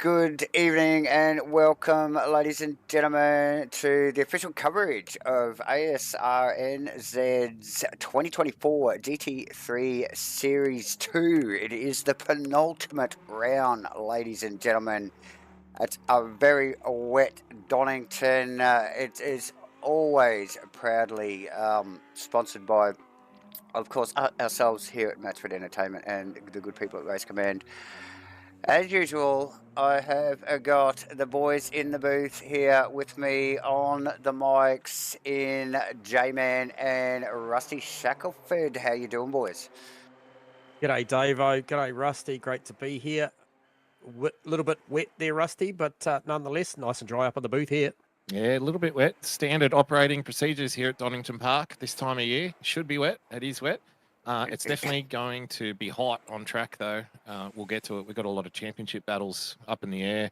Good evening and welcome, ladies and gentlemen, to the official coverage of Asrnz's 2024 GT3 Series 2. It is the penultimate round, ladies and gentlemen. It's a very wet Donington. It is always proudly sponsored by, of course, ourselves here at MATCHFIT Entertainment and the good people at Race Command. As usual, I have got the boys in the booth here with me on the mics in J-Man and Rusty Shackelford. How you doing, boys? G'day, Davo. G'day, Rusty. Great to be here. A little bit wet there, Rusty, but nonetheless, nice and dry up on the booth here. Yeah, a little bit wet. Standard operating procedures here at Donington Park this time of year. Should be wet. It is wet. It's definitely going to be hot on track, though. We'll get to it. We've got a lot of championship battles up in the air.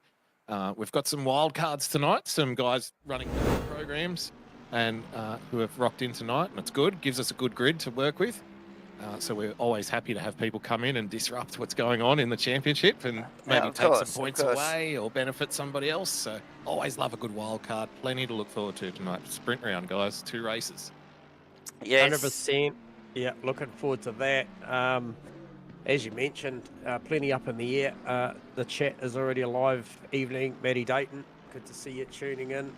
We've got some wild cards tonight, some guys running programs and who have rocked in tonight, and it's good. Gives us a good grid to work with. So we're always happy to have people come in and disrupt what's going on in the championship and maybe take some points away or benefit somebody else. So always love a good wild card. Plenty to look forward to tonight. Sprint round, guys. 2 races. Yes. 100%. Yeah, looking forward to that. As you mentioned, plenty up in the air. The chat is already alive. Evening, Matty Dayton. Good to see you tuning in.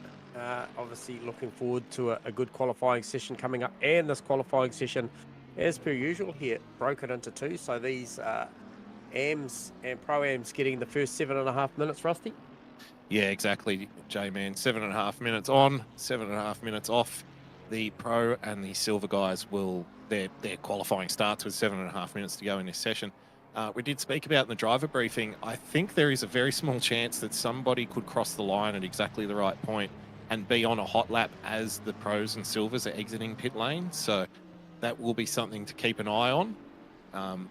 Obviously looking forward to a good qualifying session coming up. And this qualifying session, as per usual here, broken into 2. So these AMs and Pro-Ams getting the first 7.5 minutes, Rusty? Yeah, exactly, J-Man. 7.5 minutes on, 7.5 minutes off. The Pro and the Silver guys will, their qualifying starts with 7.5 minutes to go in this session. We did speak about in the driver briefing, I think there is a very small chance that somebody could cross the line at exactly the right point and be on a hot lap as the Pros and Silvers are exiting pit lane. So that will be something to keep an eye on.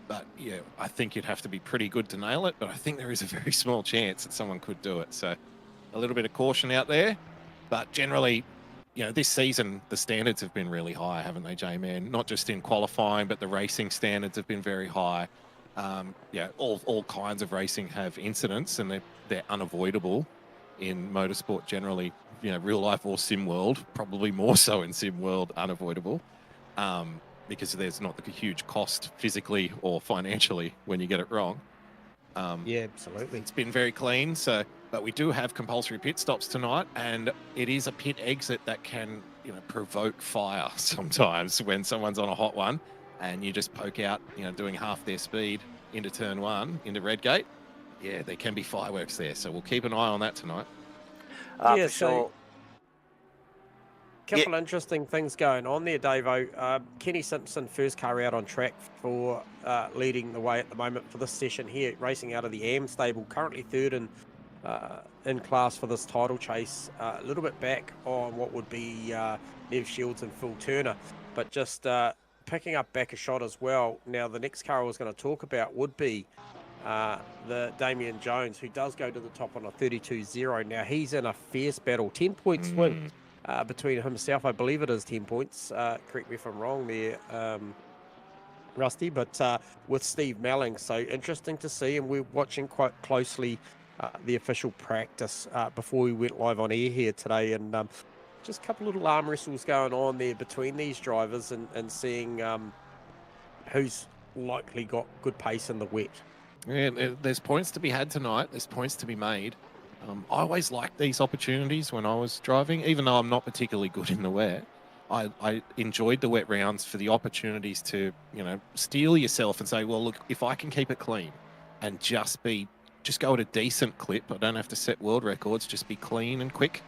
But yeah, I think you'd have to be pretty good to nail it, but I think there is a very small chance that someone could do it. So a little bit of caution out there, but generally, you know, this season, the standards have been really high, haven't they, J-Man? Not just in qualifying, but the racing standards have been very high. Yeah, all kinds of racing have incidents, and they're unavoidable in motorsport generally, you know, real life or sim world, probably more so in sim world, unavoidable. Because there's not the huge cost physically or financially when you get it wrong. Yeah, absolutely. It's been very clean. But we do have compulsory pit stops tonight, and it is a pit exit that can, you know, provoke fire sometimes when someone's on a hot one, and you just poke out, you know, doing half their speed into turn 1 into red gate. Yeah, there can be fireworks there, so we'll keep an eye on that tonight. Yeah, for sure. Couple interesting things going on there, Davo. Kenny Simpson, first car out on track for leading the way at the moment for this session here, racing out of the AM stable, currently 3rd in class for this title chase. A little bit back on what would be Nev Shields and Phil Turner, but just picking up back a shot as well. Now, the next car I was going to talk about would be the Damien Jones, who does go to the top on a 32-0. Now, he's in a fierce battle, 10-point swing between himself. I believe it is 10 points. Correct me if I'm wrong there, Rusty, but with Steve Melling. So interesting to see, and we're watching quite closely the official practice before we went live on air here today, and just a couple little arm wrestles going on there between these drivers and seeing who's likely got good pace in the wet. Yeah, there's points to be had tonight. There's points to be made. I always liked these opportunities when I was driving, even though I'm not particularly good in the wet. I enjoyed the wet rounds for the opportunities to, you know, steel yourself and say, well, look, if I can keep it clean and just go at a decent clip, I don't have to set world records, just be clean and quick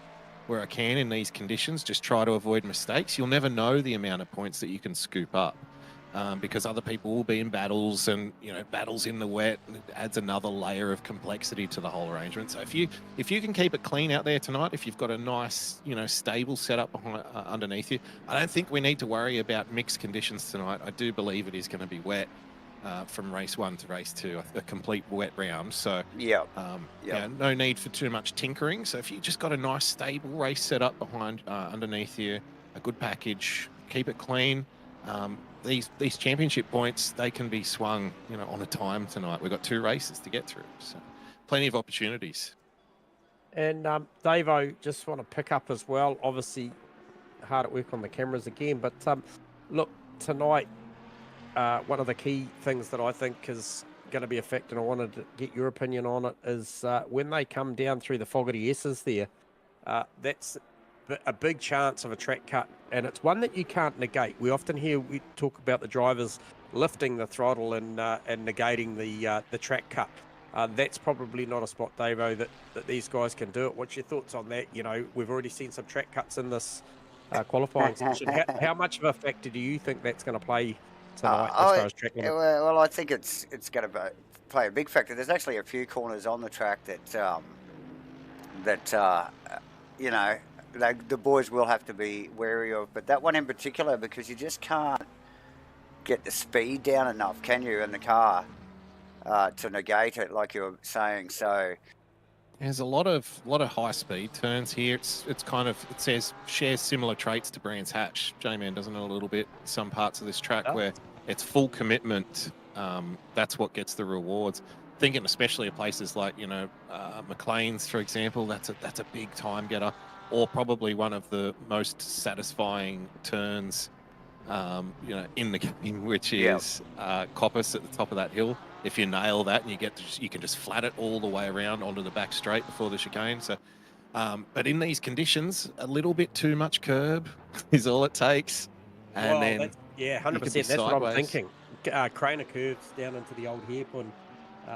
where I can in these conditions, just try to avoid mistakes. You'll never know the amount of points that you can scoop up. Because other people will be in battles, and, you know, battles in the wet adds another layer of complexity to the whole arrangement. So if you can keep it clean out there tonight, if you've got a nice, you know, stable setup behind, underneath you, I don't think we need to worry about mixed conditions tonight. I do believe it is going to be wet from race 1 to race 2, a complete wet round. So yeah, no need for too much tinkering. So if you just got a nice stable race setup behind, underneath you, a good package, keep it clean. These championship points, they can be swung, you know, on a time tonight. We've got 2 races to get through, so plenty of opportunities. And Davo, just want to pick up as well. Obviously, hard at work on the cameras again, but look, tonight, one of the key things that I think is going to be a factor, and I wanted to get your opinion on it, is when they come down through the Fogarty S's there, that's a big chance of a track cut, and it's one that you can't negate. We often hear we talk about the drivers lifting the throttle and negating the track cut. That's probably not a spot, Davo, that these guys can do it. What's your thoughts on that? You know, we've already seen some track cuts in this qualifying session. How much of a factor do you think that's going to play tonight as far as track limit? Well, I think it's going to play a big factor. There's actually a few corners on the track that you know, the boys will have to be wary of. But that one in particular, because you just can't get the speed down enough, can you, in the car to negate it, like you were saying. So there's a lot of high speed turns here. It's kind of, it shares similar traits to Brands Hatch, J-Man, doesn't it, a little bit? Some parts of this track where it's full commitment. That's what gets the rewards. Thinking especially of places like, you know, McLean's, for example. That's a big time getter, or probably one of the most satisfying turns, you know, in the game, which is Coppice at the top of that hill. If you nail that and you can just flat it all the way around onto the back straight before the chicane. So, but in these conditions, a little bit too much curb is all it takes. And then 100%. That's what I'm thinking. Craner curves down into the old hairpin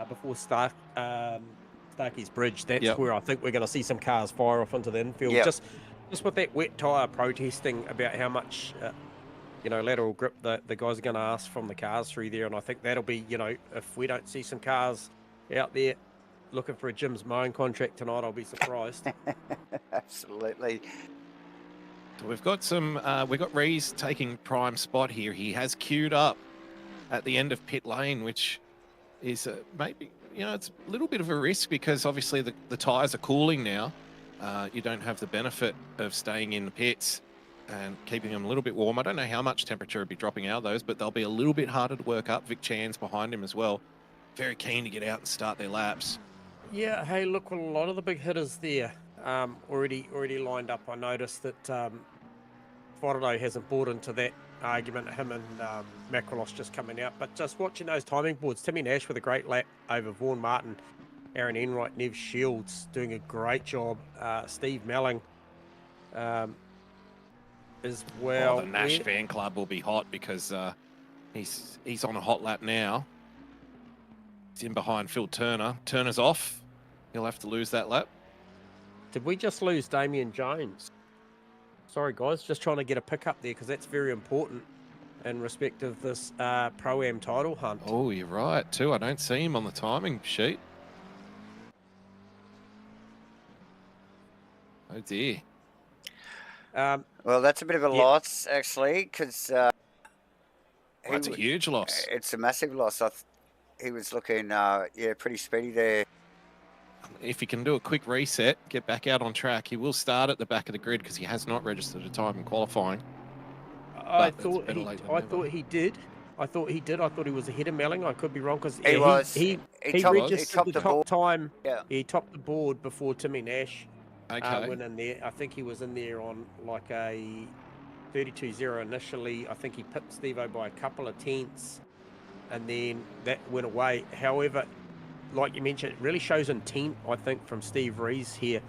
before Starkey's Bridge. That's where I think we're going to see some cars fire off into the infield. Just with that wet tyre protesting about how much you know, lateral grip the guys are going to ask from the cars through there. And I think that'll be, you know, if we don't see some cars out there looking for a Jim's mowing contract tonight, I'll be surprised. Absolutely. So we've got Rees taking prime spot here. He has queued up at the end of pit lane, which is maybe, you know, it's a little bit of a risk because obviously the tyres are cooling now. You don't have the benefit of staying in the pits and keeping them a little bit warm. I don't know how much temperature will be dropping out of those, but they'll be a little bit harder to work up. Vic Chan's behind him as well. Very keen to get out and start their laps. Yeah, hey, look, well, a lot of the big hitters there already lined up. I noticed that Fordo hasn't bought into that argument, him and Macrolos just coming out. But just watching those timing boards, Timmy Nash with a great lap over Vaughan Martin, Aaron Enright, Nev Shields doing a great job. Steve Melling as well. The Nash fan club will be hot because he's on a hot lap now. He's in behind Phil Turner. Turner's off. He'll have to lose that lap. Did we just lose Damien Jones? Sorry, guys. Just trying to get a pick up there because that's very important in respect of this Pro-Am title hunt. Oh, you're right, too. I don't see him on the timing sheet. Oh, dear. Well, that's a bit of a loss, actually, because... that's a huge loss. It's a massive loss. He was looking, pretty speedy there. If he can do a quick reset, get back out on track, he will start at the back of the grid because he has not registered a time in qualifying. I thought he did. I thought he was ahead of Melling. I could be wrong because he registered the top time. Yeah. He topped the board before Timmy Nash went in there. I think he was in there on like a 32.0 initially. I think he pipped Steve-O by a couple of tenths, and then that went away. However, like you mentioned, it really shows intent, I think, from Steve Rees here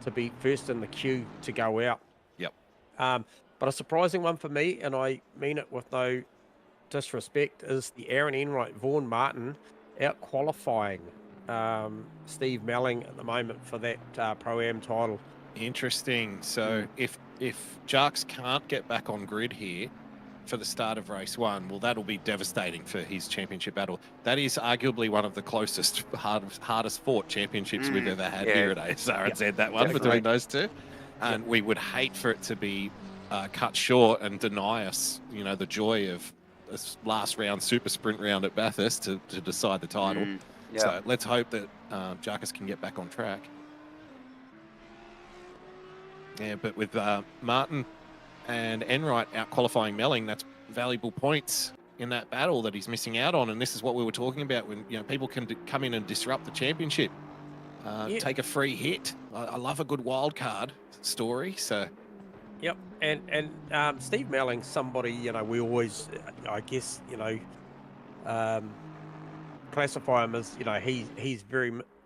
to be first in the queue to go out. Yep. But a surprising one for me, and I mean it with no disrespect, is the Aaron Enright, Vaughan Martin out qualifying Steve Melling at the moment for that Pro-Am title. Interesting. So if Jarks can't get back on grid here for the start of race one, well, that'll be devastating for his championship battle. That is arguably one of the closest, hardest fought championships we've ever had here at Asrnz, that one, between those two. And we would hate for it to be cut short and deny us, you know, the joy of this last round, super sprint round at Bathurst to decide the title. So let's hope that Jarkus can get back on track. Yeah, but with Martin and Enright out qualifying Melling, that's valuable points in that battle that he's missing out on. And this is what we were talking about when, you know, people can come in and disrupt the championship. take a free hit. I love a good wild card story. So, yep, and Steve Melling's somebody, you know, we always, I guess, you know, classify him as, you know, he's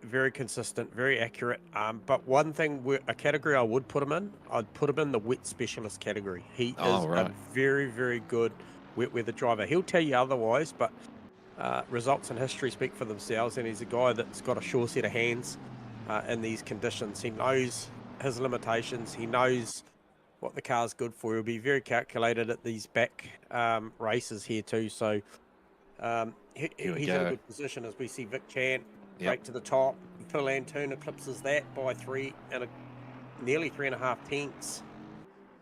very consistent, very accurate. But one thing, a category I would put him in, I'd put him in the wet specialist category. He is a very, very good wet weather driver. He'll tell you otherwise, but results and history speak for themselves, and he's a guy that's got a sure set of hands in these conditions. He knows his limitations. He knows what the car's good for. He'll be very calculated at these back races here too. So he's in a good position as we see Vic Chan break to the top. Phil Antoon eclipses that by nearly 3.5 tenths.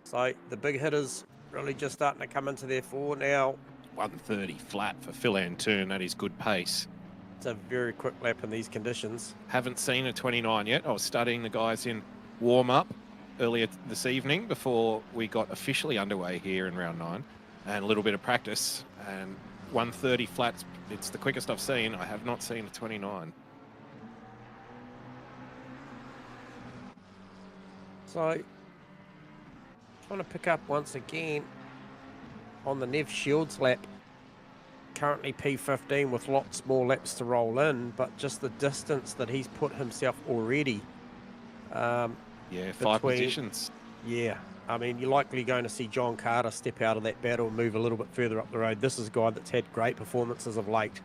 So the big hitters really just starting to come into their fore now. 130 flat for Phil Antoon. That is good pace. It's a very quick lap in these conditions. Haven't seen a 29 yet. I was studying the guys in warm-up earlier this evening before we got officially underway here in round 9, and a little bit of practice. And 130 flats, it's the quickest I've seen. I have not seen a 29. So, trying to pick up once again on the Nev Shields lap. Currently P15 with lots more laps to roll in, but just the distance that he's put himself already. Yeah, 5 positions. Yeah, I mean, you're likely going to see John Carter step out of that battle and move a little bit further up the road. This is a guy that's had great performances of late.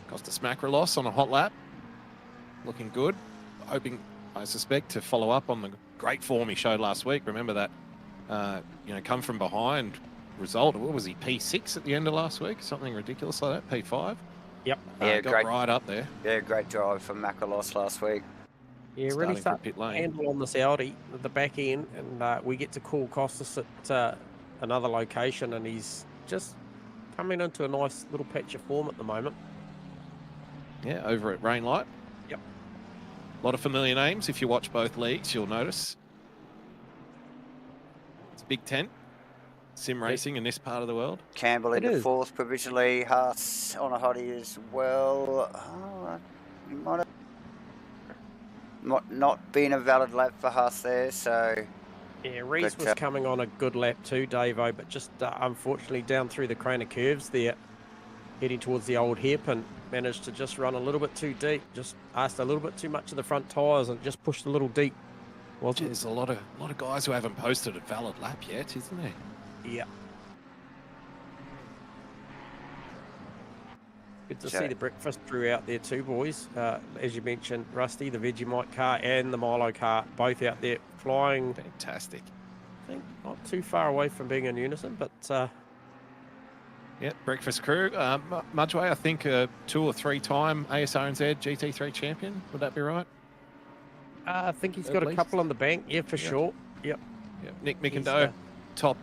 Costas Makrolos on a hot lap. Looking good. Hoping, I suspect, to follow up on the great form he showed last week. Remember that, you know, come from behind result. What was he, P6 at the end of last week? Something ridiculous like that, P5? Yep. Yeah, got right up there. Yeah, great drive from Makrolos last week. Yeah, really start to handle on this Audi at the back end, and we get to call Costas at another location, and he's just coming into a nice little patch of form at the moment. Yeah, over at Rainlight. Yep. A lot of familiar names. If you watch both leagues, you'll notice. It's Big Tent. Sim racing in this part of the world. Campbell into 4th provisionally. Haas on a hottie as well. Oh, he might have not been a valid lap for Haas there, so... Yeah, Rees was coming on a good lap too, Davo, but just unfortunately down through the Craner curves there, heading towards the old hairpin, managed to just run a little bit too deep, just asked a little bit too much of the front tyres and just pushed a little deep. There's a lot of guys who haven't posted a valid lap yet, isn't there? Yeah. Good to see the breakfast crew out there too, boys. As you mentioned, Rusty, the Vegemite car and the Milo car, both out there flying. Fantastic. I think not too far away from being in unison, but... yeah, breakfast crew. Mudgeway, I think a 2 or 3 time Asrnz GT3 champion. Would that be right? I think he's got a couple in the bank. Yeah, for sure. Yep. Nick Mickendo, top...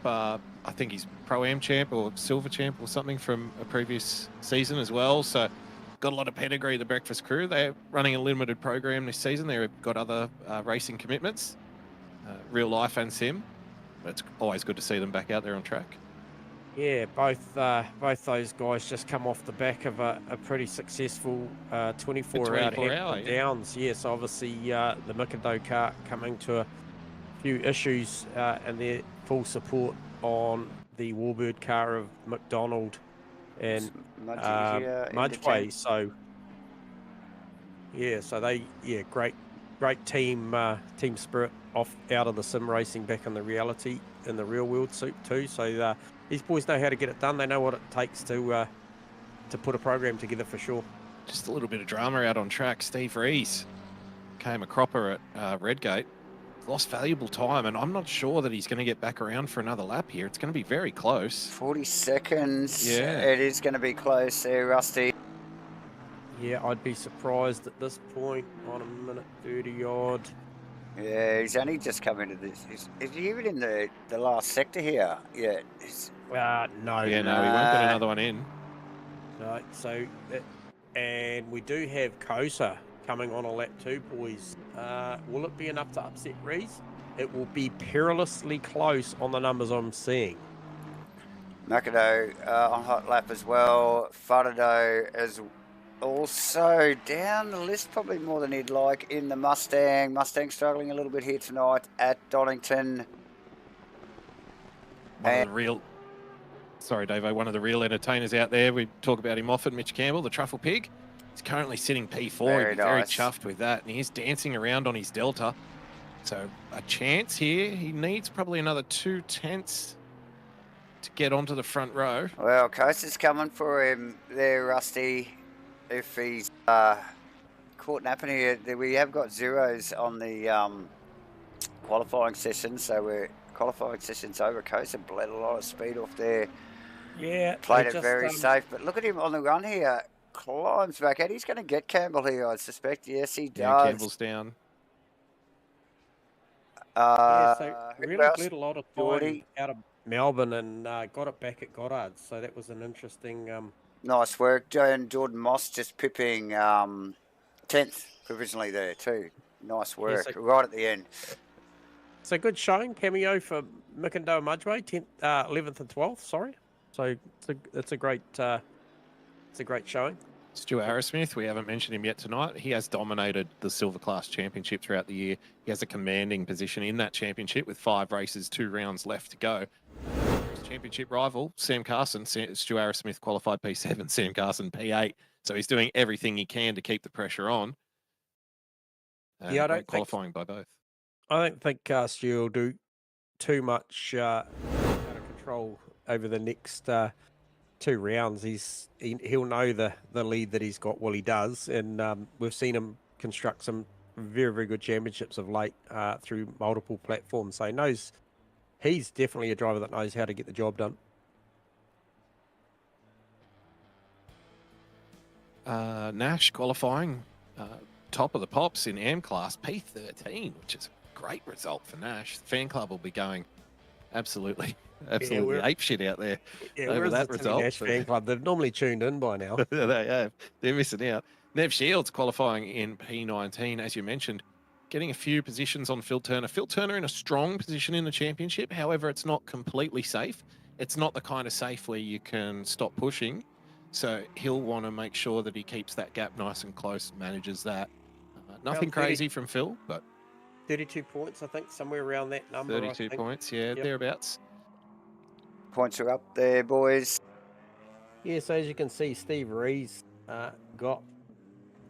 I think he's Pro-Am champ or Silver champ or something from a previous season as well. So got a lot of pedigree, the breakfast crew. They're running a limited program this season. They've got other racing commitments, real life and sim. But it's always good to see them back out there on track. Yeah, both those guys just come off the back of a pretty successful 24-hour Downs. Yes, obviously the Mickendo car coming to a few issues and their full support on the Warbird car of McDonald and Mudgeway. So yeah, so they great team spirit out of the sim racing back in the reality in the real world suit too. So these boys know how to get it done. They know what it takes to put a program together for sure. Just a little bit of drama out on track. Steve Rees came a cropper at Redgate. Lost valuable time, and I'm not sure that he's going to get back around for another lap here. It's going to be very close. 40 seconds. Yeah. It is going to be close there, Rusty. Yeah, I'd be surprised at this point on a minute 30 odd. Yeah, he's only just come into this. Is he even in the last sector here? Yeah. No. Yeah, no, he won't get another one in. No, so, and we do have Kosa coming on a lap 2, boys. Will it be enough to upset Rees? It will be perilously close on the numbers I'm seeing. Makado on hot lap as well. Farado Also down the list, probably more than he'd like, in the Mustang. Mustang struggling a little bit here tonight at Donington. One of the real, sorry, Davo, one of the real entertainers out there. We talk about him often, Mitch Campbell, the Truffle Pig. He's currently sitting P4. He'd be very chuffed with that, and he's dancing around on his Delta. So a chance here. He needs probably another 2 tenths to get onto the front row. Well, Coaster's coming for him there, Rusty. If he's caught napping here, we have got zeros on the qualifying session, so we're qualifying session's over. Coaster bled a lot of speed off there. Yeah, played it very safe, but look at him on the run here. Climbs back out. He's going to get Campbell here, I suspect. Yes, he does. Yeah, Campbell's down. Yeah, so really bled a lot of time out of Melbourne and got it back at Goddard. So that was an interesting. Nice work. Jordan Moss just pipping 10th provisionally there too. Nice work, right at the end. So good showing, cameo for Mcindoe Mudgeway, 10th, 11th and 12th. Sorry. So it's a great showing. Stuart Arrowsmith, we haven't mentioned him yet tonight. He has dominated the Silver Class Championship throughout the year. He has a commanding position in that championship with 5 races, 2 rounds left to go. His championship rival, Sam Carson, Stuart Arrowsmith qualified P7, Sam Carson P8. So he's doing everything he can to keep the pressure on. Yeah, I don't qualifying by both. I don't think Stu will do too much out of control over the next 2 rounds. He'll know the lead that he's got. Well, he does, and we've seen him construct some very, very good championships of late through multiple platforms. So he's definitely a driver that knows how to get the job done. Nash qualifying top of the pops in AM class, P13, which is a great result for Nash. The fan club will be going absolutely ape shit out there over that result. Nash fan club, they've normally tuned in by now. They have. They're missing out. Nev Shields qualifying in P19, as you mentioned, getting a few positions on Phil Turner. Phil Turner in a strong position in the championship. However, it's not completely safe. It's not the kind of safe where you can stop pushing. So he'll want to make sure that he keeps that gap nice and close, manages that. Nothing crazy from Phil, but 32 points, I think, somewhere around that number. 32 points, yeah, thereabouts. Points are up there, boys. Yeah, so as you can see, Steve Rees got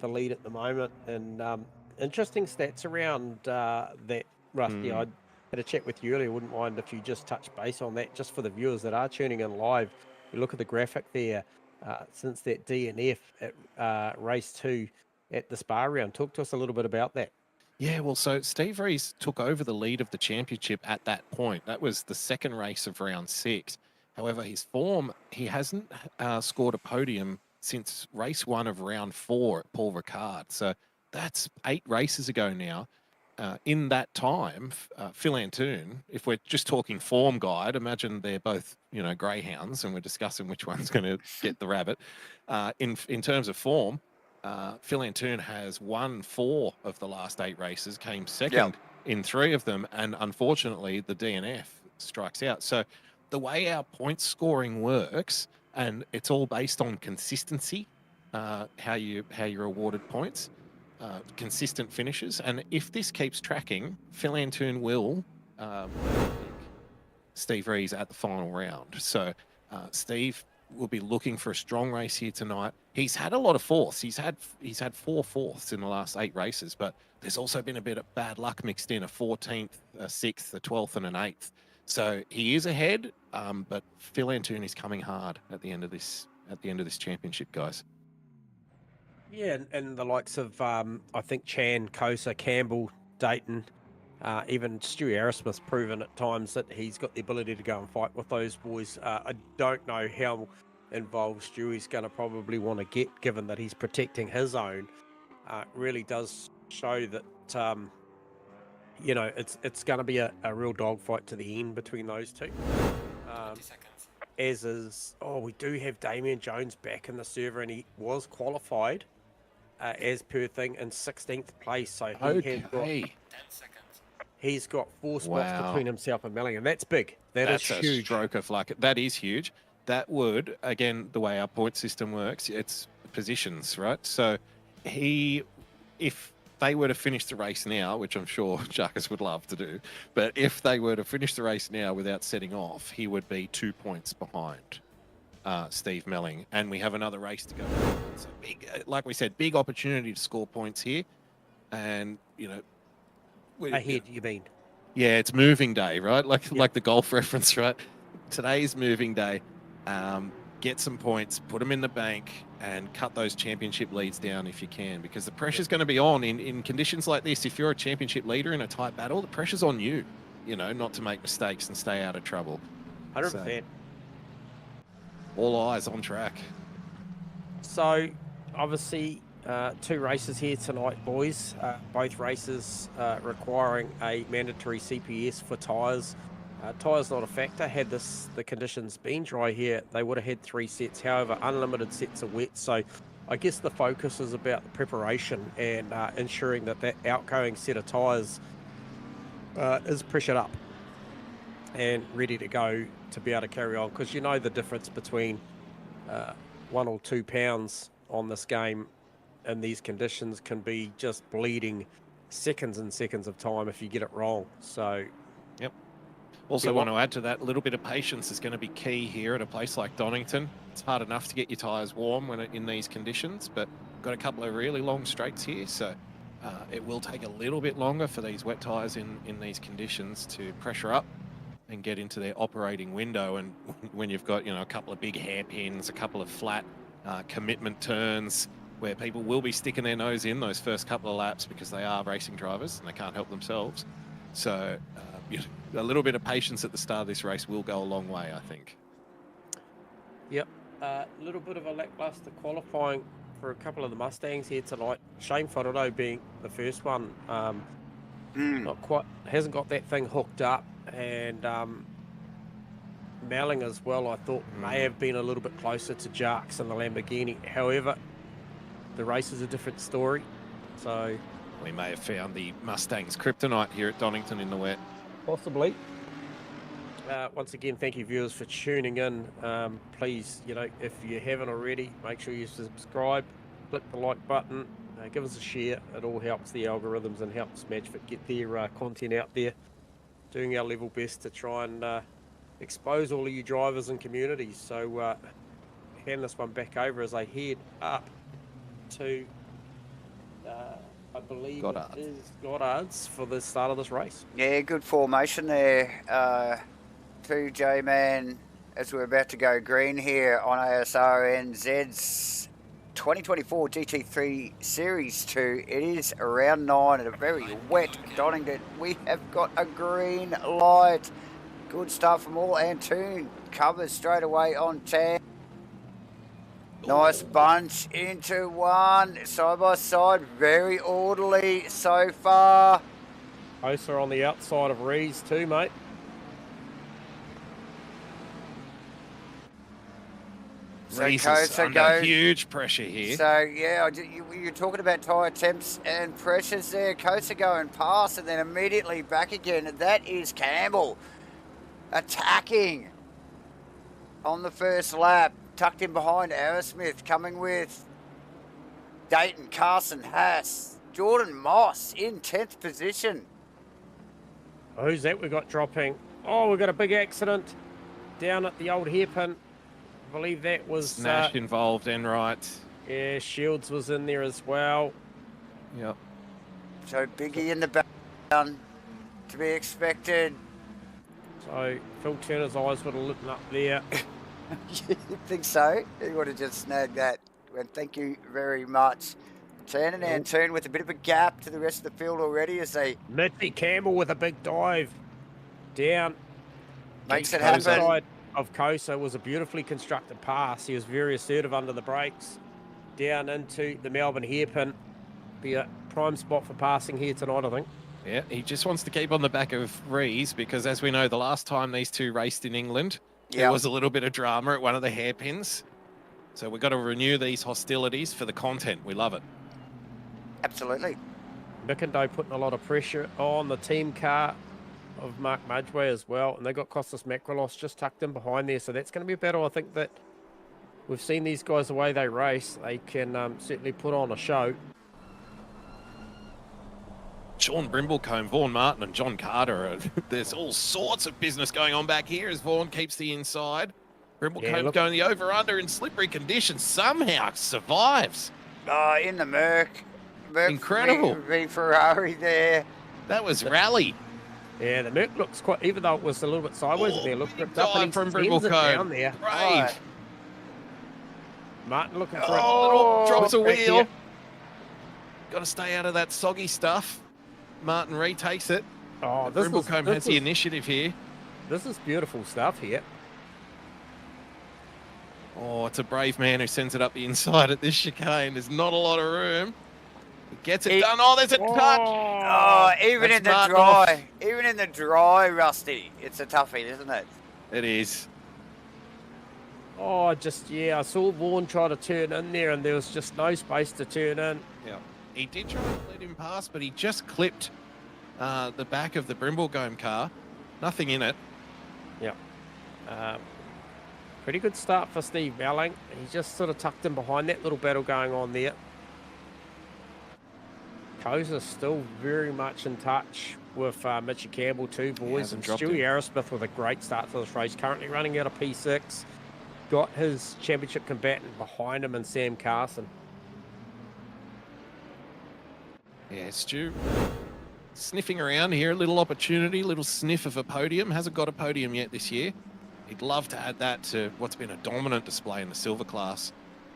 the lead at the moment. And interesting stats around that, Rusty. I had a chat with you earlier. Wouldn't mind if you just touch base on that, just for the viewers that are tuning in live. You look at the graphic there. Since that DNF at race 2 at the Spa round. Talk to us a little bit about that. Yeah, well, so Steve Rees took over the lead of the championship at that point. That was the second race of round 6. However, his form, he hasn't scored a podium since race 1 of round 4 at Paul Ricard. So that's 8 races ago now. In that time, Phil Antoon, if we're just talking form guide, imagine they're both, greyhounds, and we're discussing which one's going to get the rabbit. In terms of form, Phil Antoon has won 4 of the last 8 races, came second in 3 of them, and unfortunately the DNF strikes out. So the way our point scoring works, and it's all based on consistency, how you're awarded points. Consistent finishes, and if this keeps tracking, Phil Antoon will Steve Rees at the final round. So Steve will be looking for a strong race here tonight. He's had a lot of fourths. He's had 4 fourths in the last 8 races, but there's also been a bit of bad luck mixed in, a 14th, a 6th, a 12th, and an 8th. So he is ahead, but Phil Antoon is coming hard at the end of this championship, guys. Yeah, and the likes of, I think, Chan, Kosa, Campbell, Dayton, even Stu Arrowsmith's proven at times that he's got the ability to go and fight with those boys. I don't know how involved Stewie's going to probably want to get, given that he's protecting his own. Really does show that, it's going to be a real dogfight to the end between those two. 20 seconds. As is, we do have Damien Jones back in the server, and he was qualified as per thing in 16th place. So he has got 10 seconds. He's got 4 spots between himself and Mellingham. That's big. That's a huge. Stroke of luck. That is huge. That would, again, the way our point system works, it's positions, right? So if they were to finish the race now, which I'm sure Jarkus would love to do, but if they were to finish the race now without setting off, he would be 2 points behind Steve Melling, and we have another race to go. So big, like we said, big opportunity to score points here, and Ahead, you mean? yeah, it's moving day, right? Like the golf reference, right? Today's moving day. Get some points, put them in the bank, and cut those championship leads down if you can, because the pressure's going to be on in conditions like this. If you're a championship leader in a tight battle, the pressure's on you, not to make mistakes and stay out of trouble. 100%. So, all eyes on track. So, obviously, 2 races here tonight, boys. Both races requiring a mandatory CPS for tyres. Tyres not a factor. Had the conditions been dry here, they would have had 3 sets. However, unlimited sets are wet. So, I guess the focus is about the preparation and ensuring that outgoing set of tyres is pressured up and ready to go to be able to carry on. Because the difference between 1 or 2 pounds on this game in these conditions can be just bleeding seconds and seconds of time if you get it wrong. So, yep. Also want to add to that, a little bit of patience is going to be key here at a place like Donington. It's hard enough to get your tyres warm when in these conditions, but got a couple of really long straights here, so it will take a little bit longer for these wet tyres in these conditions to pressure up and get into their operating window. And when you've got a couple of big hairpins, a couple of flat commitment turns where people will be sticking their nose in those first couple of laps because they are racing drivers and they can't help themselves. So a little bit of patience at the start of this race will go a long way, I think. Yep. A little bit of a lackluster qualifying for a couple of the Mustangs here tonight. Shane Wharedo being the first one. Not quite, hasn't got that thing hooked up, and Melling as well, I thought may have been a little bit closer to Jarks and the Lamborghini. However, the race is a different story. So we may have found the Mustang's kryptonite here at Donington in the wet. Possibly. Once again, thank you viewers for tuning in. Please, if you haven't already, make sure you subscribe, click the like button, give us a share. It all helps the algorithms and helps MATCHFIT get their content out there. Doing our level best to try and expose all of you drivers and communities. So hand this one back over as I head up to I believe Goddard. it is Goddard's for the start of this race. Yeah, good formation there. 2J-Man as we're about to go green here on Asrnz's 2024 GT3 Series 2. It is round 9 at a very wet Donington. We have got a green light. Good start from all. Antoon covers straight away on Tan. Nice bunch into one, side by side, very orderly so far. Kosa on the outside of Rees too, mate. So Rees is Kosa under goes, huge pressure here. So yeah, you're talking about tyre temps and pressures there. Kosa going past and then immediately back again. That is Campbell attacking on the first lap. Tucked in behind Arrowsmith, coming with Dayton, Carson, Haas, Jordan Moss in 10th position. Who's that we got dropping? Oh, we've got a big accident down at the old hairpin. I believe that was... Nash involved, Enright. Yeah, Shields was in there as well. Yep. So Biggie in the background to be expected. So Phil Turner's eyes would have lit up there. You think so? You would have just snagged that. Well, thank you very much. Turn and Antoon with a bit of a gap to the rest of the field already as they... Mitty Campbell with a big dive down. Makes it Kosa happen. side of Kosa was a beautifully constructed pass. He was very assertive under the brakes. Down into the Melbourne hairpin. Be a prime spot for passing here tonight, I think. Yeah, he just wants to keep on the back of Rees because, as we know, the last time these two raced in England, there was a little bit of drama at one of the hairpins. So we've got to renew these hostilities for the content. We love it. Absolutely. Mickindo putting a lot of pressure on the team car of Mark Mudgway as well. And they got Costas Macrolos just tucked in behind there. So that's going to be a battle, I think, that we've seen these guys the way they race. They can certainly put on a show. Sean Brimblecombe, Vaughan Martin and John Carter. There's all sorts of business going on back here as Vaughan keeps the inside. Brimblecombe's going the over-under in slippery conditions. Somehow survives. In the Merc. Incredible. V Ferrari there. That was rally. Yeah, the Merc looks quite, even though it was a little bit sideways there, looked ripped up and from he sends it down Brimblecombe. there. Brave. Martin looking for Oh, drops a back wheel. here. Got to stay out of that soggy stuff. Martin retakes it. Oh, Brimblecombe has the initiative here. This is beautiful stuff here. Oh, it's a brave man who sends it up the inside at this chicane. There's not a lot of room. He gets it done. Oh, there's a touch. Oh, even in the Martin dry. off. Even in the dry, Rusty. It's a toughie, isn't it? It is. Oh, I saw Vaughan try to turn in there and there was just no space to turn in. Yeah. He did try to let him pass, but he just clipped the back of the Brimblecombe car. Nothing in it. Yeah. Pretty good start for Steve Melling. He just sort of tucked in behind that little battle going on there. Koza's still very much in touch with Mitchy Campbell too, boys. And Stewie Arrowsmith with a great start to this race. Currently running out of P6. Got his championship combatant behind him and Sam Carson. Yeah, Stu sniffing around here. A little opportunity, little sniff of a podium. Hasn't got a podium yet this year. He'd love to add that to what's been a dominant display in the silver class.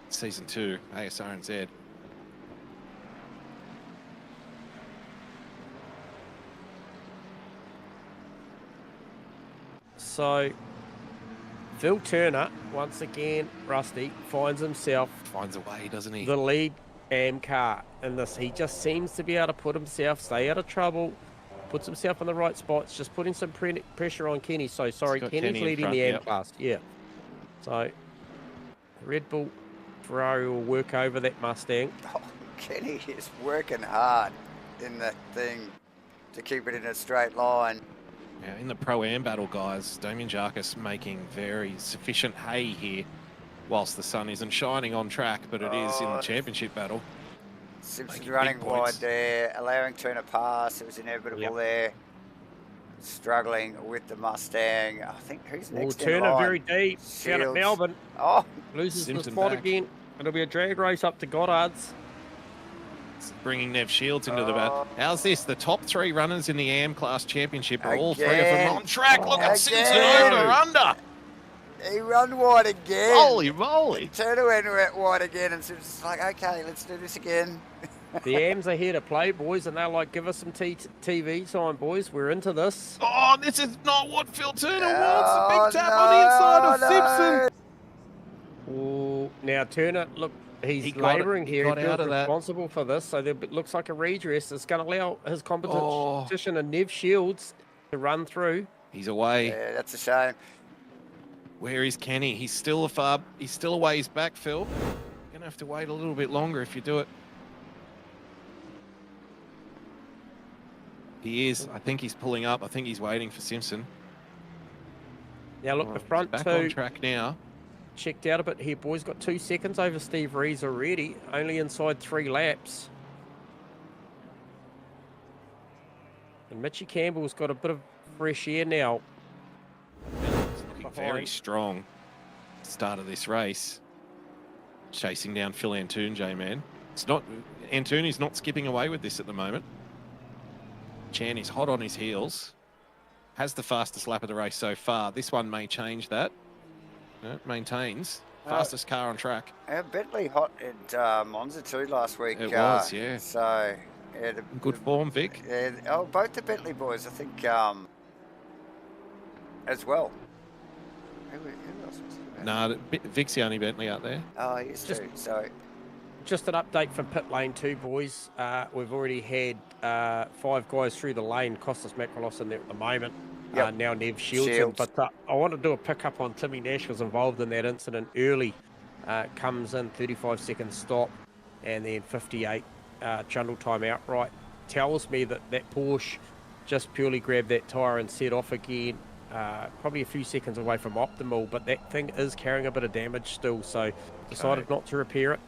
Season 2, Asrnz. So, Phil Turner, once again, Rusty, finds himself Finds a way, doesn't he? the lead AM car in this. He just seems to be able to put himself, stay out of trouble, puts himself in the right spots, just putting some pressure on Kenny. So, sorry, got Kenny's Kenny in leading front, the AM yep. class. Yeah. So, Red Bull Ferrari will work over that Mustang. Oh, Kenny is working hard in that thing to keep it in a straight line. Yeah, in the Pro-Am battle, guys, Damien Jarkus making very sufficient hay here whilst the sun isn't shining on track, but it is in the championship battle. Simpson Making running big wide points. there, allowing Turner pass. It was inevitable there. Struggling with the Mustang. I think who's next in Turner line? very deep down at Shields. Melbourne. Oh, Loses Simpson the spot back. again. It'll be a drag race up to Goddard's. It's bringing Nev Shields into the battle. How's this? The top 3 runners in the AM class championship are all 3 of them Again. on track. Look at Simpson Again. over under. he run wide again. Holy moly. Turner went wide again, and Simpson's like, okay, let's do this again. The AMs are here to play, boys, and they're like, give us some TV time, boys. We're into this. Oh, this is not what Phil Turner wants. A big tap on the inside of Simpson. Oh, now Turner, look, he's He got it. labouring He here. got He's out of that. responsible for this, so it looks like a redress. It's going to allow his Oh. competition and Nev Shields to run through. He's away. Yeah, that's a shame. Where is Kenny? He's still a ways back, Phil. You're going to have to wait a little bit longer if you do it. He is. I think he's pulling up. I think he's waiting for Simpson. Now look, Oh, the he's front back two on track now. checked out a bit here, boys. Got 2 seconds over Steve Rees already, only inside 3 laps. And Mitchy Campbell's got a bit of fresh air now. He's looking very Behind. strong. Start of this race. Chasing down Phil Antoon, J-Man. Antoon is not skipping away with this at the moment. Chan is hot on his heels. Has the fastest lap of the race so far. This one may change that. No, it maintains. Fastest car on track. Bentley hot at Monza too last week. It was, yeah. So, yeah, Good form, Vic. Yeah, both the Bentley boys, I think, as well. Who else was it? No, Vic's the only Bentley out there. Oh, he is too. So, Just an update from pit lane 2, boys. We've already had 5 guys through the lane. Costas Macrolos in there at the moment. Yep. Now Nev Shields. In. But I want to do a pickup on Timmy Nash, was involved in that incident early. Comes in 35 second stop and then 58 trundle time outright. Tells me that Porsche just purely grabbed that tyre and set off again. probably a few seconds away from optimal, but that thing is carrying a bit of damage still, so decided not to repair it.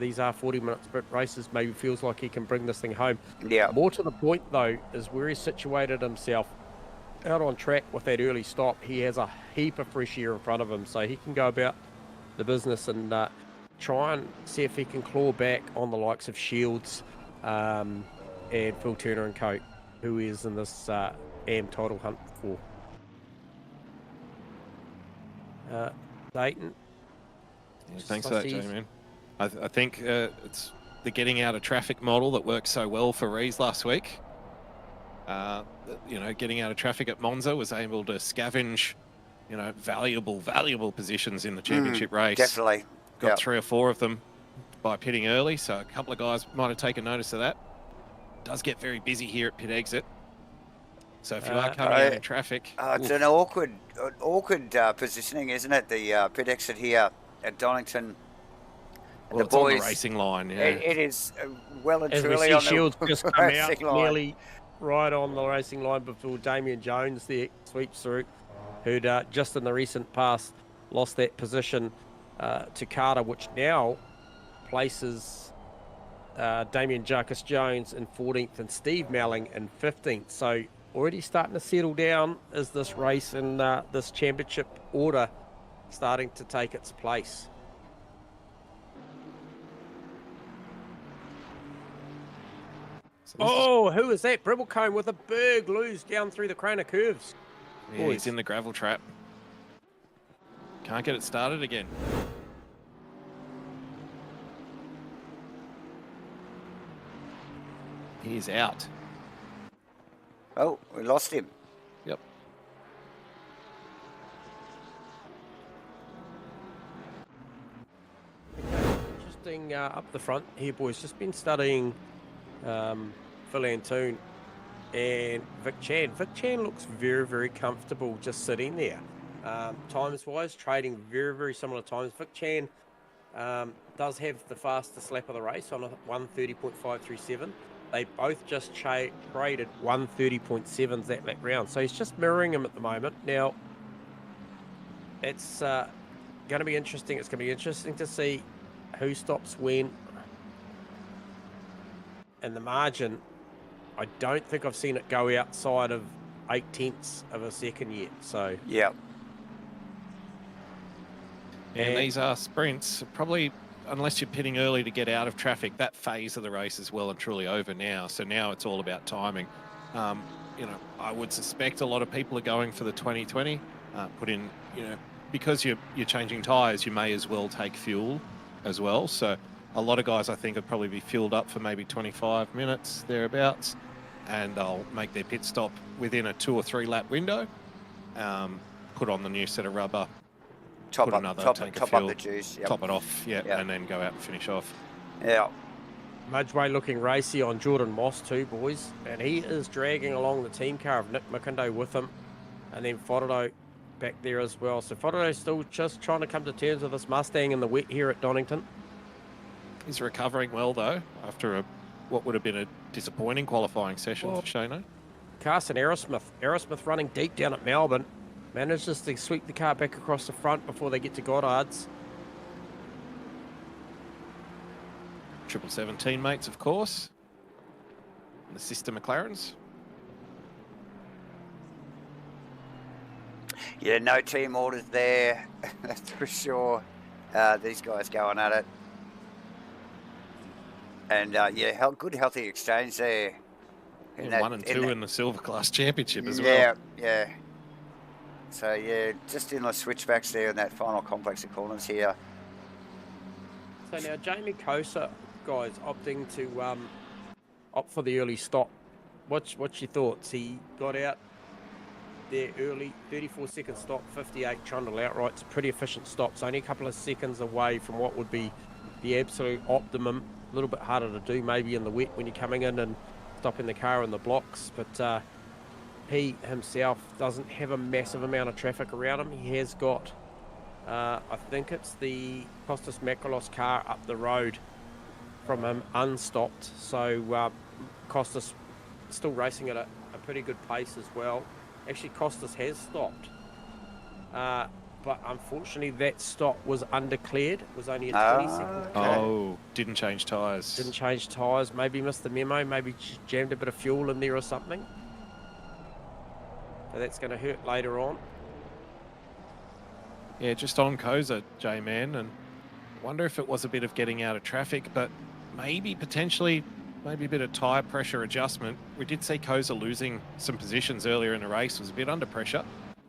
These are 40-minute sprint races. Maybe feels like he can bring this thing home. Yeah. More to the point, though, is where he's situated himself out on track with that early stop. He has a heap of fresh air in front of him, so he can go about the business and try and see if he can claw back on the likes of Shields and Phil Turner and co, who is in this AM title hunt for. Dayton. Yeah, thanks for that, J-Man. I think it's the getting out of traffic model that worked so well for Rees last week. You know, getting out of traffic at Monza was able to scavenge, you know, valuable positions in the championship race. Definitely. Got 3 or 4 of them by pitting early, so a couple of guys might have taken notice of that. Does get very busy here at pit exit. So if you are coming out in traffic... it's an awkward positioning, isn't it? The pit exit here at Donington. Well, the it's boys, on the racing line, yeah. It is well and as truly we see on Shields the just come out line. nearly right on the racing line before Damien Jones there sweeps through, who'd just in the recent past lost that position to Carter, which now places Damien Jarkus Jones in 14th and Steve Melling in 15th. So already starting to settle down as this race and this championship order starting to take its place. Oh, who is that? Bribblecombe with a big lose down through the Crana curves. Yeah, he's in the gravel trap. Can't get it started again. He's out. Oh, we lost him. Yep. Interesting up the front here, boys. Just been studying Phil Antoon and Vic Chan. Vic Chan looks very comfortable just sitting there. Times-wise, trading very similar times. Vic Chan does have the fastest lap of the race on a 1:30.537. They both just traded 1:30.7s that lap round. So he's just mirroring him at the moment. Now, it's going to be interesting. It's going to be interesting to see who stops when. And the margin, I don't think I've seen it go outside of 0.8 of a second yet. So yeah. And these are sprints. Probably, unless you're pitting early to get out of traffic, that phase of the race is well and truly over now. So now it's all about timing. You know, I would suspect a lot of people are going for the 2020. Put in, you know, because you're changing tyres, you may as well take fuel as well. So a lot of guys, I think, would probably be fueled up for maybe 25 minutes, thereabouts, and they'll make their pit stop within a 2 or 3 lap window, put on the new set of rubber, Top put up the juice. Yep. Top it off, and then go out and finish off. Yeah. Mudgeway looking racy on Jordan Moss too, boys. And he is dragging along the team car of Nick McIndoe with him. And then Fodado back there as well. So Fodado's still just trying to come to terms with this Mustang in the wet here at Donington. He's recovering well, though, after what would have been a disappointing qualifying session for Shano. Carson Aerosmith running deep down at Melbourne. Manages to sweep the car back across the front before they get to Goddard's. 777 teammates, of course. And the sister McLarens. Yeah, no team orders there, that's for sure. These guys going at it. And yeah, good healthy exchange there. In 1 and 2 in the Silver Class Championship as well. Yeah. So yeah, just in the switchbacks there in that final complex of corners here. So now Jamie Kosa, guys, opting to opt for the early stop. What's your thoughts? He got out there early, 34-second stop, 58 trundle outright. It's a pretty efficient stop. It's only a couple of seconds away from what would be the absolute optimum. A little bit harder to do maybe in the wet when you're coming in and stopping the car in the blocks, but he himself doesn't have a massive amount of traffic around him. He has got, I think it's the Costas Makrolos car up the road from him unstopped. So Costas still racing at a pretty good pace as well. Actually, Costas has stopped. But unfortunately, that stop was undeclared. It was only a 20-second Okay. stop. Oh, didn't change tyres. Didn't change tyres. Maybe missed the memo. Maybe jammed a bit of fuel in there or something. So that's going to hurt later on. Yeah, just on Koza, J-Man, and wonder if it was a bit of getting out of traffic, but maybe potentially maybe a bit of tyre pressure adjustment. We did see Koza losing some positions earlier in the race, was a bit under pressure,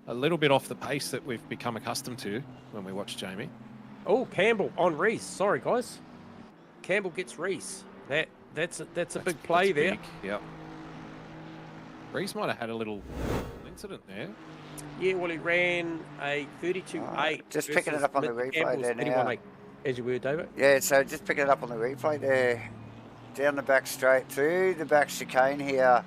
a little bit off the pace that we've become accustomed to when we watch Jamie. Oh, Campbell on Reese. Sorry, guys. Campbell gets Reese. That's a big play there. Big, yep. Reese might have had a little incident there. Yeah, well, he ran a 32.8. Just picking it up on the replay there now. 31.8. As you were, David. Yeah, so just picking it up on the replay there. Down the back straight through the back chicane here.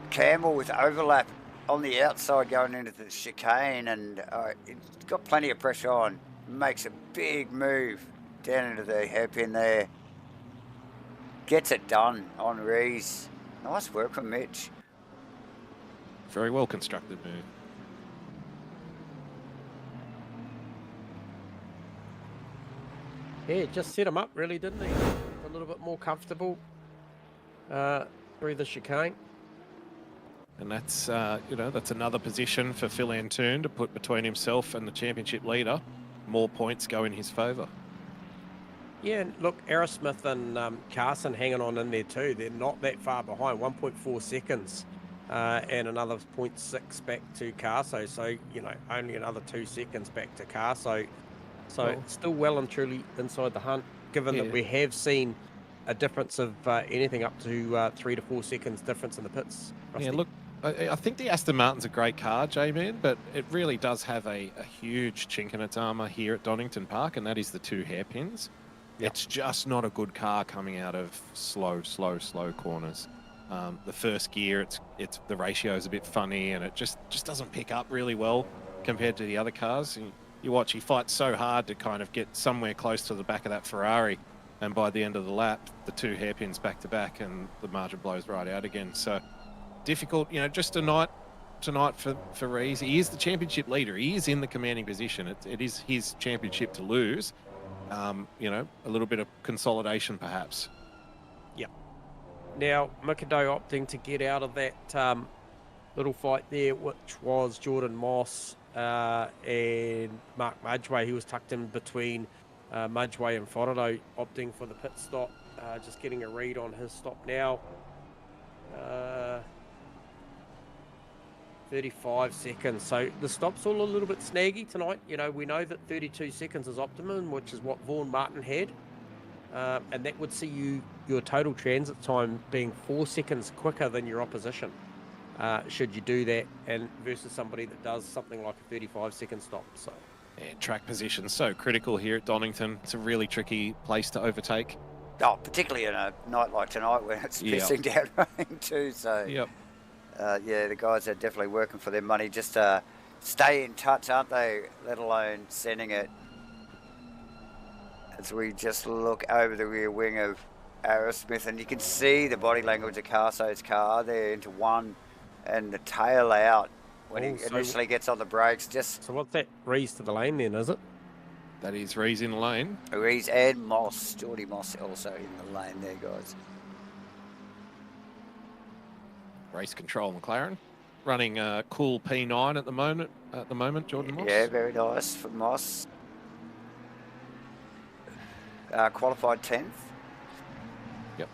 Campbell with overlap on the outside going into the chicane, and it's got plenty of pressure on. Makes a big move down into the hairpin there. Gets it done on Rees. Nice work from Mitch. Very well constructed move. Yeah, just set him up, really, didn't he? A little bit more comfortable through the chicane. And that's, that's another position for Phil Antoon to put between himself and the championship leader. More points go in his favour. Yeah, and look, Aerosmith and Carson hanging on in there too. They're not that far behind, 1.4 seconds and another 0.6 back to Carso. So, only another 2 seconds back to Carso. So it's still well and truly inside the hunt, given that we have seen a difference of anything up to 3 to 4 seconds difference in the pits. Rusty. Yeah, look, I think the Aston Martin's a great car, J-Man, but it really does have a huge chink in its armour here at Donington Park, and that is the 2 hairpins. Yep. It's just not a good car coming out of slow corners. The first gear, it's the ratio is a bit funny, and it just doesn't pick up really well compared to the other cars. You watch, he fights so hard to kind of get somewhere close to the back of that Ferrari, and by the end of the lap, the 2 hairpins back to back, and the margin blows right out again. So difficult, just a night tonight for Rees. He is the championship leader. He is in the commanding position. It is his championship to lose. A little bit of consolidation perhaps. Yep. Now, Mikado opting to get out of that little fight there, which was Jordan Moss and Mark Mudgway. He was tucked in between Mudgway and Forado, opting for the pit stop. Just getting a read on his stop now. 35 seconds. So the stop's all a little bit snaggy tonight. We know that 32 seconds is optimum, which is what Vaughan Martin had. And that would see your total transit time being 4 seconds quicker than your opposition. Should you do that, and versus somebody that does something like a 35-second stop. So, track position so critical here at Donington. It's a really tricky place to overtake. Oh, particularly in a night like tonight when it's pissing down rain too. So, the guys are definitely working for their money. Just stay in touch, aren't they? Let alone sending it. As we just look over the rear wing of Aerosmith, and you can see the body language of Carso's car there into one, and the tail out when he initially gets on the brakes. So what's that? Rees to the lane then, is it? That is Rees in the lane. Rees and Moss, Geordie Moss also in the lane there, guys. Race control McLaren. Running a cool P9 at the moment, Jordan Moss. Yeah, very nice for Moss. Qualified 10th. Yep.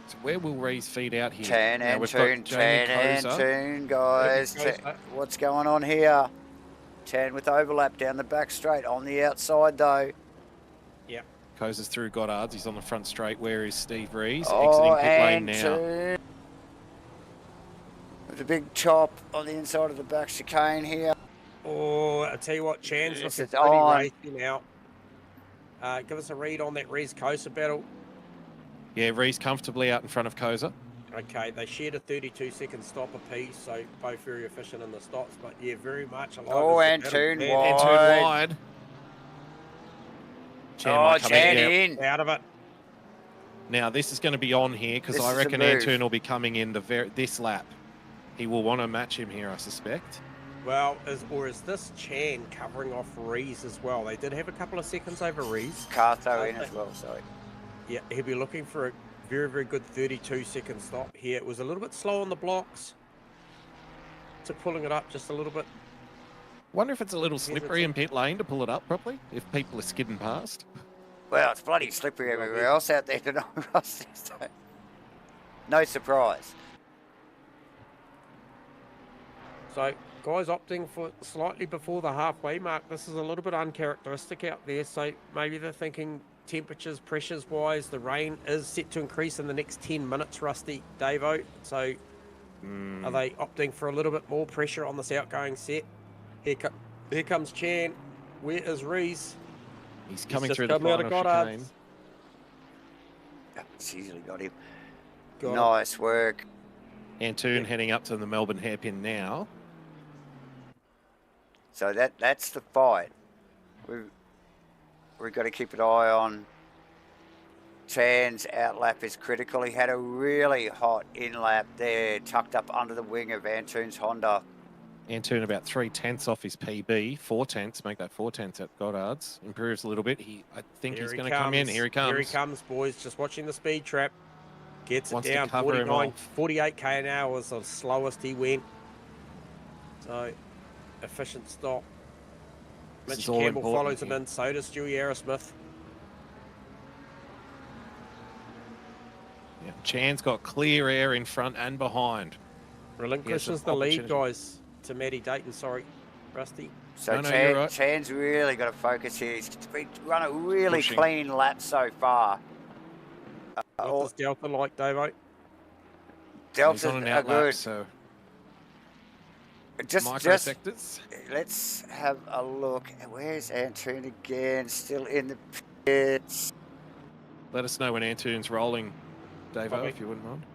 So where will Rees feed out here? Tan and Toon, guys. What's going on here? Tan with overlap down the back straight. On the outside, though. Yeah. Koza's through Goddard's. He's on the front straight. Where is Steve Rees? Oh, Exiting pit lane now. With a big chop on the inside of the back chicane here. Oh, I tell you what, Chan's looking pretty racy now. Give us a read on that Rees-Kosa battle. Yeah, Rees comfortably out in front of Koza. Okay, they shared a 32-second stop apiece, so both very efficient in the stops, but yeah, very much alive. Oh, Antoon wide. Chan in. Out of it. Now, this is going to be on here, because I reckon Antoon will be coming in this lap. He will want to match him here, I suspect. Well, is this Chan covering off Rees as well? They did have a couple of seconds over Rees. Cartho in as well, sorry. Yeah, he'll be looking for a very, very good 32-second stop here. It was a little bit slow on the blocks. To pulling it up just a little bit. Wonder if it's a little slippery in pit lane to pull it up properly, if people are skidding past. Well, it's bloody slippery everywhere else out there tonight, Rusty. So no surprise. So, guys opting for slightly before the halfway mark. This is a little bit uncharacteristic out there. So maybe they're thinking temperatures, pressures wise, the rain is set to increase in the next 10 minutes, Rusty, Davo. So are they opting for a little bit more pressure on this outgoing set? Here comes Chan. Where is Rees? He's coming through the final chicane. It's easily got him. Got nice work. Antoon heading up to the Melbourne hairpin now. So that's the fight. We've got to keep an eye on Chan's outlap is critical. He had a really hot in-lap there, tucked up under the wing of Antoon's Honda. Antoon about 3/10 off his PB, 4/10, make that 4/10 at Goddard's. Improves a little bit. I think he's going to come in. Here he comes. Here he comes, boys. Just watching the speed trap. Gets Wants it down. to cover him off. 48k an hour was the slowest he went. So, efficient stop. Mitch Campbell follows him in. So does Stewie Aerosmith. Yeah, Chan's got clear air in front and behind. Relinquishes the lead, guys, to Matty Dayton. Sorry, Rusty. So no, you're right. Chan's really got to focus here. He's run a really clean lap so far. What does Delta like, Davo? Delta's on an out good. lap, so just microsectors. Let's have a look. Where's Antoon again? Still in the pits. Let us know when Antoon's rolling, Davo, if you wouldn't mind.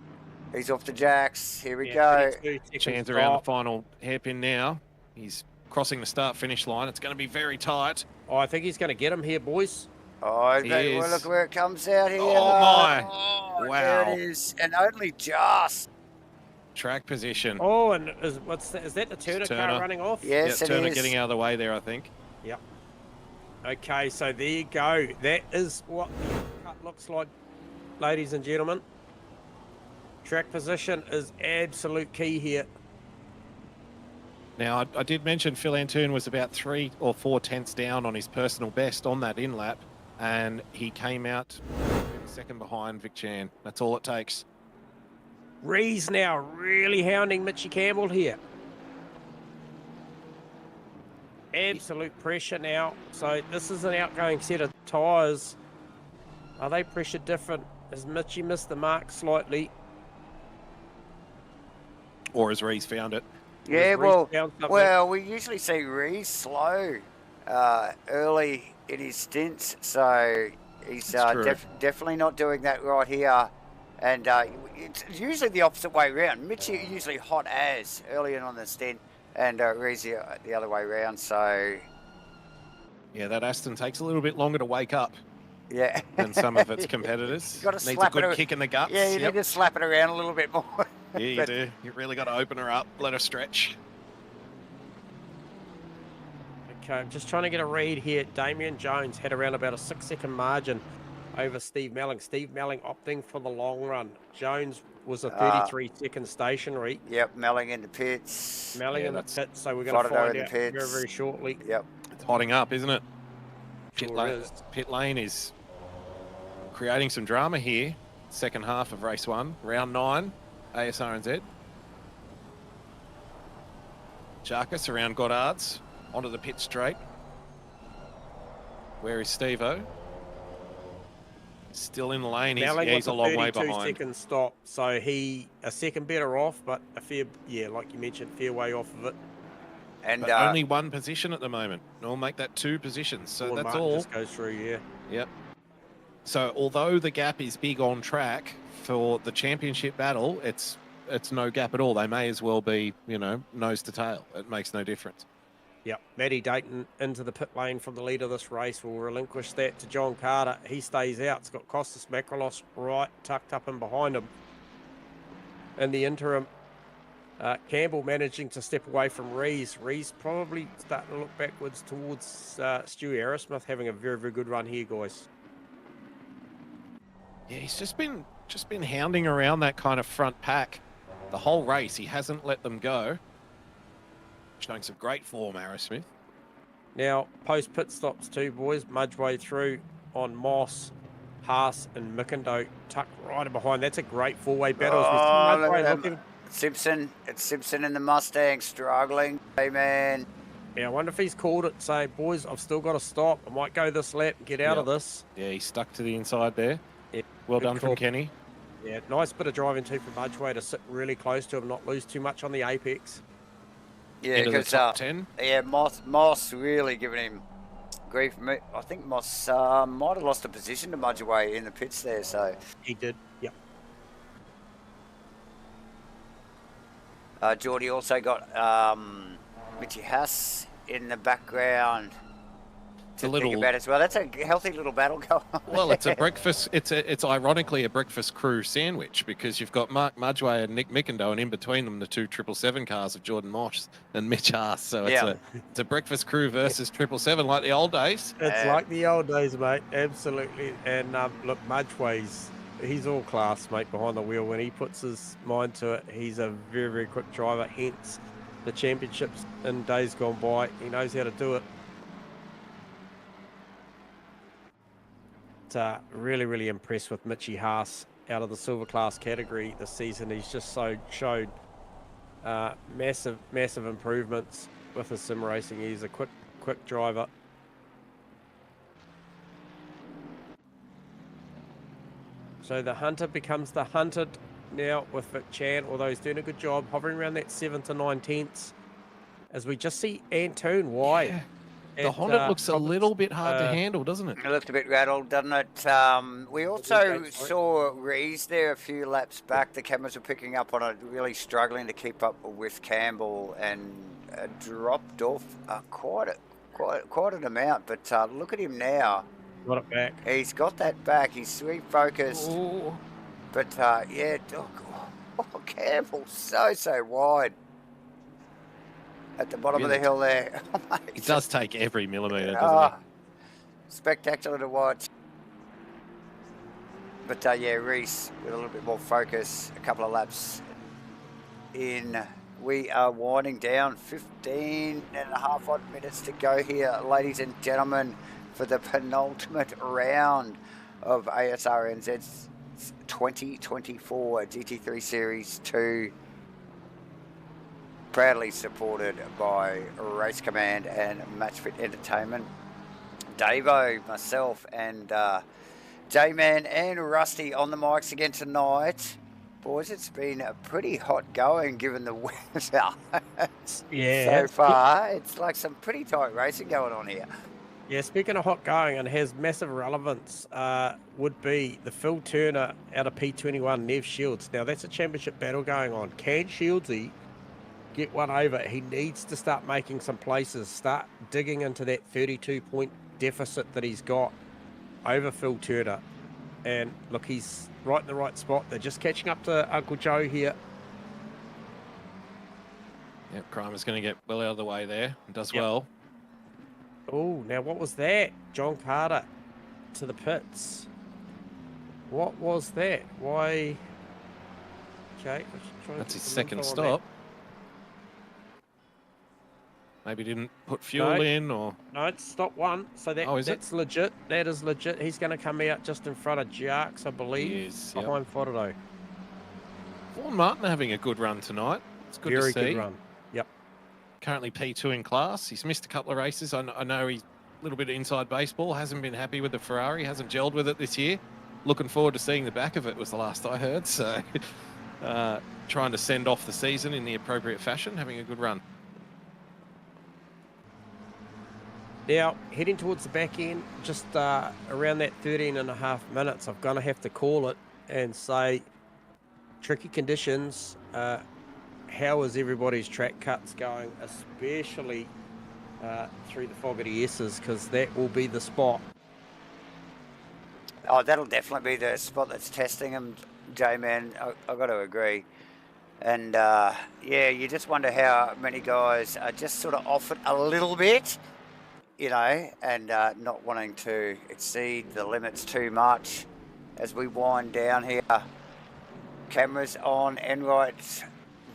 He's off the jacks. Here we go. Chan's around the final hairpin now. He's crossing the start-finish line. It's going to be very tight. Oh, I think he's going to get him here, boys. Oh, well, look where it comes out here. Oh, my. Oh, wow. There it is. And only just. Track position. Oh, and is that the Turner car running off? Yes, yeah, Turner it is. getting out of the way there, I think. Yep. Okay, so there you go. That is what the cut looks like, ladies and gentlemen. Track position is absolute key here. Now, I did mention Phil Antoon was about 3 or 4 tenths down on his personal best on that in-lap, and he came out second behind Vic Chan. That's all it takes. Rees now really hounding Mitchie Campbell here. Absolute pressure now. So this is an outgoing set of tyres. Are they pressure different? Has Mitchie missed the mark slightly? Or has Rees found it? Yeah, well, we usually see Rees slow early in his stints, so he's definitely not doing that right here. And it's usually the opposite way around. Mitchie usually hot as early on the stint, and Rees the other way around. So yeah, that Aston takes a little bit longer to wake up. Yeah, than some of its competitors. Got to Needs a good kick in the guts. Yeah, you need to slap it around a little bit more. Yeah, you do. You really got to open her up, let her stretch. Okay, I'm just trying to get a read here. Damien Jones had around about a 6-second margin over Steve Melling. Steve Melling opting for the long run. Jones was a 33-second stationary. Yep, Melling in the pits. Melling in the pits, so we're going to find out very, very shortly. Yep. It's hotting up, isn't it? Sure Pit lane is creating some drama here. Second half of race 1, round 9, Asrnz. Jarkus around Goddard's, onto the pit straight. Where is Steve-O? Still in the lane. He's a long way behind. 32-second stop, so he a second better off, but a fair, like you mentioned, fair way off of it. And only one position at the moment. We'll make that 2 positions, so that's all. Just goes through, yeah. Yep. So although the gap is big on track for the championship battle, it's no gap at all. They may as well be, nose to tail. It makes no difference. Yep. Matty Dayton into the pit lane from the lead of this race. Will relinquish that to John Carter. He stays out. It's got Costas Makrolos right tucked up and behind him. In the interim, Campbell managing to step away from Rees. Rees probably starting to look backwards towards Stewie Aerosmith, having a very, very good run here, guys. Yeah, he's just been hounding around that kind of front pack the whole race. He hasn't let them go. Showing some great form, Aerosmith. Now, post pit stops too, boys. Mudgeway through on Moss, Haas and Mickindo tucked right behind. That's a great four-way battle. Oh, look at looking. Simpson. It's Simpson in the Mustang struggling. Hey, man. Yeah, I wonder if he's called it, say, boys, I've still got to stop. I might go this lap and get out of this. Yeah, he stuck to the inside there. Yeah, well good done call. from Kenny. Yeah, nice bit of driving too from Mudgeway to sit really close to him, not lose too much on the apex. Yeah, Into the because top 10. yeah, Moss really giving him grief. I think Moss might have lost a position to Mudgeway in the pits there. So He did, yep. Geordie also got Mitchy Haas in the background to think about as well. That's a healthy little battle going on. Well, it's a breakfast. It's ironically a breakfast crew sandwich because you've got Mark Mudgeway and Nick Mickindo, and in between them the two 777 cars of Jordan Moss and Mitch Haas. So it's a breakfast crew versus 777 like the old days. It's like the old days, mate. Absolutely. And look, he's all class, mate, behind the wheel. When he puts his mind to it, he's a very, very quick driver. Hence the championships in days gone by. He knows how to do it. Really, really impressed with Mitchy Haas out of the silver class category this season. He's just showed massive improvements with his sim racing. He's a quick driver. So the hunter becomes the hunted now with Vic Chan, although he's doing a good job hovering around that 7 to 9 tenths as we just see Antoon wide. Yeah. The Honda looks a little bit hard to handle, doesn't it? It looked a bit rattled, doesn't it? We also saw Rees there a few laps back. The cameras were picking up on it, really struggling to keep up with Campbell, and dropped off quite an amount. But look at him now. Got it back. He's got that back. He's refocused. Ooh. But yeah, Campbell so wide at the bottom of the hill there. It does take every millimetre, doesn't it? Spectacular to watch. But yeah, Rees with a little bit more focus, a couple of laps in. We are winding down, 15 and a half odd minutes to go here, ladies and gentlemen, for the penultimate round of Asrnz's 2024 GT3 Series 2. Proudly supported by Race Command and MatchFit Entertainment. Davo, myself, and J-Man and Rusty on the mics again tonight. Boys, it's been a pretty hot going given the weather so far. It's like some pretty tight racing going on here. Yeah, speaking of hot going, and has massive relevance, would be the Phil Turner out of P21, Nev Shields. Now, that's a championship battle going on. Can Shieldsy get one over? He needs to start making some places, start digging into that 32-point deficit that he's got over Phil Turner. And look, he's right in the right spot. They're just catching up to Uncle Joe here. Yep, Kramer's going to get well out of the way there and does well. Oh, now what was that? John Carter to the pits. What was that? Why? Okay, let's try. That's his second stop. Maybe didn't put fuel in, or no, it's stop one. So that's legit. That is legit. He's going to come out just in front of Jarks, I believe. He is, behind Fodado. Vaughan Martin having a good run tonight. It's good to see. Very good run. Yep. Currently P2 in class. He's missed a couple of races. I know he's a little bit of inside baseball. Hasn't been happy with the Ferrari. Hasn't gelled with it this year. Looking forward to seeing the back of it was the last I heard. So trying to send off the season in the appropriate fashion. Having a good run. Now, heading towards the back end, just around that 13 and a half minutes, I'm going to have to call it and say, tricky conditions. How is everybody's track cuts going, especially through the Fogarty S's, because that will be the spot. Oh, that'll definitely be the spot that's testing him, J-Man. I've got to agree. And yeah, you just wonder how many guys are just sort of off it a little bit, you know, and not wanting to exceed the limits too much as we wind down here. Cameras on Enright,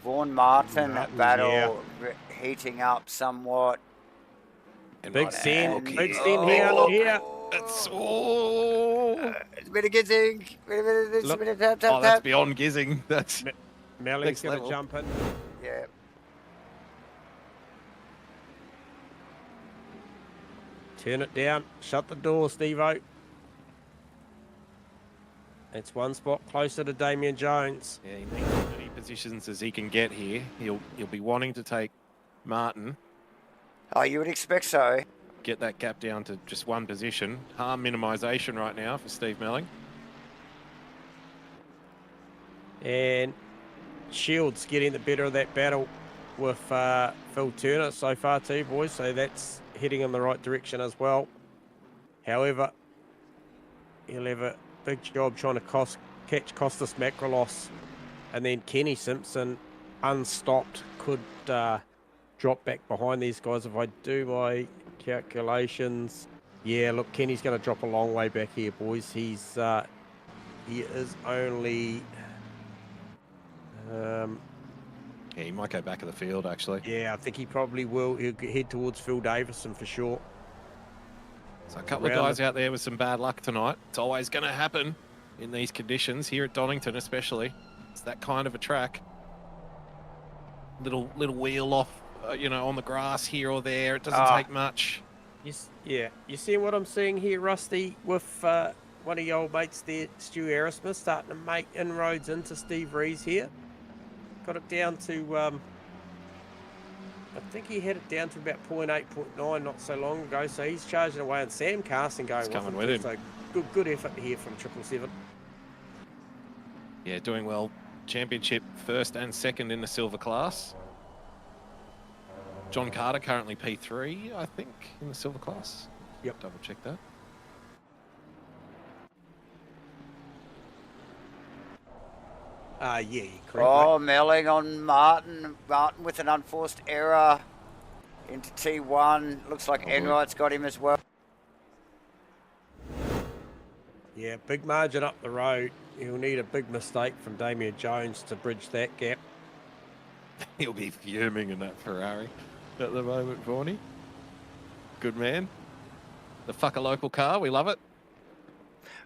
Vaughan Martin battle heating up somewhat. Big scene, big Oh, scene here. It's It's a bit of gizzing. It's a bit of tap, tap, oh, that's tap. beyond gizzing. That's Melling's next going to level. jump in. Yeah. Turn it down. Shut the door, Steve-O. It's one spot closer to Damien Jones. Yeah, he needs as many positions as he can get here. He'll be wanting to take Martin, Oh, you would expect so. get that gap down to just one position. Harm minimisation right now for Steve Melling. And Shields getting the better of that battle with Phil Turner so far too, boys. So that's heading in the right direction as well. However, he'll have a big job trying to catch Costas Makrolos. And then Kenny Simpson, unstopped, could drop back behind these guys if I do my calculations. Yeah, look, Kenny's going to drop a long way back here, boys. He is only... Yeah, he might go back of the field, actually. yeah, I think he probably will. He'll head towards Phil Davison for sure. So a couple of guys out there with some bad luck tonight. It's always going to happen in these conditions, here at Donington especially. It's that kind of a track. Little wheel off, you know, on the grass here or there. It doesn't take much. Yeah, you see what I'm seeing here, Rusty, with one of your old mates there, Stu Aerosmith, starting to make inroads into Steve Rees here. Got it down to, I think he had it down to about 0.8, 0.9 not so long ago. So he's charging away, and Sam Carson going coming with him. So good effort here from 777. Yeah, doing well. Championship first and second in the silver class. John Carter currently P3, I think, in the silver class. Yep. Double check that. Yeah, you're correct. Oh, Melling on Martin. Martin with an unforced error into T1. Looks like Enright's got him as well. Yeah, big margin up the road. He'll need a big mistake from Damien Jones to bridge that gap. He'll be fuming in that Ferrari at the moment, Vaughnie. Good man. The fucker local car, we love it.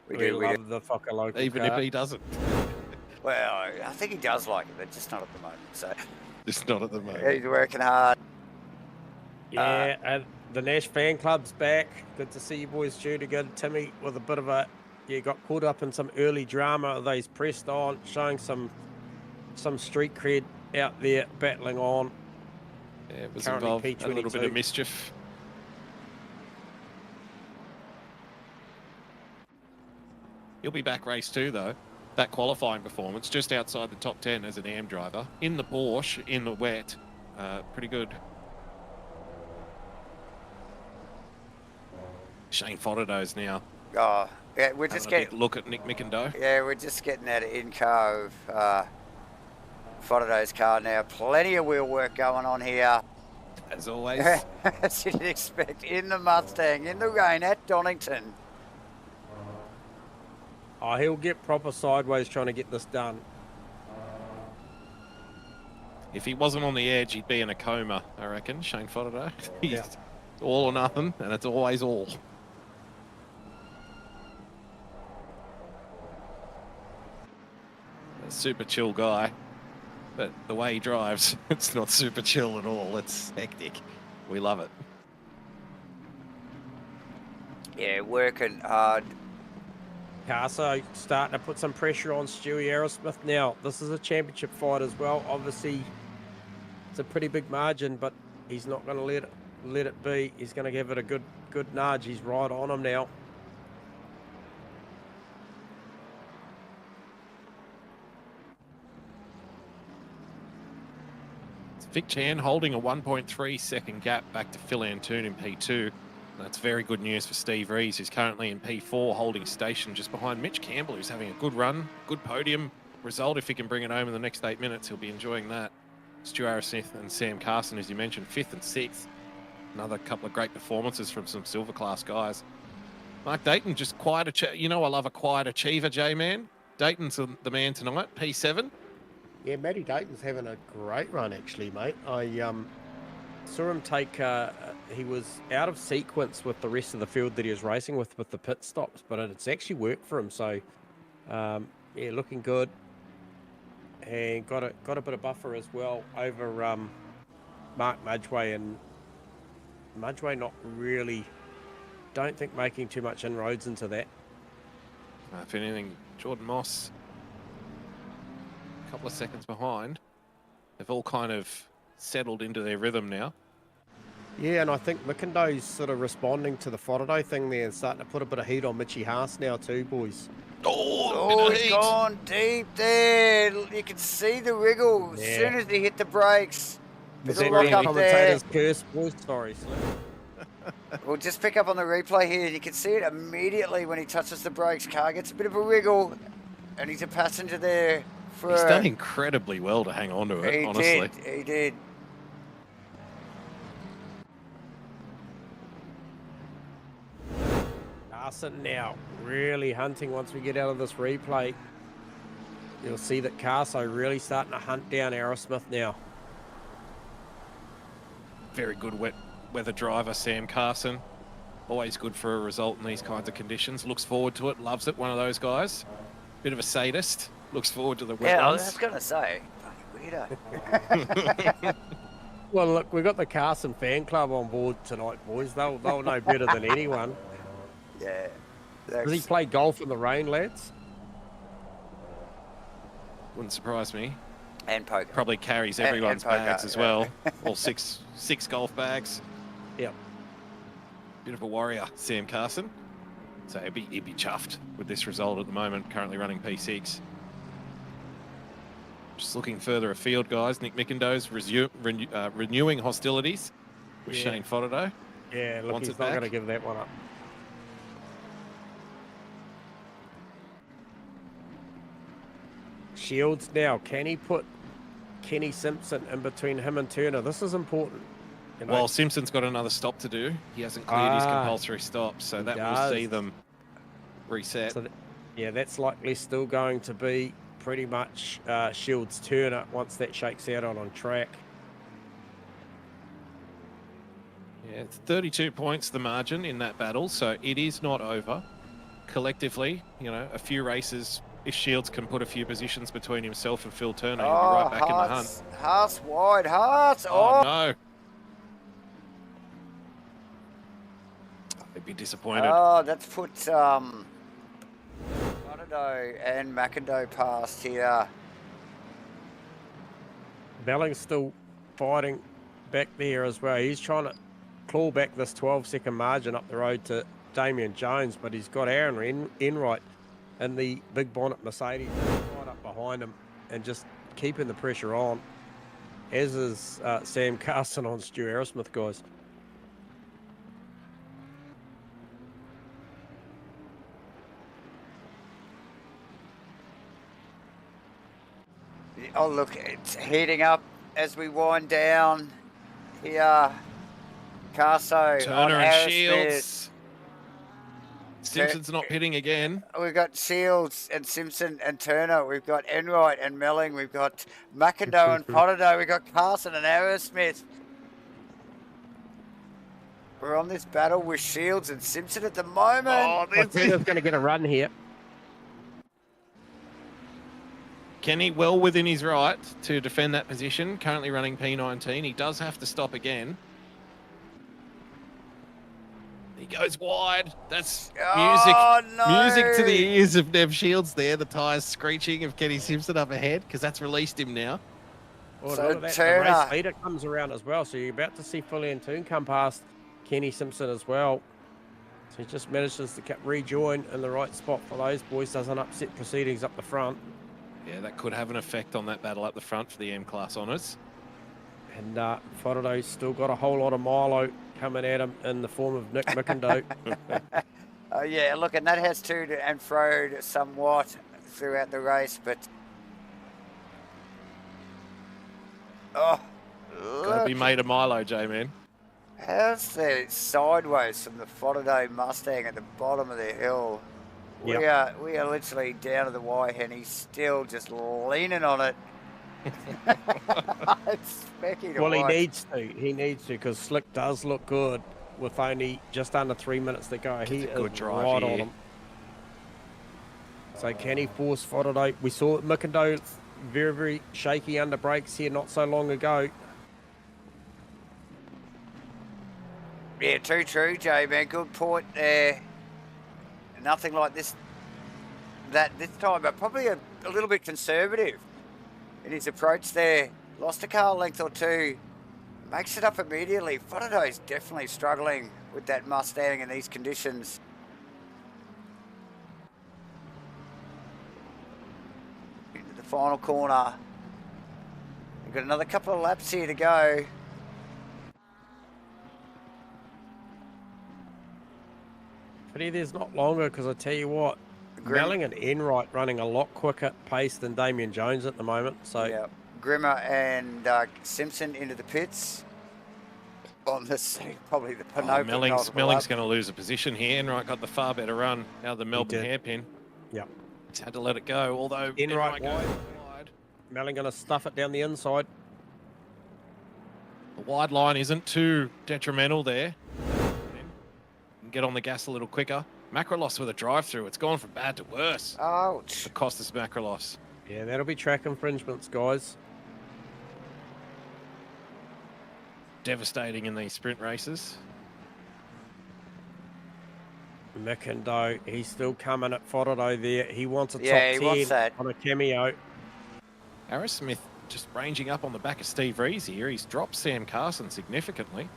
We love the fucker local Even car. if he doesn't. Well, I think he does like it, but just not at the moment. So Just not at the moment. he's working hard. Yeah, and the Nash fan club's back. Good to see you boys, Jude. Good. Timmy with a bit of a, got caught up in some early drama. They's pressed on, showing some street cred out there, battling on. Yeah, it was Currently involved P22. a little bit of mischief. He'll be back race 2 though. That qualifying performance just outside the top 10 as an AM driver in the Porsche in the wet. Pretty good. Shane Fodderdo's now. Oh, yeah, we're just Having a getting. big look at Nick Mickendoe. Yeah, we're just getting that in-car of Fodderdo's car now. Plenty of wheel work going on here. As always. As you'd expect, in the Mustang, in the rain at Donington. Oh, he'll get proper sideways trying to get this done. If he wasn't on the edge, he'd be in a coma, I reckon, Shane Fodderdo. He's all or nothing, and it's always all. A super chill guy, but the way he drives, it's not super chill at all. It's hectic. We love it. Yeah, working hard. Carso starting to put some pressure on Stewie Aerosmith now. This is a championship fight as well. Obviously, it's a pretty big margin, but he's not going to let it be. He's going to give it a good nudge. He's right on him now. It's Vic Chan holding a 1.3 second gap back to Phil Antoon in P2. That's very good news for Steve Rees, who's currently in P4, holding station just behind Mitch Campbell, who's having a good run, good podium result. If he can bring it home in the next 8 minutes, he'll be enjoying that. Stu Arrowsmith and Sam Carson, as you mentioned, 5th and 6th. Another couple of great performances from some silver class guys. Mark Dayton, just quiet. I love a quiet achiever, J-Man. Dayton's the man tonight, P7. Yeah, Matty Dayton's having a great run, actually, mate. I saw him take... he was out of sequence with the rest of the field that he was racing with the pit stops, but it's actually worked for him. So, yeah, looking good. And got a bit of buffer as well over Mark Mudgway, and Mudgway not really, don't think making too much inroads into that. If anything, Jordan Moss, a couple of seconds behind. They've all kind of settled into their rhythm now. Yeah, and I think Mikindo's sort of responding to the Fotterday thing there and starting to put a bit of heat on Mitchy Haas now too, boys. Oh, he's gone deep there. You can see the wriggle as soon as he hit the brakes. Was Bit that of the lock up there. commentator's curse, boys? Sorry, Slim. We'll just pick up on the replay here. You can see it immediately when he touches the brakes. Car gets a bit of a wriggle, and he's a passenger there. He's done incredibly well to hang on to it, honestly. He did. Carson now really hunting once we get out of this replay. You'll see that Carso really starting to hunt down Aerosmith now. Very good wet weather driver, Sam Carson. Always good for a result in these kinds of conditions. Looks forward to it, loves it, one of those guys. Bit of a sadist. Looks forward to the wet Yeah, I ones. was going to say, fucking weirdo. Well, look, we've got the Carson fan club on board tonight, boys. They'll know better than anyone. Yeah. Does he play golf in the rain, lads? Wouldn't surprise me. And poker. Probably carries everyone's poker, bags as well. All six golf bags. Yep. Bit of a warrior, Sam Carson. So he'd be chuffed with this result at the moment, currently running P6. Just looking further afield, guys. Nick Mikindo's renewing hostilities with Shane Fotterday. Yeah, look, Wants he's it not back. going to give that one up. Shields now. Can he put Kenny Simpson in between him and Turner? This is important. You know? Well, Simpson's got another stop to do. He hasn't cleared his compulsory stop, so that will see them reset. So yeah, that's likely still going to be pretty much Shields Turner once that shakes out on track. Yeah, it's 32 points the margin in that battle, so it is not over. Collectively, you know, a few races, if Shields can put a few positions between himself and Phil Turner, he'll be right back in the hunt. Haas wide, Haas. Oh, no. They'd be disappointed. Oh, that's put Fotterday and McIndoe past here. Belling's still fighting back there as well. He's trying to claw back this 12-second margin up the road to Damien Jones, but he's got Aaron Enright and the big bonnet Mercedes right up behind him and just keeping the pressure on, as is Sam Carson on Stu Aerosmith, guys. Oh, look, it's heating up as we wind down here. Carso Turner on and Aerosmith. Shields. Simpson's not pitting again. We've got Shields and Simpson and Turner. We've got Enright and Melling. We've got McIndoe and Fotterday. We've got Carson and Aerosmith. We're on this battle with Shields and Simpson at the moment. Oh, Turner's going to get a run here. Kenny well within his right to defend that position. Currently running P19. He does have to stop again. He goes wide. That's music. Oh, no. Music to the ears of Nev Shields there. The tyres screeching of Kenny Simpson up ahead because that's released him now. Well, So look at that. The Turner. race leader comes around as well, so you're about to see Fully and Toon come past Kenny Simpson as well. So he just manages to rejoin in the right spot for those boys. Doesn't upset proceedings up the front. Yeah, that could have an effect on that battle up the front for the M-Class Honours. And Foraday's still got a whole lot of Milo coming at him in the form of Nick Mikindoe. Oh, yeah, look, and that has to and froed somewhat throughout the race, but Oh, Gotta be look. made of Milo, J-Man. How's the sideways from the Fotterday Mustang at the bottom of the hill? Yep. We are literally down to the wire, and he's still just leaning on it. It's specky to Well, he watch. needs to. He needs to because Slick does look good with only just under 3 minutes to go. He Gets a good is drive right here. on him. So can he force Fotterday? We saw Mikendo very, very shaky under brakes here not so long ago. Yeah, too true, Jay, man. Good point there. Nothing like this time, but probably a little bit conservative in his approach there. Lost a car length or two. Makes it up immediately. Fotterdo's definitely struggling with that Mustang in these conditions. Into the final corner. We've got another couple of laps here to go. But there's not longer because I tell you what, Grim- Melling and Enright running a lot quicker pace than Damien Jones at the moment. So Yeah, Grimmer and Simpson into the pits. On this, probably the penultimate. Melling's going to lose a position here. Enright got the far better run out of the Melbourne hairpin. Yep. He's had to let it go, although Enright goes wide. wide. Melling going to stuff it down the inside. The wide line isn't too detrimental there. Get on the gas a little quicker. Macrolos with a drive-through. It's gone from bad to worse. Ouch. The Costas Macrolos. Yeah, that'll be track infringements, guys. Devastating in these sprint races. Mikendo, he's still coming at Fotterday there. He wants a top 10 wants that. on a cameo. Harris Smith just ranging up on the back of Steve Rees here. He's dropped Sam Carson significantly.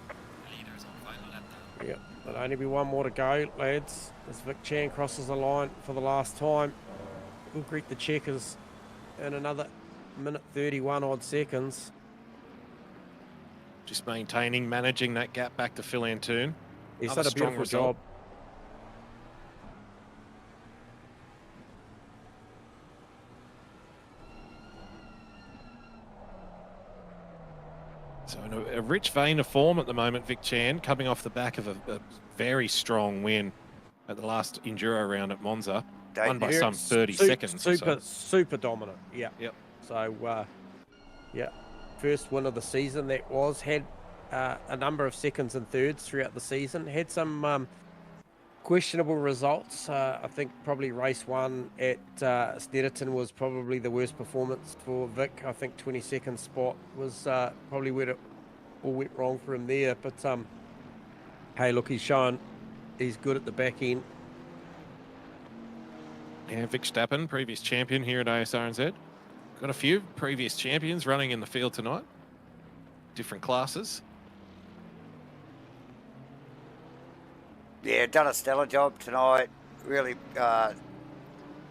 Leaders on final lap now. Yeah, there'll only be one more to go, lads. As Vic Chan crosses the line for the last time. We'll greet the checkers in another minute 31 odd seconds. Just managing that gap back to Phil Antoon. He's Another done a beautiful strong job. So in a rich vein of form at the moment, Vic Chan, coming off the back of a very strong win at the last Enduro round at Monza. Won by some 30 seconds. Super dominant. Yeah. Yep. So, yeah, first win of the season that was. Had a number of seconds and thirds throughout the season. Had some questionable results. I think probably race one at Snetterton was probably the worst performance for Vic. I think 22nd spot was probably where it all went wrong for him there. But hey, look, he's shown he's good at the back end. Yeah, Vic Stappen, previous champion here at ASRNZ. Got a few previous champions running in the field tonight. Different classes. Yeah, done a stellar job tonight. Really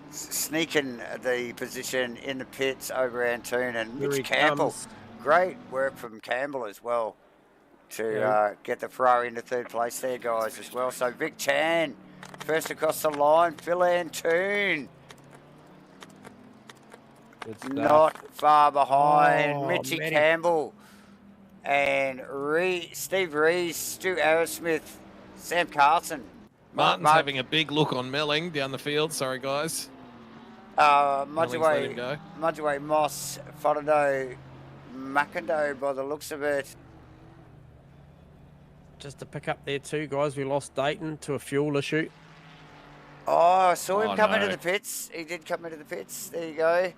sneaking the position in the pits over Antoon and Here he Mitch Campbell. comes. Great work from Campbell as well to get the Ferrari into third place there, guys, as well. So Vic Chan, first across the line. Phil Antoon, Good stuff. not far behind. Oh, Mitchy Matty. Campbell and Steve Rees, Stu Arrowsmith, Sam Carson. Martin's having a big look on Melling down the field. Sorry, guys. Melling's let him go. Mudgeway, Moss, Fotterday, Macando by the looks of it. Just to pick up there too, guys, we lost Dayton to a fuel issue. Oh, I saw him Oh, come no. into the pits. He did come into the pits. There you go.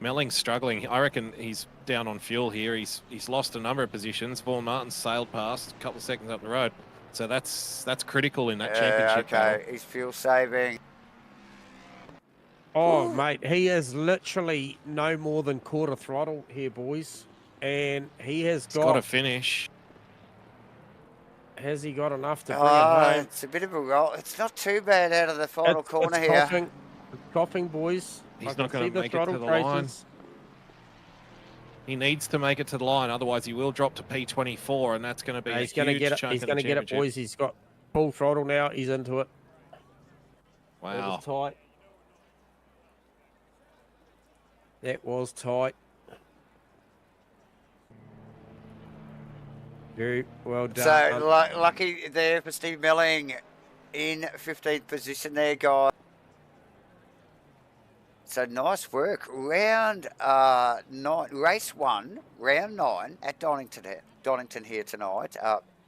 Melling's struggling. I reckon he's down on fuel here. He's lost a number of positions. Vaughan Martin sailed past a couple of seconds up the road. So that's critical in that championship. Okay, he's fuel saving. Oh, mate, he is literally no more than quarter throttle here, boys. And he has He's got to finish. Has he got enough to bring it home? It's a bit of a roll. It's not too bad out of the final corner here. Coughing, coughing, boys. He's I not can gonna see the make it to throttle the line. traces. He needs to make it to the line, otherwise he will drop to P24, and that's going to be He's going to get it. He's going to get it, boys. He's got full throttle now. He's into it. Wow. That was tight. That was tight. Very well So done. lucky there for Steve Melling in 15th position there, guys. So nice work. Round 9, race 1, round 9 at Donington here tonight.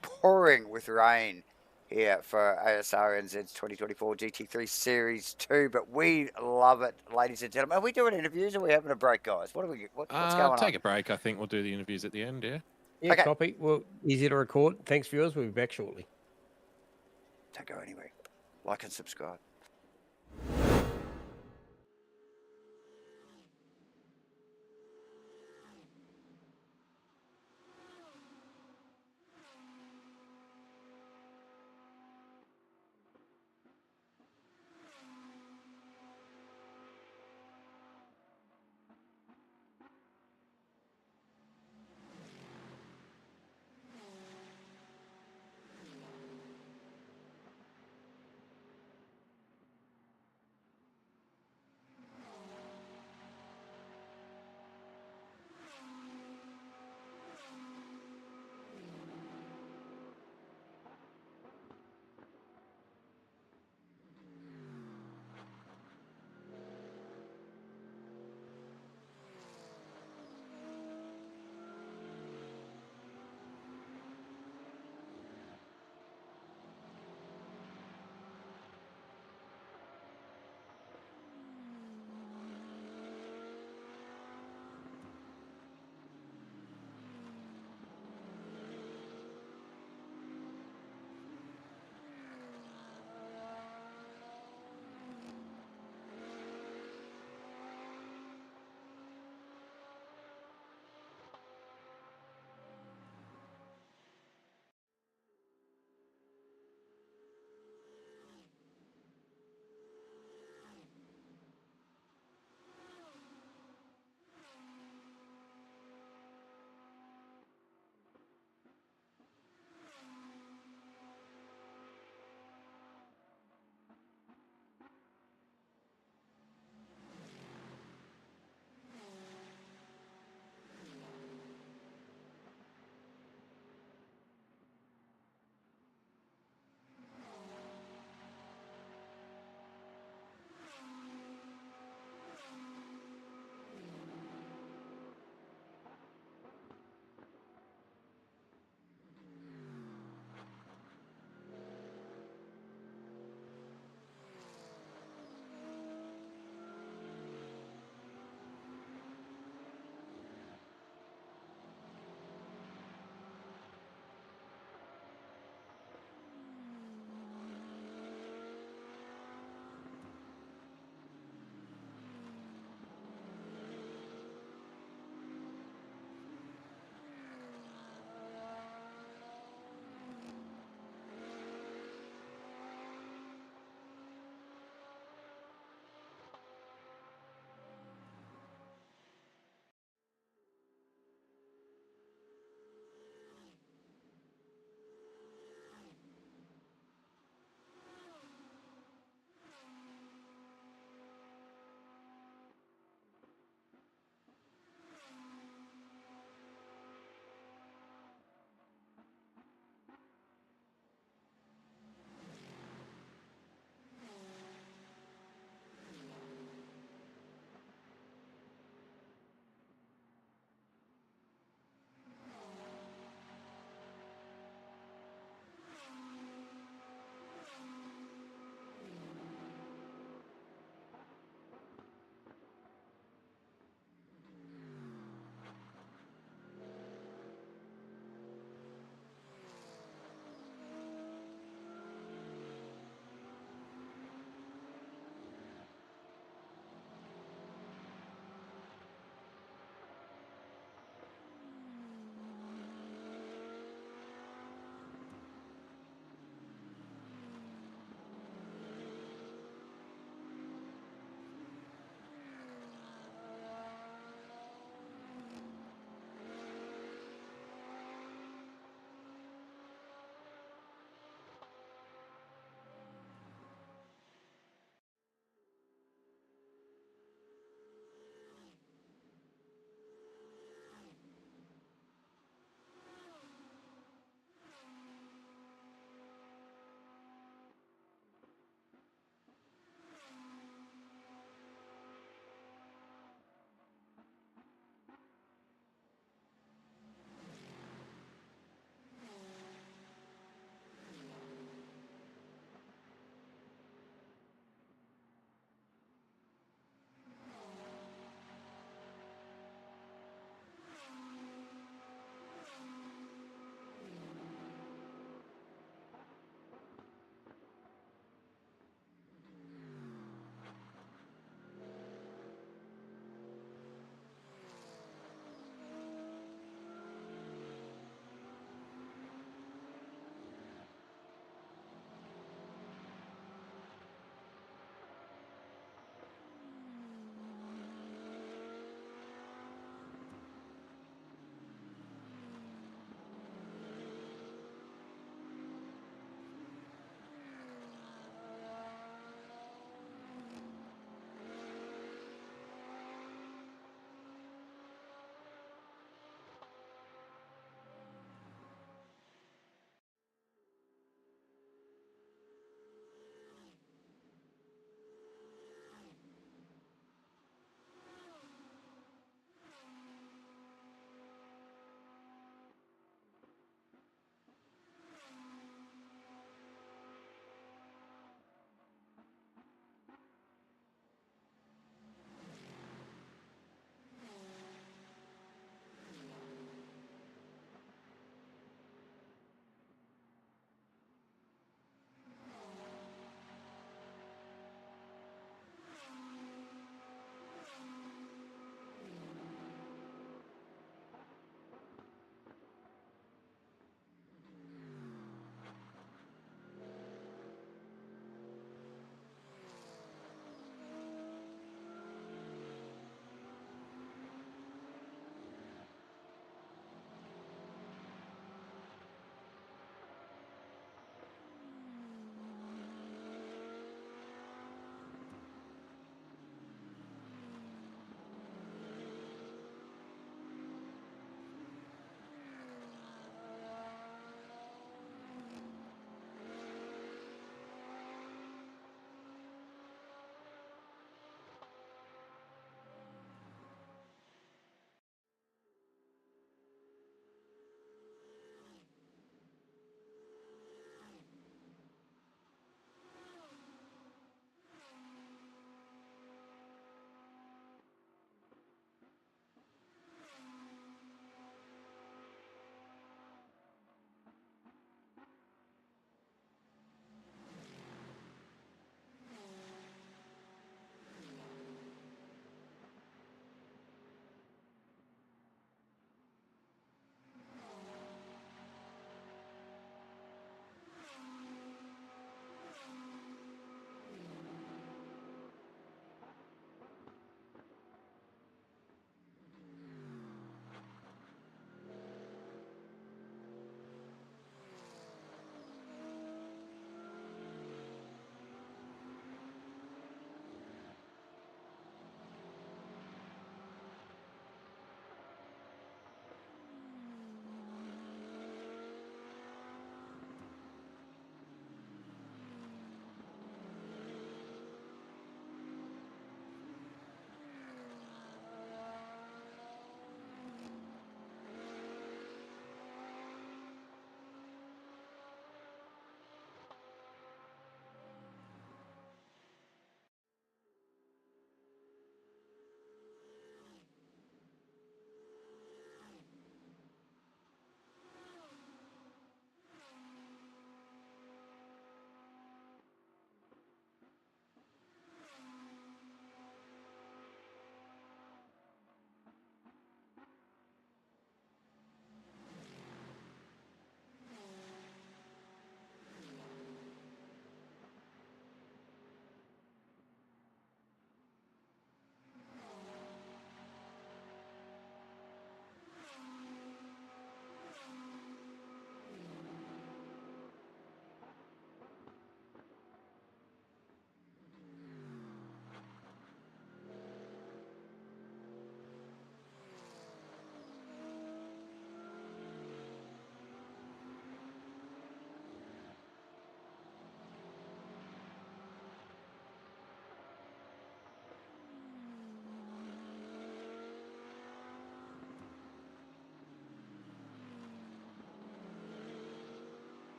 Pouring with rain here for Asrnz's 2024 GT3 Series 2, but we love it, ladies and gentlemen. Are we doing interviews or are we having a break, guys? What's going on? Take a break. I think we'll do the interviews at the end, yeah? Yeah, Okay. copy. Well, easy to record. Thanks, viewers. We'll be back shortly. Don't go anywhere. Like and subscribe.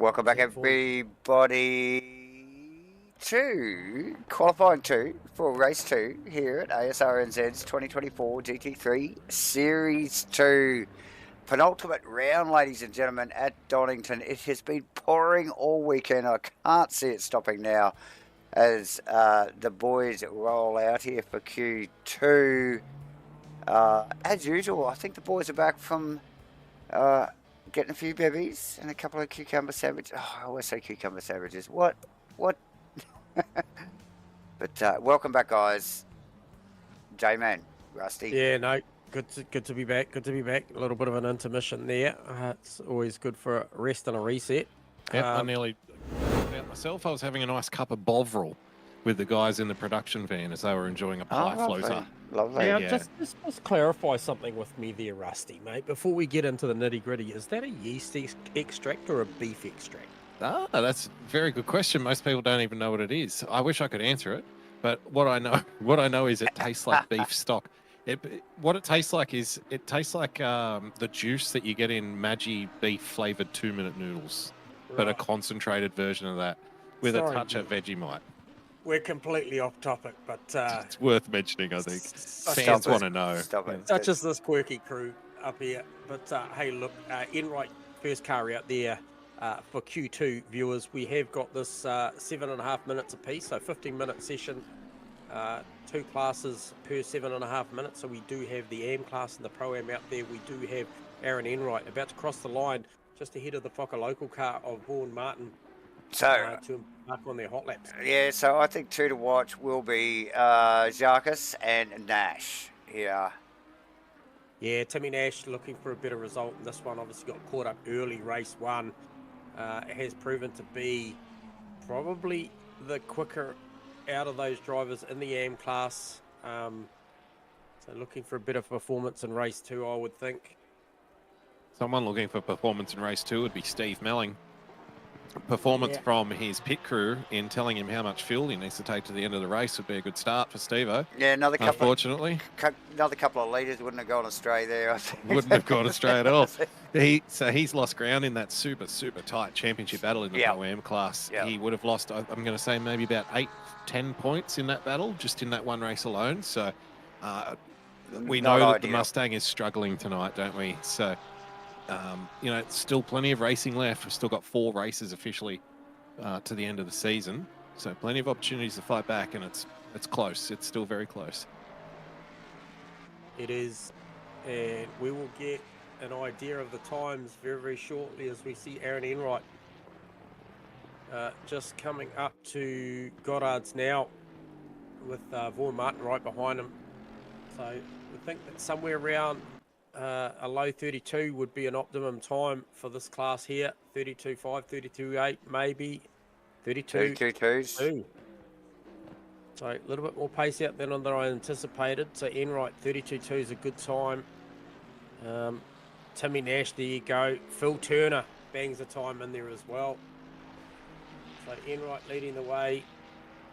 Welcome back, everybody, to qualifying 2 for race 2 here at Asrnz's 2024 GT3 Series 2. Penultimate round, ladies and gentlemen, at Donington. It has been pouring all weekend. I can't see it stopping now as the boys roll out here for Q2. As usual, I think the boys are back from getting a few bevies and a couple of cucumber sandwiches. Oh, I always say cucumber sandwiches. What? But welcome back, guys. J-Man, Rusty. Yeah, no, good to be back. Good to be back. A little bit of an intermission there. It's always good for a rest and a reset. Yep, I nearly forgot out myself. I was having a nice cup of Bovril with the guys in the production van as they were enjoying a pie floater. Lovely. Now, just clarify something with me there, Rusty, mate, before we get into the nitty-gritty. Is that a yeast extract or a beef extract? Ah, that's a very good question. Most people don't even know what it is. I wish I could answer it, but what I know is it tastes like beef stock. What it tastes like is the juice that you get in Maggi beef flavored 2-minute noodles, but a concentrated version of that with a touch of Vegemite. We're completely off topic, but it's worth mentioning, I think. Fans want to know. Stop it. Such as this quirky crew up here. But hey, look, Enright first car out there for Q2 viewers. We have got this 7.5 minutes apiece, so 15-minute session, 2 classes per 7.5 minutes. So we do have the AM class and the Pro-Am out there. We do have Aaron Enright about to cross the line just ahead of the Fokker local car of Vaughan Martin. So to embark on their hot laps. Yeah, so I think 2 to watch will be Jarkus and Nash. Yeah, Timmy Nash looking for a better result in this one. Obviously got caught up early race 1. Has proven to be probably the quicker out of those drivers in the AM class. So looking for a better performance in race 2, I would think. Someone looking for performance in race 2 would be Steve Melling. Performance from his pit crew in telling him how much fuel he needs to take to the end of the race would be a good start for Steve-O. Yeah, another couple of litres wouldn't have gone astray there, I think. Wouldn't have gone astray at all. He's lost ground in that super tight championship battle in the Pro-Am class. Yep. He would have lost, I'm going to say, maybe about 8-10 points in that battle, just in that one race alone. So we know that the Mustang is struggling tonight, don't we? So still plenty of racing left. We've still got 4 races officially to the end of the season. So plenty of opportunities to fight back, and it's close. It's still very close. It is, and we will get an idea of the times very, very shortly as we see Aaron Enright just coming up to Goddard's now with Vaughan Martin right behind him. So we think that somewhere around a low 32 would be an optimum time for this class here. 32.5, 32.8, maybe 32.2. So a little bit more pace out than I anticipated. So Enright 32.2 is a good time. Timmy Nash, there you go. Phil Turner bangs the time in there as well. So Enright leading the way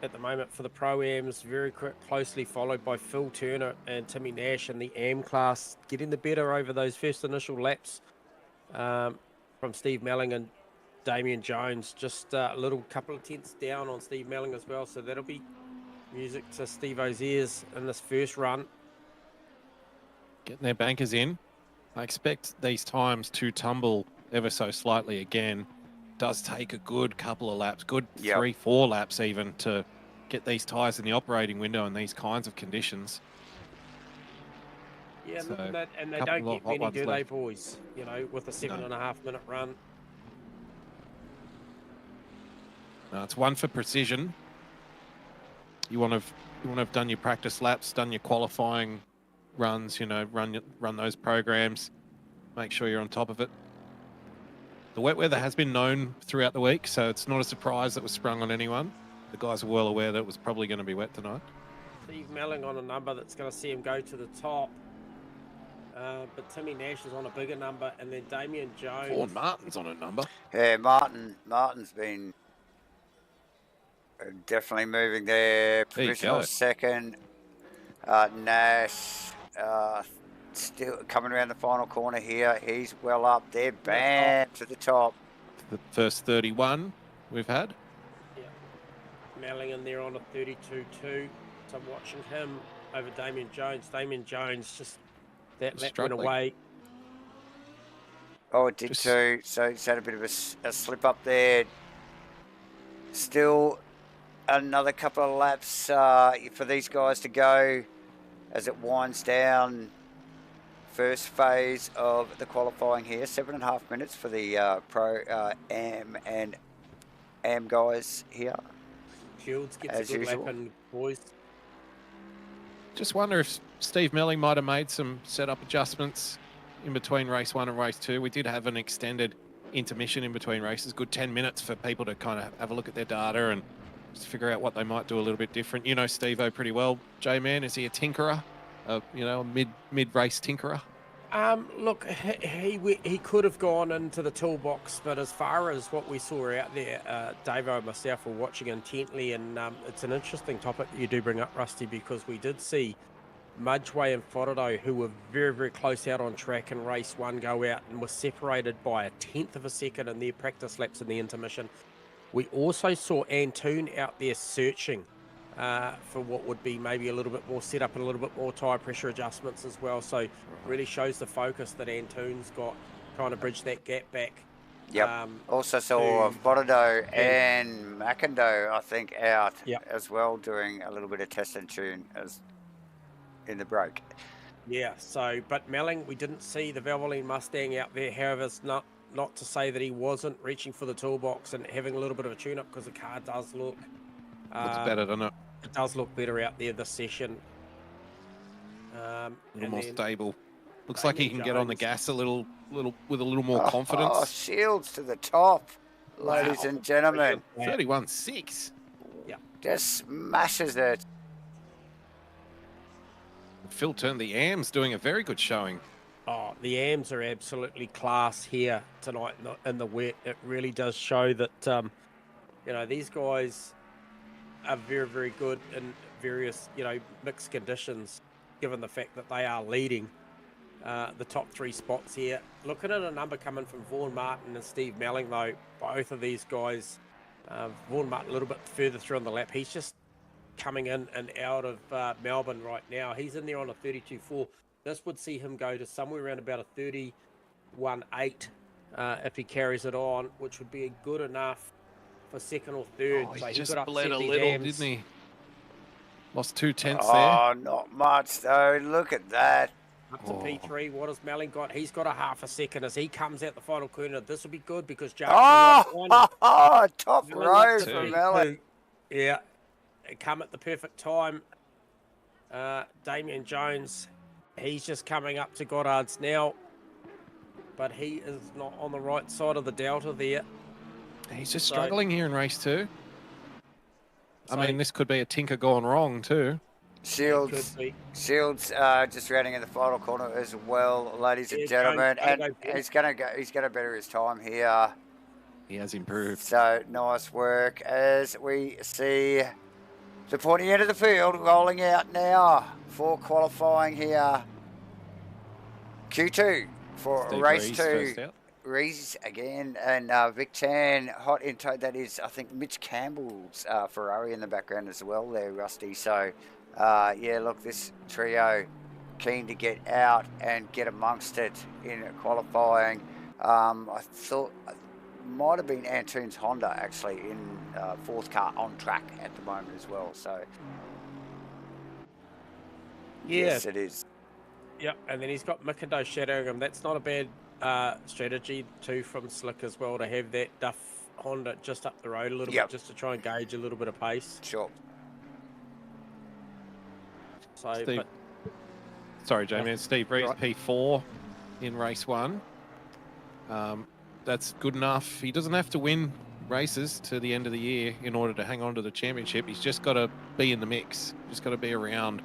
at the moment for the Pro-Ams, very closely followed by Phil Turner and Timmy Nash in the AM class, getting the better over those first initial laps from Steve Melling and Damien Jones. Just a little couple of tenths down on Steve Melling as well, so that'll be music to Steve-O's ears in this first run. Getting their bankers in. I expect these times to tumble ever so slightly again. Does take a good couple of laps, good 3-4 laps even, to get these tyres in the operating window in these kinds of conditions. Yeah, so that, and they don't get many, do they, boys? You know, with a 7.5 minute run. No, it's one for precision. You want to have done your practice laps, done your qualifying runs. Run those programs. Make sure you're on top of it. The wet weather has been known throughout the week, so it's not a surprise that was sprung on anyone. The guys are well aware that it was probably going to be wet tonight. Steve Melling on a number that's going to see him go to the top. But Timmy Nash is on a bigger number, and then Damien Jones. Vaughan Martin's on a number. Yeah, Martin's been definitely moving there. Provisional second. Nash still coming around the final corner here. He's well up there. Bam, to the top. the first 31 we've had. Melling in there on a 32-2. So I'm watching him over Damien Jones. Damien Jones just that lap went away. Oh, it did too. So he's had a bit of a slip up there. Still another couple of laps for these guys to go as it winds down. First phase of the qualifying here. 7.5 minutes for the Pro AM and AM guys here. Shields gets a good lap in, boys. Just wonder if Steve Melling might have made some setup adjustments in between race 1 and race 2. We did have an extended intermission in between races, good 10 minutes for people to kind of have a look at their data and just figure out what they might do a little bit different. You know Steve-O pretty well, J-Man. Is he a tinkerer? You know, a mid-race tinkerer? Look, he could have gone into the toolbox, but as far as what we saw out there, Davo and myself were watching intently, and it's an interesting topic that you do bring up, Rusty, because we did see Mudgway and Forodo, who were very, very close out on track in race 1, go out and were separated by 1/10 of a second in their practice laps in the intermission. We also saw Antoon out there searching for what would be maybe a little bit more setup and a little bit more tyre pressure adjustments as well. So really shows the focus that Antoon's got, trying to bridge that gap back. Yep. Also saw Forodo and McIndoe, I think, out as well, doing a little bit of test and tune as in the break. Yeah, so, but Melling, we didn't see the Valvoline Mustang out there. However, it's not to say that he wasn't reaching for the toolbox and having a little bit of a tune-up, because the car does look... looks better, doesn't it? It does look better out there this session. A little more stable. Looks like he can get on the gas a little with a little more confidence. Oh, Shields to the top, ladies and gentlemen. 31.6. Yeah. Just smashes it. Phil turned the AM's doing a very good showing. Oh, the AMs are absolutely class here tonight in the wet. It really does show that, you know, these guys are very, very good in various, you know, mixed conditions, given the fact that they are leading the top 3 spots here. Looking at a number coming from Vaughan Martin and Steve Melling, though, both of these guys, Vaughan Martin a little bit further through on the lap. He's just coming in and out of Melbourne right now. He's in there on a 32.4. This would see him go to somewhere around about a 31.8 if he carries it on, which would be good enough for second or third. Oh, so he he just got bled a upset little, dams. didn't he? Lost 2/10 there. Oh, not much though. Look at that. Up to P3. What has Melling got? He's got a half a second as he comes out the final corner. This will be good because Jarvis top row for Melling. Yeah, come at the perfect time. Damien Jones, he's just coming up to Goddard's now, but he is not on the right side of the delta there. He's just struggling here in race 2. I mean, this could be a tinker gone wrong too. Shields just rounding in the final corner as well, ladies and gentlemen, and he's gonna better his time here. He has improved. So nice work as we see the pointy end of the field rolling out now for qualifying here. Q2 for Steve race Rees 2. Rees again, and Vic Chan hot in tow. That is, I think, Mitch Campbell's Ferrari in the background as well there, Rusty. So, yeah, look, this trio keen to get out and get amongst it in qualifying. I thought it might have been Antoon's Honda actually in 4th car on track at the moment as well. So, yes, it is. Yep, and then he's got McIndoe shadowing him. That's not a bad strategy too from Slick as well, to have that Duff Honda just up the road a little bit, just to try and gauge a little bit of pace. Sure. So, Steve, sorry, Jamie. Steve Rees P4 in race 1. That's good enough. He doesn't have to win races to the end of the year in order to hang on to the championship. He's just got to be in the mix. Just got to be around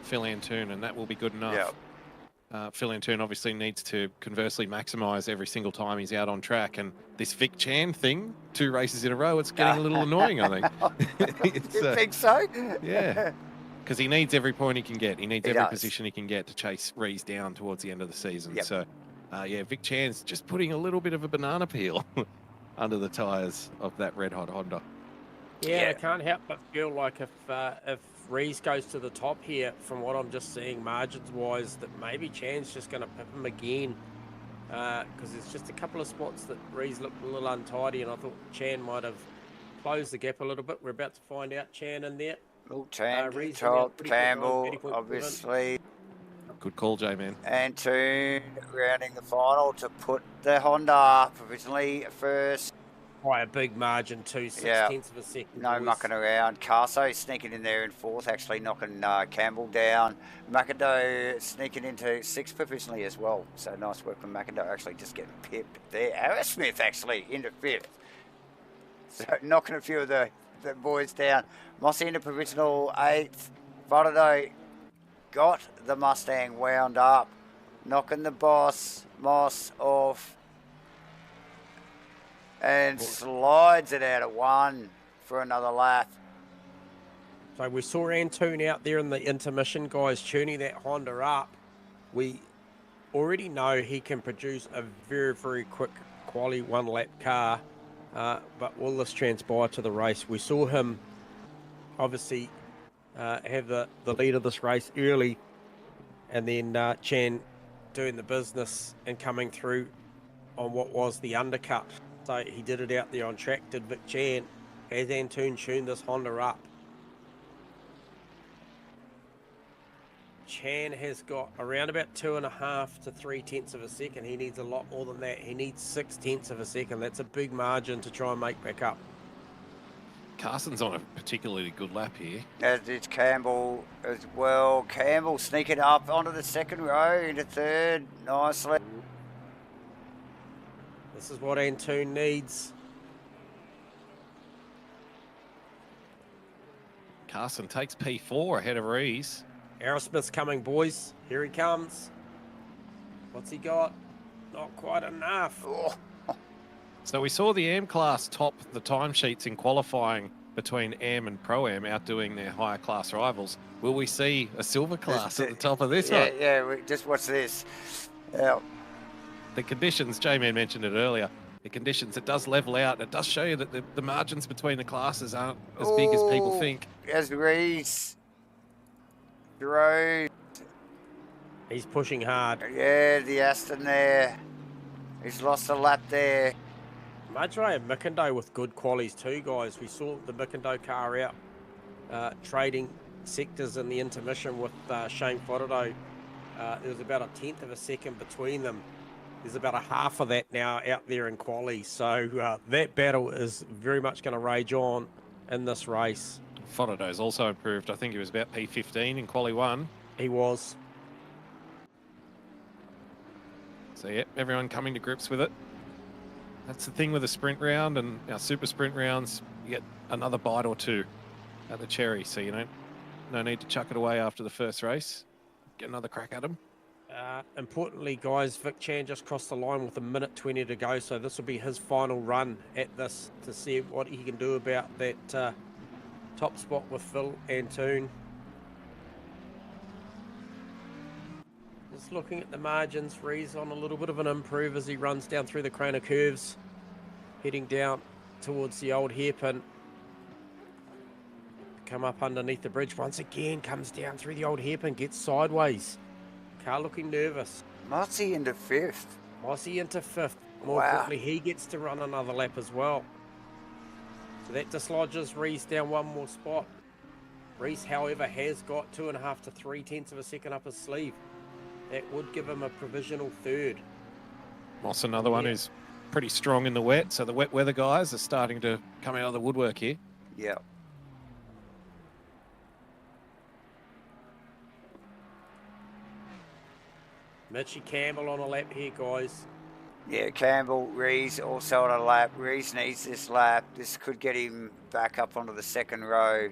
Phil Antoon, and that will be good enough. Yep. Phil Antoon obviously needs to conversely maximise every single time he's out on track. And this Vic Chan thing, 2 races in a row, it's getting a little annoying, I think. You think so? Yeah. Because he needs every point he can get. He needs every position he can get to chase Rees down towards the end of the season. Yep. So, yeah, Vic Chan's just putting a little bit of a banana peel under the tyres of that red-hot Honda. Yeah, I can't help but feel like if Rees goes to the top here, from what I'm just seeing margins-wise, that maybe Chan's just going to pip him again. Because there's just a couple of spots that Rees looked a little untidy, and I thought Chan might have closed the gap a little bit. We're about to find out Chan in there. Oh, Chan, Rees top, 30.9, Campbell, 30.7. obviously. Good call, J-Man. And Toon rounding the final to put the Honda provisionally first. By a big margin too, 6/10 of a second. No boys. mucking around. Carso sneaking in there in fourth, actually knocking Campbell down. McIndoe sneaking into sixth provisionally as well. So nice work from McIndoe, actually just getting pipped there. Arrowsmith actually into fifth. So knocking a few of the boys down. Mossy into provisional eighth. Faraday got the Mustang wound up. Knocking the boss, Moss, off. And slides it out of one for another lap. So we saw Antoon out there in the intermission, guys, tuning that Honda up. We already know he can produce a very, very quick quality one-lap car. But will this transpire to the race? We saw him obviously have the lead of this race early, and then Chan doing the business and coming through on what was the undercut. So he did it out there on track, did Vic Chan. Has Antoon tuned this Honda up? Chan has got around about 2.5 to 3/10 of a second. He needs a lot more than that. He needs 6/10 of a second. That's a big margin to try and make back up. Carson's on a particularly good lap here. As did Campbell as well. Campbell sneaking up onto the second row into third nicely. This is what Antoon needs. Carson takes P4 ahead of Rees. Aerosmith's coming, boys. Here he comes. What's he got? Not quite enough. Oh. So we saw the AM class top the timesheets in qualifying between AM and Pro-Am, outdoing their higher class rivals. Will we see a silver class at the top of this one? Yeah, just watch this. Yeah. The conditions, J-Man mentioned it earlier, the conditions, it does level out. It does show you that the margins between the classes aren't as big as people think. As Rees drove. He's pushing hard. Yeah, the Aston there. He's lost a lap there. Madre and McIndoe with good qualities too, guys. We saw the McIndoe car out trading sectors in the intermission with Shane Faraday. There was about 1/10 of a second between them. There's about a half of that now out there in quali. So that battle is very much going to rage on in this race. Faraday's also improved. I think he was about P15 in quali 1. He was. So, yeah, everyone coming to grips with it. That's the thing with a sprint round and our super sprint rounds. You get another bite or two at the cherry. So, no need to chuck it away after the first race. Get another crack at them. Importantly, guys, Vic Chan just crossed the line with 1:20 to go. So this will be his final run at this to see what he can do about that top spot with Phil Antoon. Just looking at the margins, Rees on a little bit of an improve as he runs down through the Crana curves, heading down towards the old hairpin. Come up underneath the bridge once again, comes down through the old hairpin, gets sideways. Car looking nervous. Mossy into fifth. Mossy into fifth. More importantly, he gets to run another lap as well. So that dislodges Rees down one more spot. Rees, however, has got 2.5 to 3/10 of a second up his sleeve. That would give him a provisional third. Moss, another one who's pretty strong in the wet. So the wet weather guys are starting to come out of the woodwork here. Yeah. Mitchie Campbell on a lap here, guys. Yeah, Campbell, Rees also on a lap. Rees needs this lap. This could get him back up onto the second row.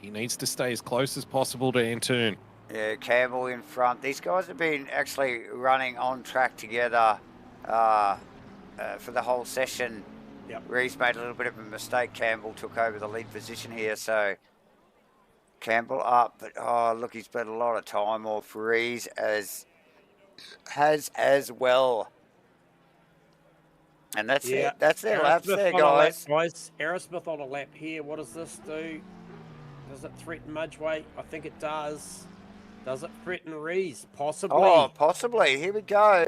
He needs to stay as close as possible to Antoon. Yeah, Campbell in front. These guys have been actually running on track together for the whole session. Yep. Rees made a little bit of a mistake. Campbell took over the lead position here, so Campbell up. But, oh, look, he's spent a lot of time off. Rees has well. And that's Yeah, it. That's their laps Aerosmith there, on a lap, guys. guys. Aerosmith on a lap here. What does this do? Does it threaten Mudgeway? I think it does. Does it threaten Rees? Possibly. Oh, possibly. Here we go.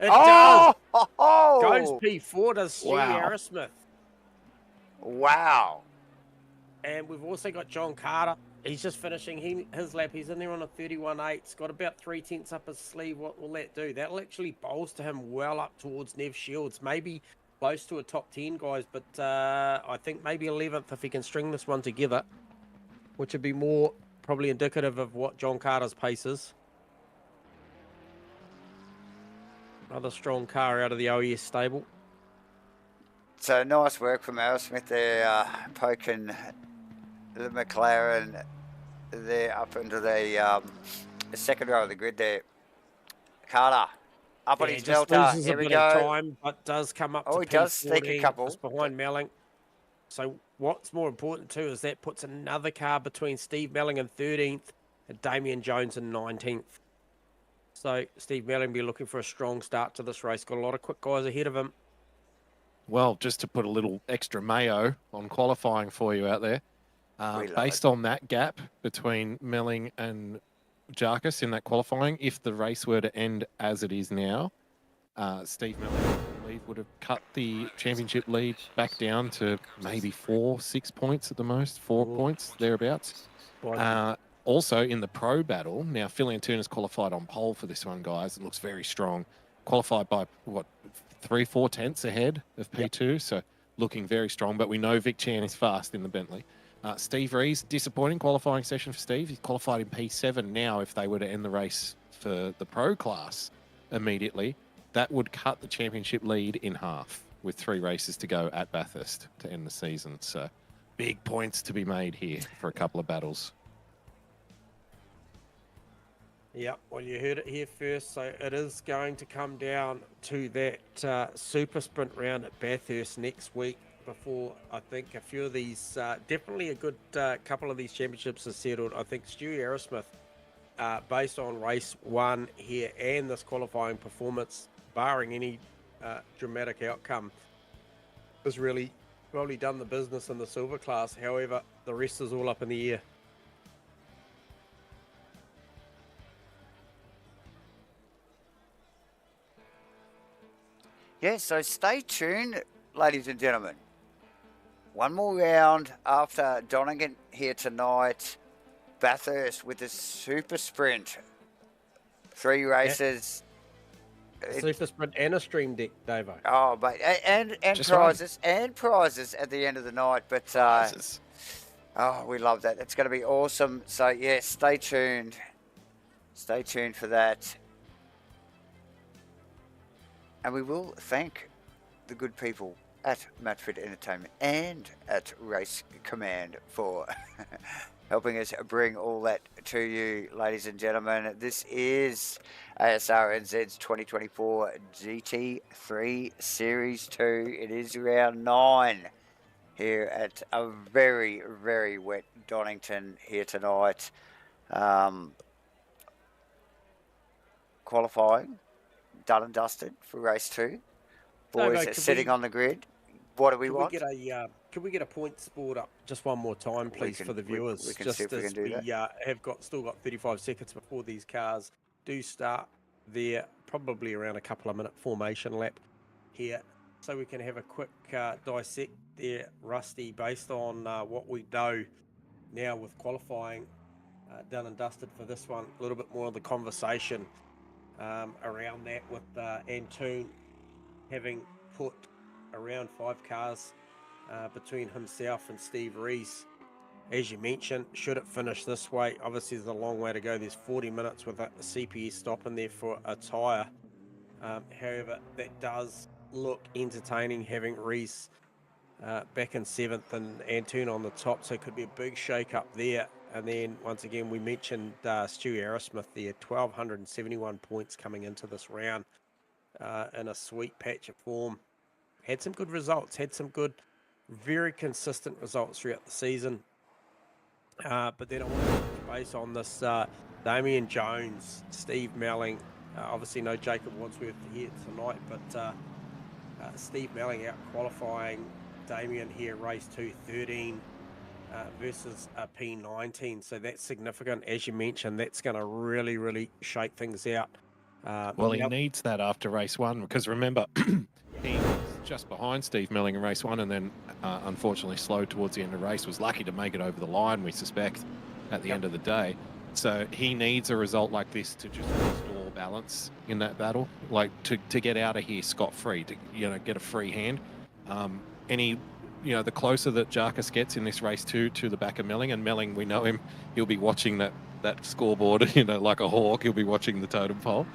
It does. Oh! Goes P4, does Stu Wow. Aerosmith. Wow. And we've also got John Carter. He's just finishing his lap. He's in there on a 31.8. He's got about 3/10 up his sleeve. What will that do? That'll actually bolster him well up towards Nev Shields. Maybe close to a top 10, guys. But I think maybe 11th if he can string this one together, which would be more probably indicative of what John Carter's pace is. Another strong car out of the OES stable. So nice work from Aerosmith there, poking the McLaren there up into the second row of the grid there. Carter up on his just delta. loses Here a we bit go. of time, but does come up to He does sneak a P14, couple. just behind Melling. So what's more important too is that puts another car between Steve Melling in 13th and Damien Jones in 19th. So Steve Melling will be looking for a strong start to this race. Got a lot of quick guys ahead of him. Well, just to put a little extra mayo on qualifying for you out there, We love based on that gap between Melling and Jarkus in that qualifying, if the race were to end as it is now, Steve Melling, I believe, would have cut the championship lead back down to maybe 6 points at the most, 4 points, thereabouts. Also, in the pro battle, now Phil Antunes qualified on pole for this one, guys. It looks very strong. Qualified by, what, 3-4 tenths ahead of P2, so looking very strong. But we know Vic Chan is fast in the Bentley. Steve Rees, disappointing qualifying session for Steve. He's qualified in P7 now. If they were to end the race for the pro class immediately, that would cut the championship lead in half with 3 races to go at Bathurst to end the season. So big points to be made here for a couple of battles. Yeah, well, you heard it here first. So it is going to come down to that super sprint round at Bathurst next week before I think a few of these, definitely a good couple of these championships are settled. I think Stu Aerosmith, based on race 1 here and this qualifying performance, barring any dramatic outcome, has really probably done the business in the silver class. However, the rest is all up in the air. Yeah, so stay tuned, ladies and gentlemen. One more round after Donington here tonight. Bathurst with the super sprint. 3 races. Super sprint and a stream deck, Davo. Oh, mate, and prizes and prizes at the end of the night. But oh, we love that. It's going to be awesome. So yeah, stay tuned. Stay tuned for that. And we will thank the good people at MATCHFIT Entertainment and at Race Command for helping us bring all that to you, ladies and gentlemen. This is Asrnz's 2024 GT3 Series 2. It is round 9 here at a very, very wet Donington here tonight. Qualifying done and dusted for race 2. Boys are sitting on the grid. What do we want? Can we get a points board up just one more time, please, for the viewers? We can just see if we can do that. Have still got 35 seconds before these cars do start their probably around a couple of minute formation lap here, so we can have a quick dissect there, Rusty, based on what we know now with qualifying done and dusted for this one. A little bit more of the conversation around that with Antoon having put around 5 cars between himself and Steve Rees. As you mentioned, should it finish this way, obviously there's a long way to go. There's 40 minutes with a CPS stop in there for a tyre. However, that does look entertaining, having Rees back in 7th and Antoon on the top, so it could be a big shake up there. And then once again, we mentioned Stu Aerosmith there, 1,271 points coming into this round in a sweet patch of form. Had some good results, had some good, very consistent results throughout the season. But then I want to touch base on this Damien Jones, Steve Melling, obviously no Jacob Wadsworth here tonight, but Steve Melling out qualifying Damien here, race 2, 13 versus a P19. So that's significant, as you mentioned. That's going to really, really shake things out. Well, he needs that after race 1, because remember, he was just behind Steve Melling in race 1 and then unfortunately slowed towards the end of the race. Was lucky to make it over the line, we suspect, at the end of the day. So he needs a result like this to just restore balance in that battle, like to get out of here scot-free, to get a free hand. The closer that Jarkus gets in this race to the back of Melling, and Melling, we know him, he'll be watching that scoreboard, like a hawk. He'll be watching the totem pole,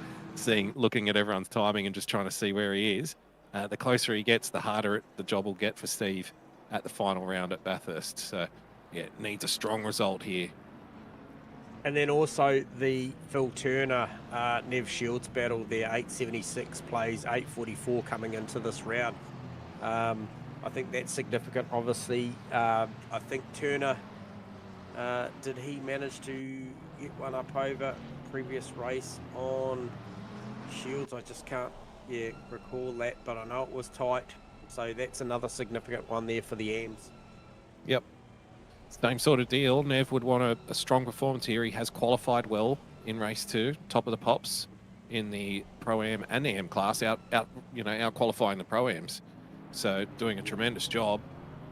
looking at everyone's timing and just trying to see where he is. The closer he gets, the harder the job will get for Steve at the final round at Bathurst. So, yeah, it needs a strong result here. And then also the Phil Turner, Nev Shields battle there, 876 plays 844 coming into this round. I think that's significant, obviously. I think Turner, did he manage to get one up over previous race on Shields? I just can't recall that, but I know it was tight. So that's another significant one there for the AMs. Yep. Same sort of deal. Nev would want a strong performance here. He has qualified well in race 2, top of the pops in the Pro-Am and the AM class, out qualifying the Pro-Ams. So doing a tremendous job.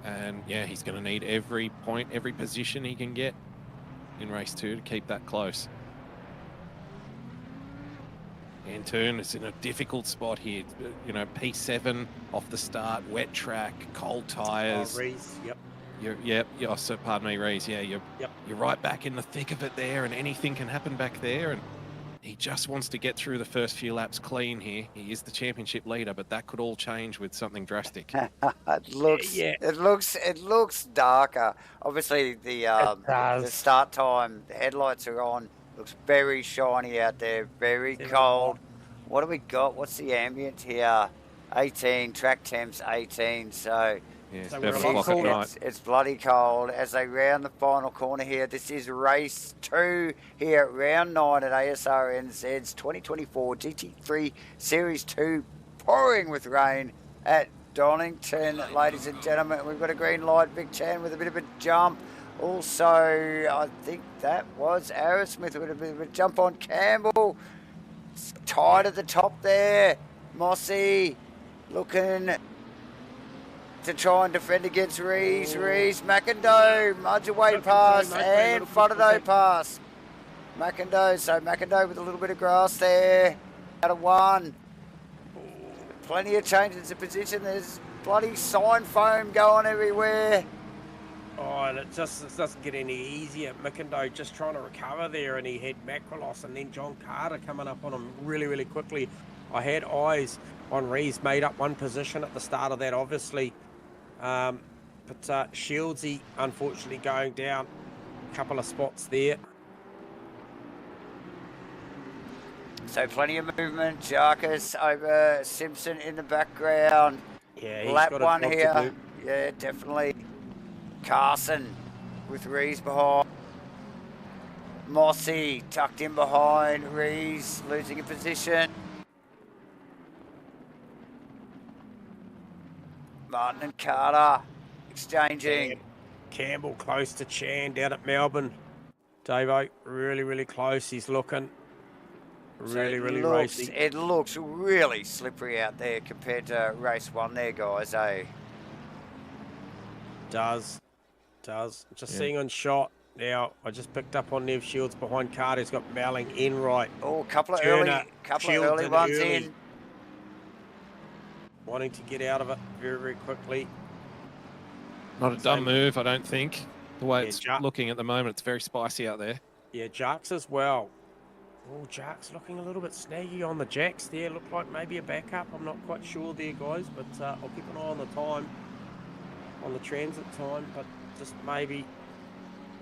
And yeah, he's going to need every point, every position he can get in race 2 to keep that close. Anturn is in a difficult spot here. P7 off the start, wet track, cold tyres. Oh, Reese, yep. So pardon me, Reese. Yeah, you're right back in the thick of it there, and anything can happen back there. And he just wants to get through the first few laps clean here. He is the championship leader, but that could all change with something drastic. It looks darker. Obviously, the start time, the headlights are on. Looks very shiny out there, very cold. What do we got? What's the ambient here? 18, track temps 18, so... Yeah, it's So 7 o'clock at night. It's bloody cold as they round the final corner here. This is race 2 here at round 9 at Asrnz's 2024 GT3 Series 2, pouring with rain at Donington, ladies and gentlemen. We've got a green light, Vic Chan with a bit of a jump. Also, I think that was Arrowsmith with a bit of a jump on Campbell. It's tight at the top there. Mossy looking to try and defend against Rees. McIndoe, Mudgeway pass and Fodadoe pass. So McIndoe with a little bit of grass there. Out of 1. Plenty of changes of position. There's bloody sign foam going everywhere. Oh, and it doesn't get any easier. McIndoe just trying to recover there, and he had Macrolos and then John Carter coming up on him really, really quickly. I had eyes on Rees, made up one position at the start of that, obviously. But Shieldsy, unfortunately, going down a couple of spots there. So plenty of movement. Jarkus over Simpson in the background. Yeah, he's lap got a 1 job to here. do. Yeah, definitely. Carson with Rees behind. Mossy tucked in behind. Rees losing a position. Martin and Carter exchanging. Campbell close to Chan down at Melbourne. Davo, really, really close. He's looking really racy. It looks really slippery out there compared to race 1 there, guys, eh? Does. Just seeing on shot now. I just picked up on Nev Shields behind Carter. He's got Melling in right. Oh, a couple of Turner, early ones in. Wanting to get out of it very, very quickly. Not a dumb move, I don't think. The way it's looking at the moment, it's very spicy out there. Yeah, Jarks as well. Oh, Jarks looking a little bit snaggy on the jacks there. Looked like maybe a backup. I'm not quite sure there, guys, but I'll keep an eye on the time, on the transit time, but just maybe.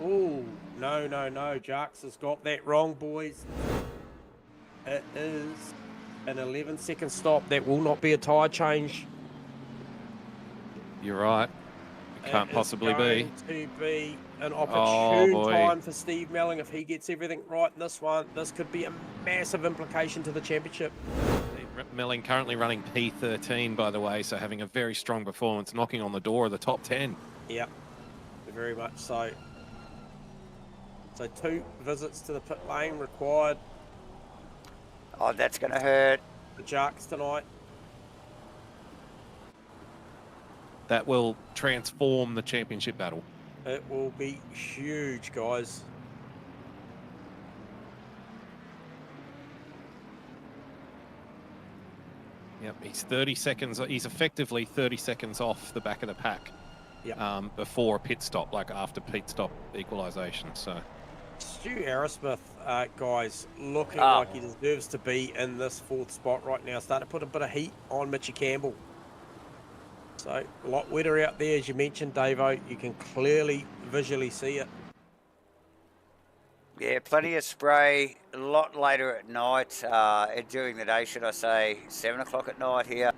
Oh, no. Jarks has got that wrong, boys. It is an 11-second stop. That will not be a tyre change. You're right. It can't possibly be. To be an opportune time for Steve Melling if he gets everything right in this one. This could be a massive implication to the championship. Melling currently running P13, by the way, so having a very strong performance, knocking on the door of the top 10. Yep, very much so. So 2 visits to the pit lane required. Oh, that's going to hurt. The Sharks tonight. That will transform the championship battle. It will be huge, guys. Yep, he's 30 seconds. He's effectively 30 seconds off the back of the pack. Yep. Before a pit stop, like after pit stop equalisation. So Stu Arrowsmith, guys, looking like he deserves to be in this 4th spot right now. Starting to put a bit of heat on Mitchie Campbell. So a lot wetter out there, as you mentioned, Davo. You can clearly visually see it. Yeah, plenty of spray. A lot later at night, during the day, should I say. 7 o'clock at night here.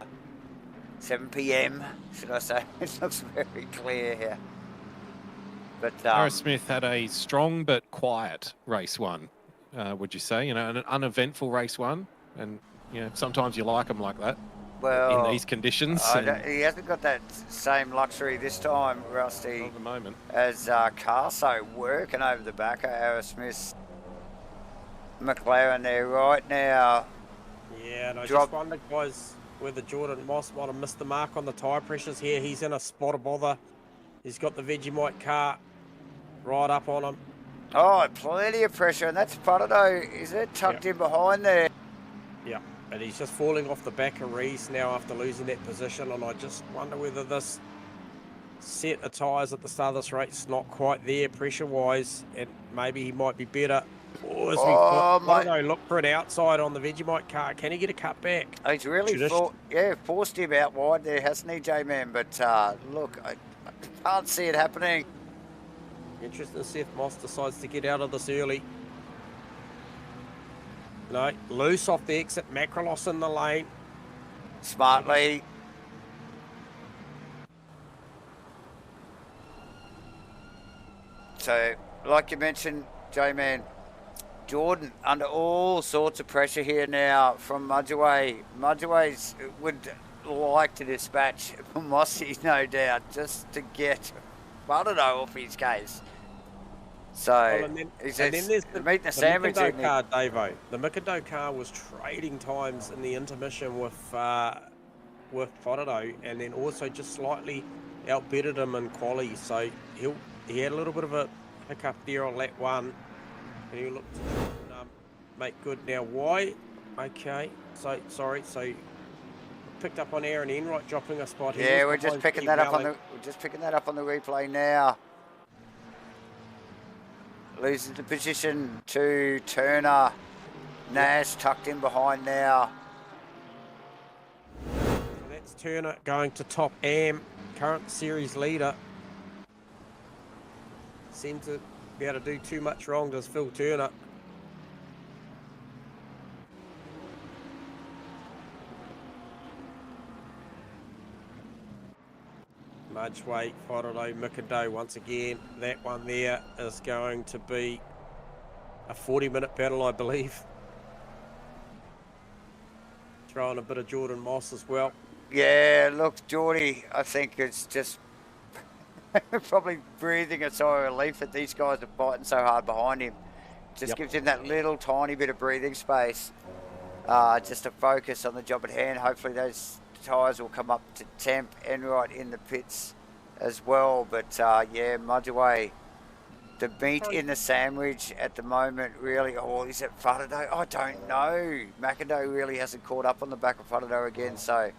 7 p.m. should I say. It looks very clear here. But Aerosmith had a strong but quiet race 1, would you say? You know, an uneventful race 1, and you know sometimes you like them like that. Well, in these conditions, he hasn't got that same luxury this time, Rusty. at the moment, as Carso working over the back of Aerosmith's McLaren there right now. Yeah, and I just wonder, guys, whether Jordan Moss might have missed the mark on the tyre pressures here. He's in a spot of bother. He's got the Vegemite car right up on him. Oh, plenty of pressure, and that's Faraday, is it? Tucked in behind there. Yeah, and he's just falling off the back of Reese now after losing that position, and I just wonder whether this set of tyres at the start of this race is not quite there pressure-wise, and maybe he might be better. Or as I don't know, look for an outside on the Vegemite car. Can he get a cut back? He's really forced him out wide there, hasn't he, J-Man? But look, I can't see it happening. Interesting, Seth Moss decides to get out of this early. No, loose off the exit. Macrolos in the lane. Smartly. So, like you mentioned, J-Man, Jordan under all sorts of pressure here now from Mudgeway. Mudgeway's would like to dispatch Mossy, no doubt, just to get Butternut off his case. So, and then there's the Mikado car, Davo. The Mikado car was trading times in the intermission with Faraday, and then also just slightly outbetted him in quali. So he had a little bit of a hiccup there on lap 1, and he looked to make good. Now why? Okay, so sorry. So picked up on Aaron Enright dropping a spot here. Yeah, we're just picking that up on the replay now. Loses the position to Turner. Nash tucked in behind now. So that's Turner going to top Am, current series leader. Seems to be able to do too much wrong, does Phil Turner. Mudgeway, Faraday, Mikado once again. That one there is going to be a 40-minute battle, I believe. Throwing a bit of Jordan Moss as well. Yeah, look, Geordie, I think it's just probably breathing a sigh of relief that these guys are fighting so hard behind him. Just gives him that little tiny bit of breathing space just to focus on the job at hand. Hopefully those tyres will come up to temp and right in the pits as well. But yeah, Mudgeway, the meat in the sandwich at the moment really. Oh, is it Faraday? I don't know. McIndoe really hasn't caught up on the back of Faraday again, so.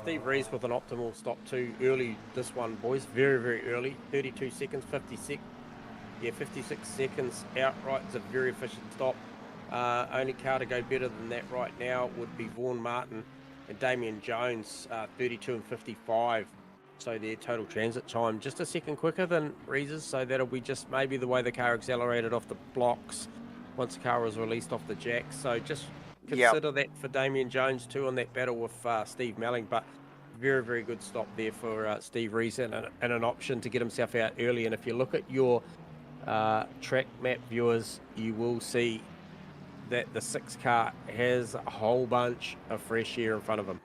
Steve Rees with an optimal stop too early this one, boys. Very, very early. 32 seconds, 56. Yeah, 56 seconds outright. It's a very efficient stop. Only car to go better than that right now would be Vaughan Martin and Damien Jones, 32 and 55. So their total transit time just a second quicker than Rees's. So that'll be just maybe the way the car accelerated off the blocks once the car was released off the jacks. So just consider that for Damien Jones too on that battle with Steve Melling. But very, very good stop there for Steve Rees and an option to get himself out early. And if you look at your track map viewers, you will see that the 6 car has a whole bunch of fresh air in front of him.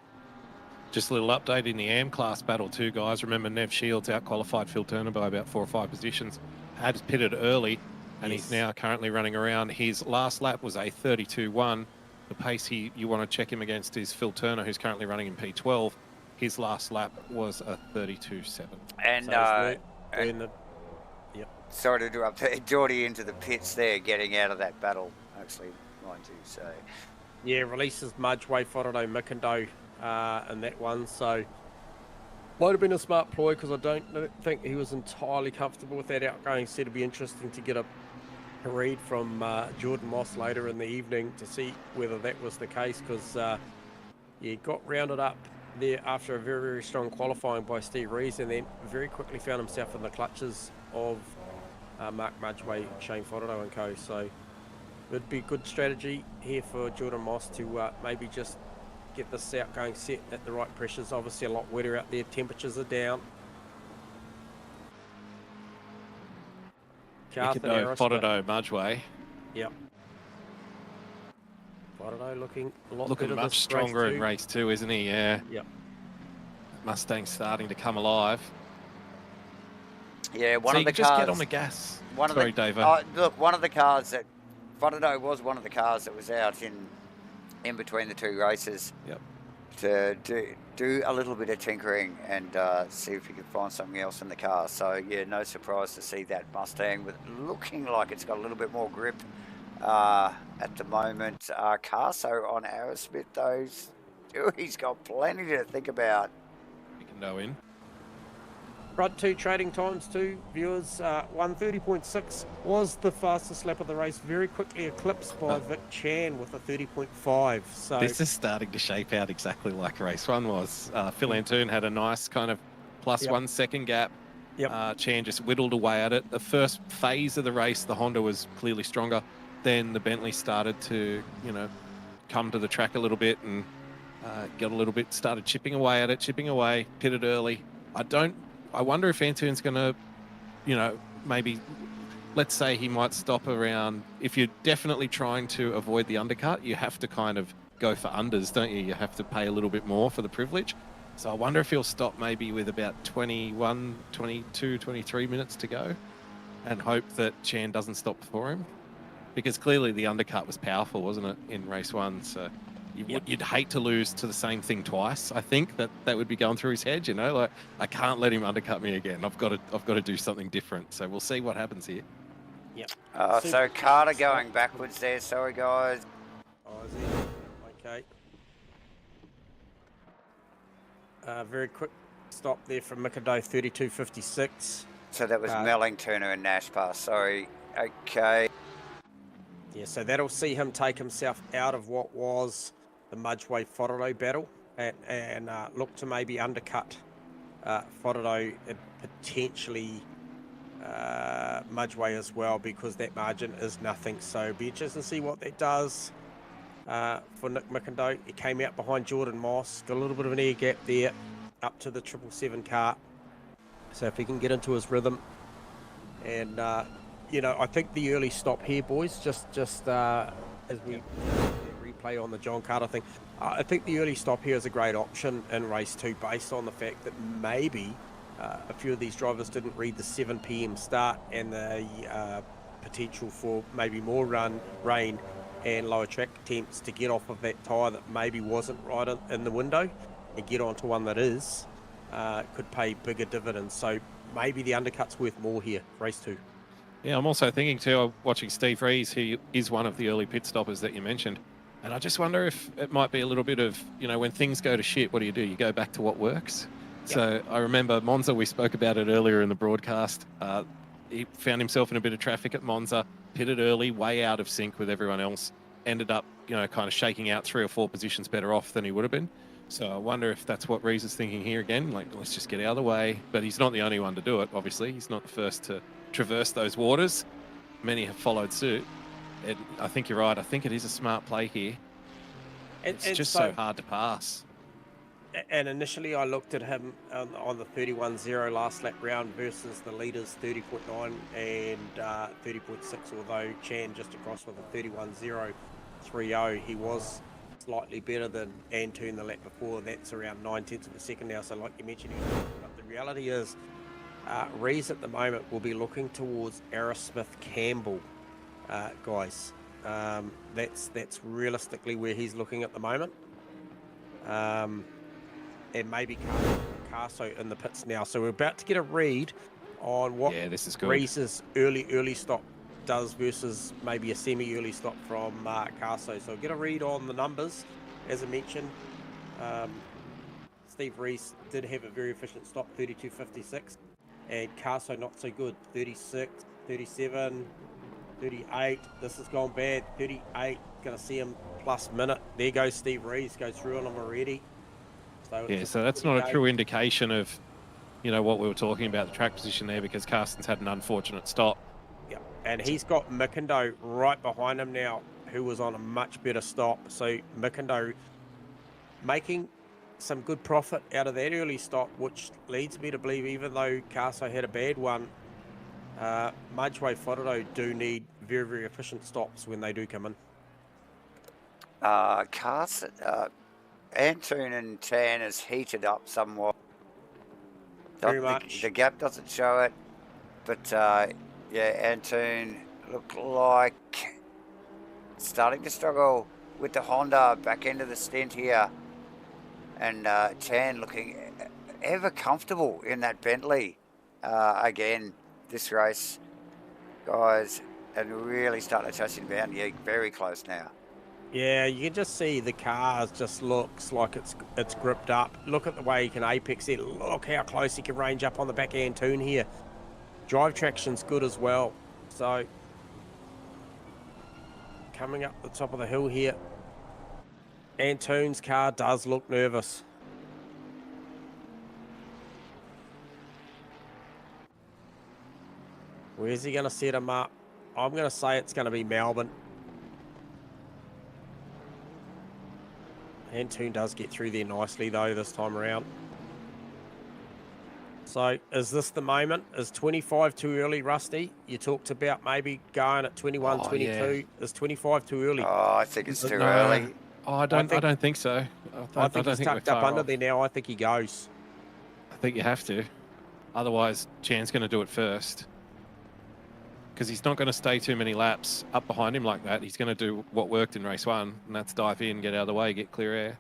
Just a little update in the AM class battle too, guys. Remember, Nev Shields out-qualified Phil Turner by about 4 or 5 positions. Had pitted early, and he's now currently running around. His last lap was a 32.1. The pace you want to check him against is Phil Turner, who's currently running in P12. His last lap was a 32.7. And, so sorry to interrupt, Geordie into the pits there, getting out of that battle, actually, mind you. So yeah, releases Mudgeway, Whānau, Mikando in that one. So might have been a smart ploy because I don't think he was entirely comfortable with that outgoing. So it'd be interesting to get a read from Jordan Moss later in the evening to see whether that was the case, because he got rounded up there after a very, very strong qualifying by Steve Rees, and then very quickly found himself in the clutches of Mark Mudgeway, Shane Whānau and co. So it'd be good strategy here for Jordan Moss to maybe just get this outgoing set at the right pressures. Obviously a lot wetter out there, temperatures are down. Whānau, Mudgeway. Yep. Whānau looking a lot looking better much stronger in race 2, isn't he? Yeah. Yep. Mustang's starting to come alive. yeah, one So of you the can just cars. get on the gas. One Sorry, of the, Dave. look, one of the cars that Whānau was one of the cars that was out in between the 2 races. Yep. To do a little bit of tinkering and see if you can find something else in the car. So yeah, no surprise to see that Mustang with looking like it's got a little bit more grip at the moment. Carso on Asrnz though, he's got plenty to think about. We can go in. Front 2 trading times too, viewers. 1:30.6 was the fastest lap of the race, very quickly eclipsed by Vic Chan with a 30.5. So This is starting to shape out exactly like race 1 was. Phil Antoon had a nice kind of plus 1 second gap. Yep. Chan just whittled away at it. The first phase of the race, the Honda was clearly stronger. Then the Bentley started to, come to the track a little bit and got a little bit, started chipping away at it, pitted early. I wonder if Antoon's going to, maybe, let's say he might stop around. If you're definitely trying to avoid the undercut, you have to kind of go for unders, don't you? You have to pay a little bit more for the privilege. So I wonder if he'll stop maybe with about 21, 22, 23 minutes to go and hope that Chan doesn't stop before him. Because clearly the undercut was powerful, wasn't it, in race 1? So you'd hate to lose to the same thing twice. I think that would be going through his head, like, I can't let him undercut me again. I've got to do something different. So we'll see what happens here. Yep. So Carter going backwards there. Sorry guys. Oh, is he? Okay. Very quick stop there from Mikado, 32.56. So that was Melling, Turner and Nash pass. Sorry. Okay. Yeah, so that'll see him take himself out of what was the Mudgeway Whānau battle and look to maybe undercut Whānau and potentially Mudgeway as well, because that margin is nothing. So be interesting to see what that does for Nick Mikando. He came out behind Jordan Moss, got a little bit of an air gap there up to the 777 car. So if he can get into his rhythm and I think the early stop here, boys, just as we replay on the John Carter thing, I think the early stop here is a great option in race 2 based on the fact that maybe a few of these drivers didn't read the 7 p.m. start and the potential for maybe more rain and lower track temps to get off of that tyre that maybe wasn't right in the window and get onto one that is, could pay bigger dividends. So maybe the undercut's worth more here, race 2. Yeah, I'm also thinking too, watching Steve Rees, who is one of the early pit stoppers that you mentioned. And I just wonder if it might be a little bit of, when things go to shit, what do? You go back to what works. Yep. So I remember Monza, we spoke about it earlier in the broadcast. He found himself in a bit of traffic at Monza, pitted early, way out of sync with everyone else, ended up, kind of shaking out 3 or 4 positions better off than he would have been. So I wonder if that's what Rees is thinking here again, like, let's just get out of the way. But he's not the only one to do it, obviously. He's not the first to traverse those waters. Many have followed suit. And I think you're right. I think it is a smart play here. It's just so hard to pass. And initially I looked at him on the 31.0 last lap round versus the leaders 30.9 and 30.6, although Chan just across with a 31.0. 1.30. He was slightly better than Antoon the lap before. That's around 9/10 of a second now. So like you mentioned, but the reality is Rees at the moment will be looking towards Aerosmith Campbell, guys. That's realistically where he's looking at the moment. And maybe Carso in the pits now. So we're about to get a read on what this is good. Rees's early stop does versus maybe a semi-early stop from Carso. So get a read on the numbers. As I mentioned, Steve Rees did have a very efficient stop, 32.56, and Carso not so good, 36, 37, 38. This has gone bad, 38. Gonna see him plus minute. There goes Steve Rees, goes through on him already. So that's not a true indication of, what we were talking about, the track position there, because Carsten's had an unfortunate stop. Yeah, and he's got Mikindo right behind him now, who was on a much better stop. So Mikindo making some good profit out of that early stop, which leads me to believe, even though Carso had a bad one, MATCHFIT do need very, very efficient stops when they do come in. Carson, Antoon and Tan has heated up somewhat. Very much. The gap doesn't show it, but Antoon looked like starting to struggle with the Honda back end of the stint here, and Tan looking ever comfortable in that Bentley again this race, guys, and really starting to touch him down. Yeah, very close now. Yeah, you can just see the car just looks like it's gripped up. Look at the way he can apex it. Look how close he can range up on the back of Antoon here. Drive traction's good as well. So, coming up the top of the hill here, Antoon's car does look nervous. Where's he going to set him up? I'm going to say it's going to be Melbourne. Antoon does get through there nicely, though, this time around. So, is this the moment? Is 25 too early, Rusty? You talked about maybe going at 21, 22. Yeah. Is 25 too early? Oh, I think it's too early. Oh, I don't think so. I think he's tucked up under there now. I think he goes. I think you have to. Otherwise, Chan's going to do it first. Because he's not going to stay too many laps up behind him like that. He's going to do what worked in race one, and that's dive in, get out of the way, get clear air.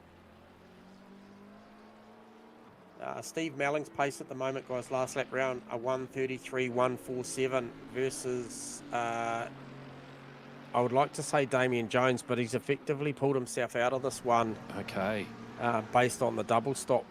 Steve Melling's pace at the moment, guys, last lap round, a 1:33.147 versus, I would like to say Damien Jones, but he's effectively pulled himself out of this one. Okay. Based on the double stop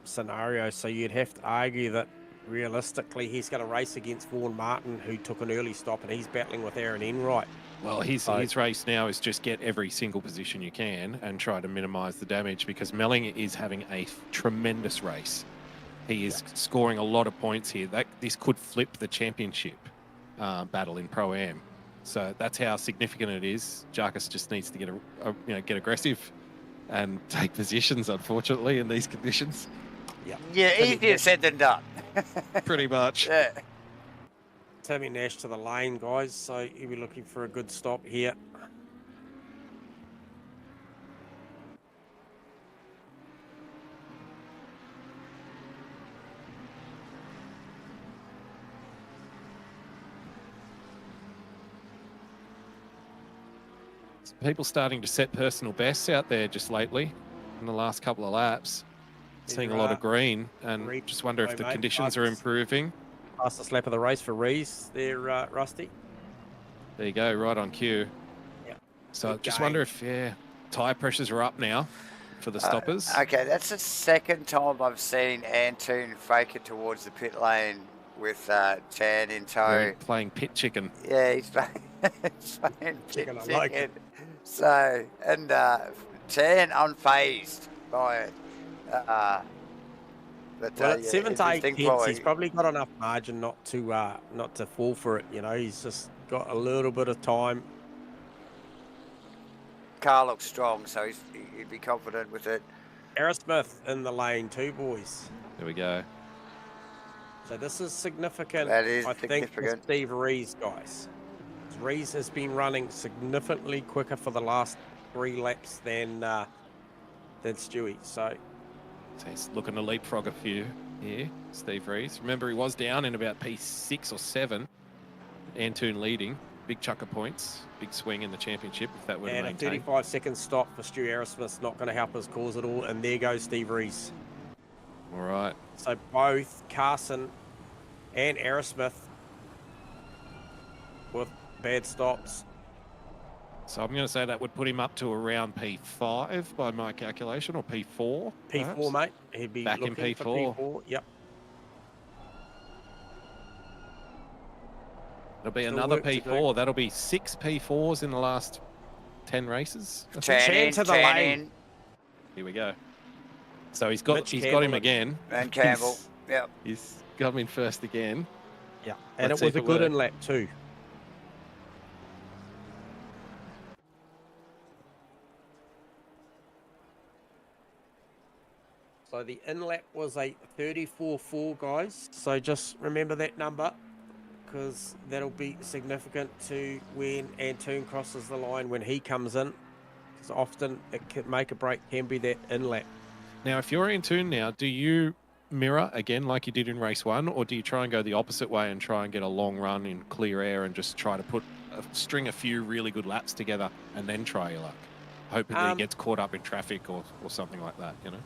scenario. So you'd have to argue that realistically, he's going to race against Vaughan Martin, who took an early stop, and he's battling with Aaron Enright. Well, his race now is just get every single position you can and try to minimise the damage, because Melling is having a tremendous race. He is scoring a lot of points here. This could flip the championship battle in Pro-Am. So that's how significant it is. Jarkus just needs to get aggressive and take positions, unfortunately, in these conditions. Yeah, easier said than done. Pretty much. Yeah. Tammy Nash to the lane, guys. So he'll be looking for a good stop here. People starting to set personal bests out there just lately in the last couple of laps. Seeing a lot of green, and just wonder if the conditions are improving. Fastest lap of the race for Rees there, Rusty. There you go, right on cue. Yeah. So just wonder if, tyre pressures are up now for the stoppers. Okay, that's the second time I've seen Antoon fake it towards the pit lane with Tan in tow. Really playing pit chicken. Yeah, he's playing pit chicken. Like so, and Tan unfazed by it. But 7 to 8 tenths, he's probably got enough margin not to fall for it. He's just got a little bit of time. Car looks strong, so he'd be confident with it. Aerosmith in the lane too, boys. There we go. So this is significant. That is I significant. think for Steve Rees, guys. Rees has been running significantly quicker for the last 3 laps than Stewie. So he's looking to leapfrog a few here, Steve Rees. Remember, he was down in about P6 or 7. Antoon leading. Big chuck of points. Big swing in the championship if that were to and a maintain. 35-second stop for Stewie Arrowsmith's not going to help his cause at all. And there goes Steve Rees. All right. So both Carson and Arrowsmith with bad stops. So I'm going to say that would put him up to around P5 by my calculation, or P4. P4, perhaps? mate. He'd be Back in looking for P4. P4. Yep. It'll be Still another work to do. P4. That'll be 6 P4s in the last 10 races. I think. 10 in, to the 10 lane. in. Here we go. So he's got Mitch got him Campbell again. And Campbell. Yep. He's got him in first again. Yeah. And Let's it see was if a it good worked. in-lap too. So the in-lap was a 34.4, guys. So just remember that number, because that'll be significant to when Antoon crosses the line when he comes in. Because often it can make a break can be that in-lap. Now, if you're in tune now, do you mirror again like you did in race 1, or do you try and go the opposite way and try and get a long run in clear air and just try to string a few really good laps together and then try your luck, hoping that he gets caught up in traffic or something like that, you know?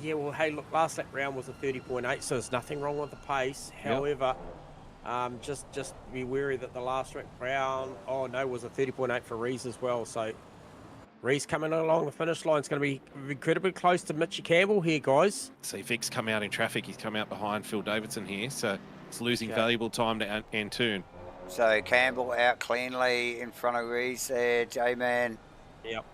Yeah, well, hey, look, last lap round was a 30.8, so there's nothing wrong with the pace. However, just be wary that the last round, was a 30.8 for Rees as well. So Rees coming along the finish line is going to be incredibly close to Mitchy Campbell here, guys. See, Vic's come out in traffic. He's come out behind Phil Davidson here, so it's losing valuable time to Antoon. So Campbell out cleanly in front of Rees there, J-Man. Yep.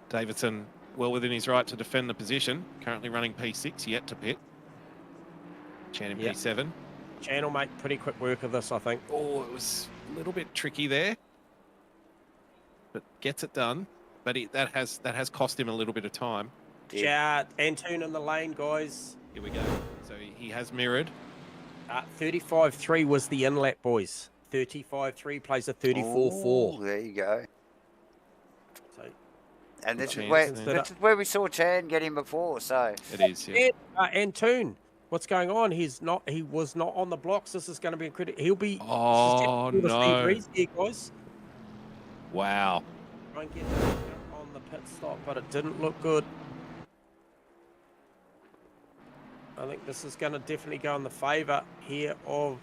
Davidson well within his right to defend the position. Currently running P6, yet to pit. Chan in P7. Chan will make pretty quick work of this, I think. Oh, it was a little bit tricky there, but gets it done. But that has cost him a little bit of time. Yeah, Antoon in the lane, guys. Here we go. So he has mirrored. 35.3 was the in-lap, boys. 35.3 plays a 34.4. There you go. So, And this Chance, is where we saw Chan get him before, so. It is, yeah. Antoon, what's going on? He was not on the blocks. This is going to be incredible. He'll be Oh, susceptible to no. Steve Rees here, guys. Wow. Try and get on the pit stop, but it didn't look good. I think this is going to definitely go in the favour here of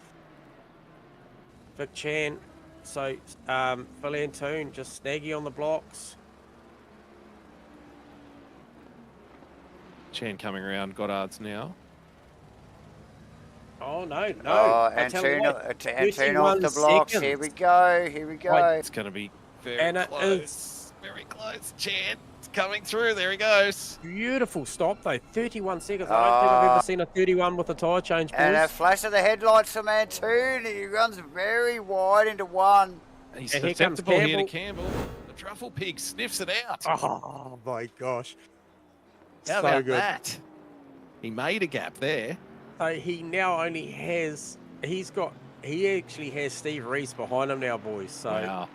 Vic Chan. So Phil Antoon just snaggy on the blocks. Chan coming around Goddard's now. Oh, no. Oh, I tell you what, Antoon off the 31 blocks. Here seconds. we go. Here we go. Right. It's going to be very And it close. Very close. Chan coming through. There he goes. Beautiful stop, though. 31 seconds. I don't think I've ever seen a 31 with a tyre change, boys. And a flash of the headlights from Antoon. He runs very wide into one. He's And here comes susceptible here to Campbell. The truffle pig sniffs it out. Oh, my gosh. How So about good. that? He made a gap there. So he now only has, he actually has Steve Rees behind him now, boys. So Wow.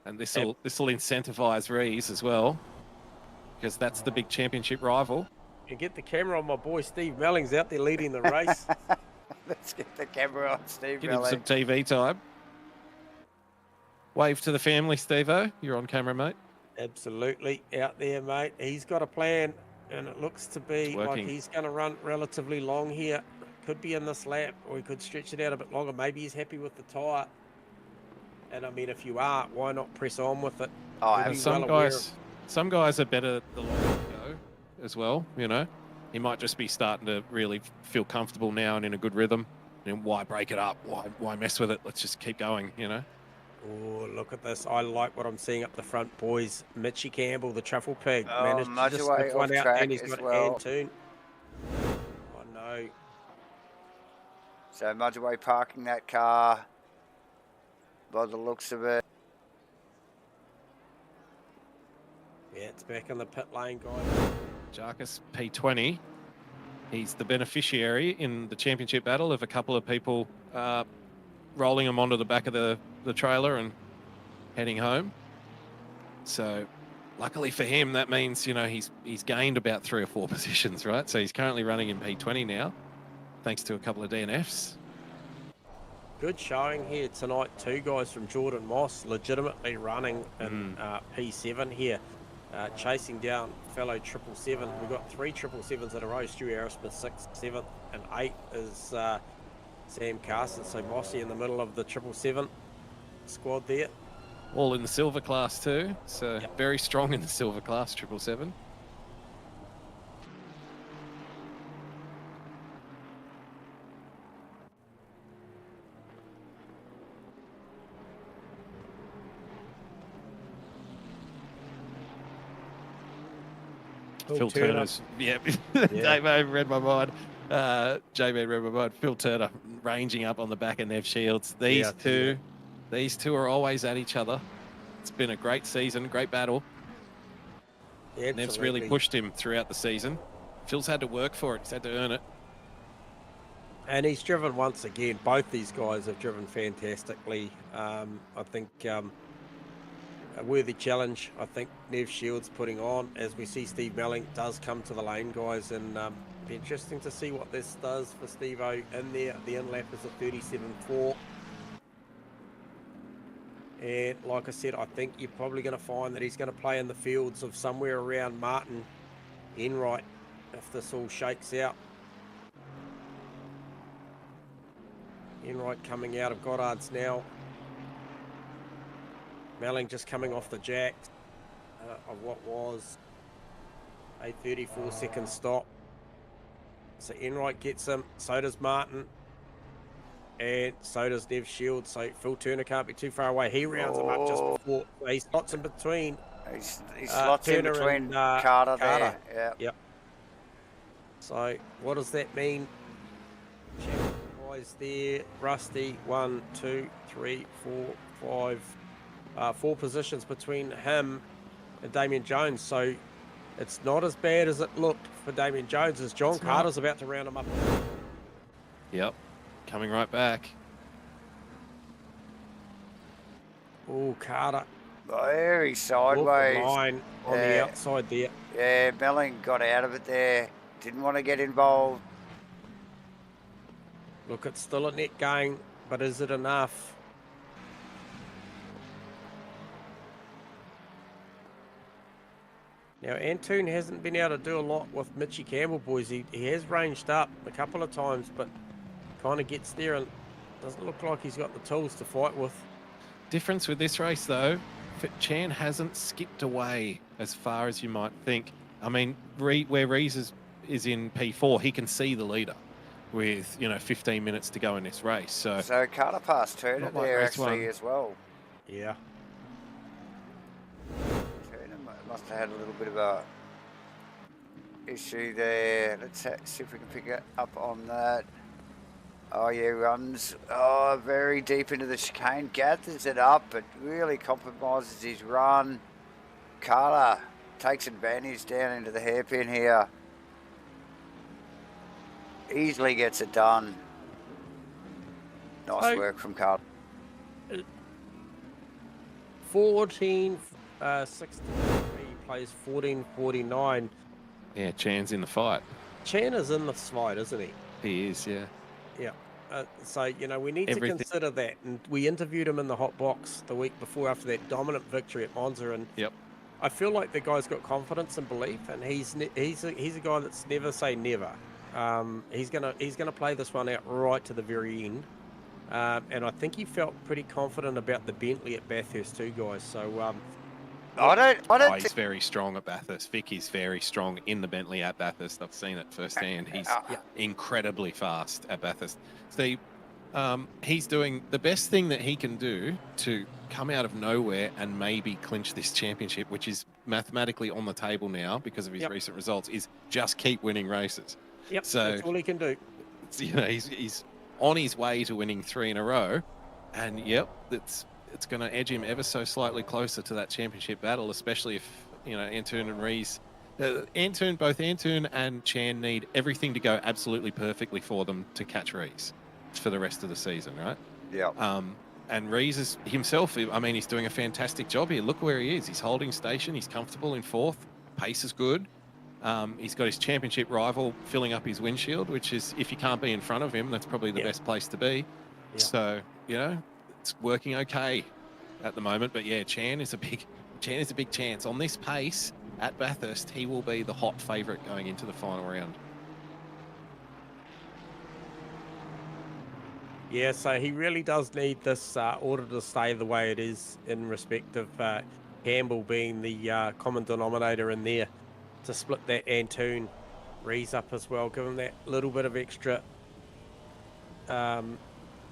And this will incentivise Rees as well, because that's the big championship rival. you get the camera on my boy Steve Melling's out there leading the race. Let's get the camera on Steve Give him Melling. some TV time. Wave to the family, Steve-O. You're on camera, mate. Absolutely out there, mate. He's got a plan, and it looks to be like working. he's going to run relatively long here. Could be in this lap, or he could stretch it out a bit longer. Maybe he's happy with the tyre. And I mean, if you are, why not press on with it? Oh, You'll And be some well aware some guys are better the longer you go as well, you know. He might just be starting to really feel comfortable now and in a good rhythm. And why break it up? Why mess with it? Let's just keep going, you know. Oh, look at this. I like what I'm seeing up the front, boys. Mitchy Campbell, the truffle pig, Oh, managed to much just away slip one off out, track and he's as got well. Antoon. Oh, no. So Mudgeway parking that car by the looks of it. Yeah, it's back in the pit lane, guys. Jarkus P20. He's the beneficiary in the championship battle of a couple of people rolling them onto the back of the trailer and heading home. So luckily for him, that means, he's gained about 3 or 4 positions, right? So he's currently running in P20 now, thanks to a couple of DNFs. Good showing here tonight. 2 guys from Jordan Moss legitimately running in P7 here, chasing down fellow 777. We've got 3 777s in a row. Stu Aerosmith 6th, 7th, and 8th is Sam Carson. So Mossy in the middle of the 777 squad there. All in the silver class too, so very strong in the silver class, 777. Phil Turner's, JB read my mind. JB read my mind. Phil Turner ranging up on the back of Nev Shields. These two are always at each other. It's been a great season, great battle. Yeah, Nev's really pushed him throughout the season. Phil's had to work for it. He's had to earn it. And he's driven once again. Both these guys have driven fantastically. I think a worthy challenge. I think Nev Shields putting on, as we see Steve Melling does come to the lane, guys, and be interesting to see what this does for Steve-O in there. The in-lap is a 37.4. And like I said, I think you're probably going to find that he's going to play in the fields of somewhere around Martin, Enright, if this all shakes out. Enright coming out of Goddard's now. Melling just coming off the jacks of what was a 34-second stop. So Enright gets him, so does Martin. And so does Nev Shields. So Phil Turner can't be too far away. He rounds him up just before. He slots in between. He slots in between and, Carter there. Yeah. Yep. So what does that mean? Boys there. Rusty. 1, 2, 3, 4, 5. 4 positions between him and Damien Jones. So it's not as bad as it looked for Damien Jones, as John Carter's about to round him up. Yep. Coming right back. Oh, Carter. Very sideways. Line on the outside there. Yeah, Melling got out of it there. Didn't want to get involved. Look, it's still a net gain, but is it enough? Now, Antoon hasn't been able to do a lot with Mitchie Campbell, boys. He has ranged up a couple of times, but kind of gets there and doesn't look like he's got the tools to fight with. Difference with this race, though, Chan hasn't skipped away as far as you might think. I mean, where Rees is in P4, he can see the leader with, 15 minutes to go in this race. So Carter passed Turner there actually as well. Yeah. Turner must have had a little bit of a issue there. Let's see if we can pick it up on that. Oh yeah, runs very deep into the chicane, gathers it up, but really compromises his run. Carter takes advantage down into the hairpin here. Easily gets it done. Nice work from Carter. 14, 63, plays 14.49. Yeah, Chan's in the fight. Chan is in the fight, isn't he? He is, yeah. Yeah. So, we need to consider that. And we interviewed him in the hot box the week before after that dominant victory at Monza. And I feel like the guy's got confidence and belief, and he's a guy that's never say never. He's gonna play this one out right to the very end. And I think he felt pretty confident about the Bentley at Bathurst too, guys. So he's very strong at Bathurst. Vic is very strong in the Bentley at Bathurst. I've seen it firsthand. He's incredibly fast at Bathurst. Steve, he's doing the best thing that he can do to come out of nowhere and maybe clinch this championship, which is mathematically on the table now because of his recent results, is just keep winning races. Yep, so that's all he can do. He's on his way to winning 3 in a row, and it's going to edge him ever so slightly closer to that championship battle, especially if, Antoon and Rees... both Antoon and Chan need everything to go absolutely perfectly for them to catch Rees. locked for the rest of the season, right? Yeah. And Rees is himself, I mean, he's doing a fantastic job here. Look where he is. He's holding station. He's comfortable in fourth. Pace is good. He's got his championship rival filling up his windshield, which is, if you can't be in front of him, that's probably the best place to be. Yeah. So, you know, it's working okay at the moment. But yeah, Chan is a big chance. On this pace at Bathurst, he will be the hot favourite going into the final round. Yeah, so he really does need this order to stay the way it is in respect of Campbell being the common denominator in there to split that Antoon Rees up as well, give him that little bit of extra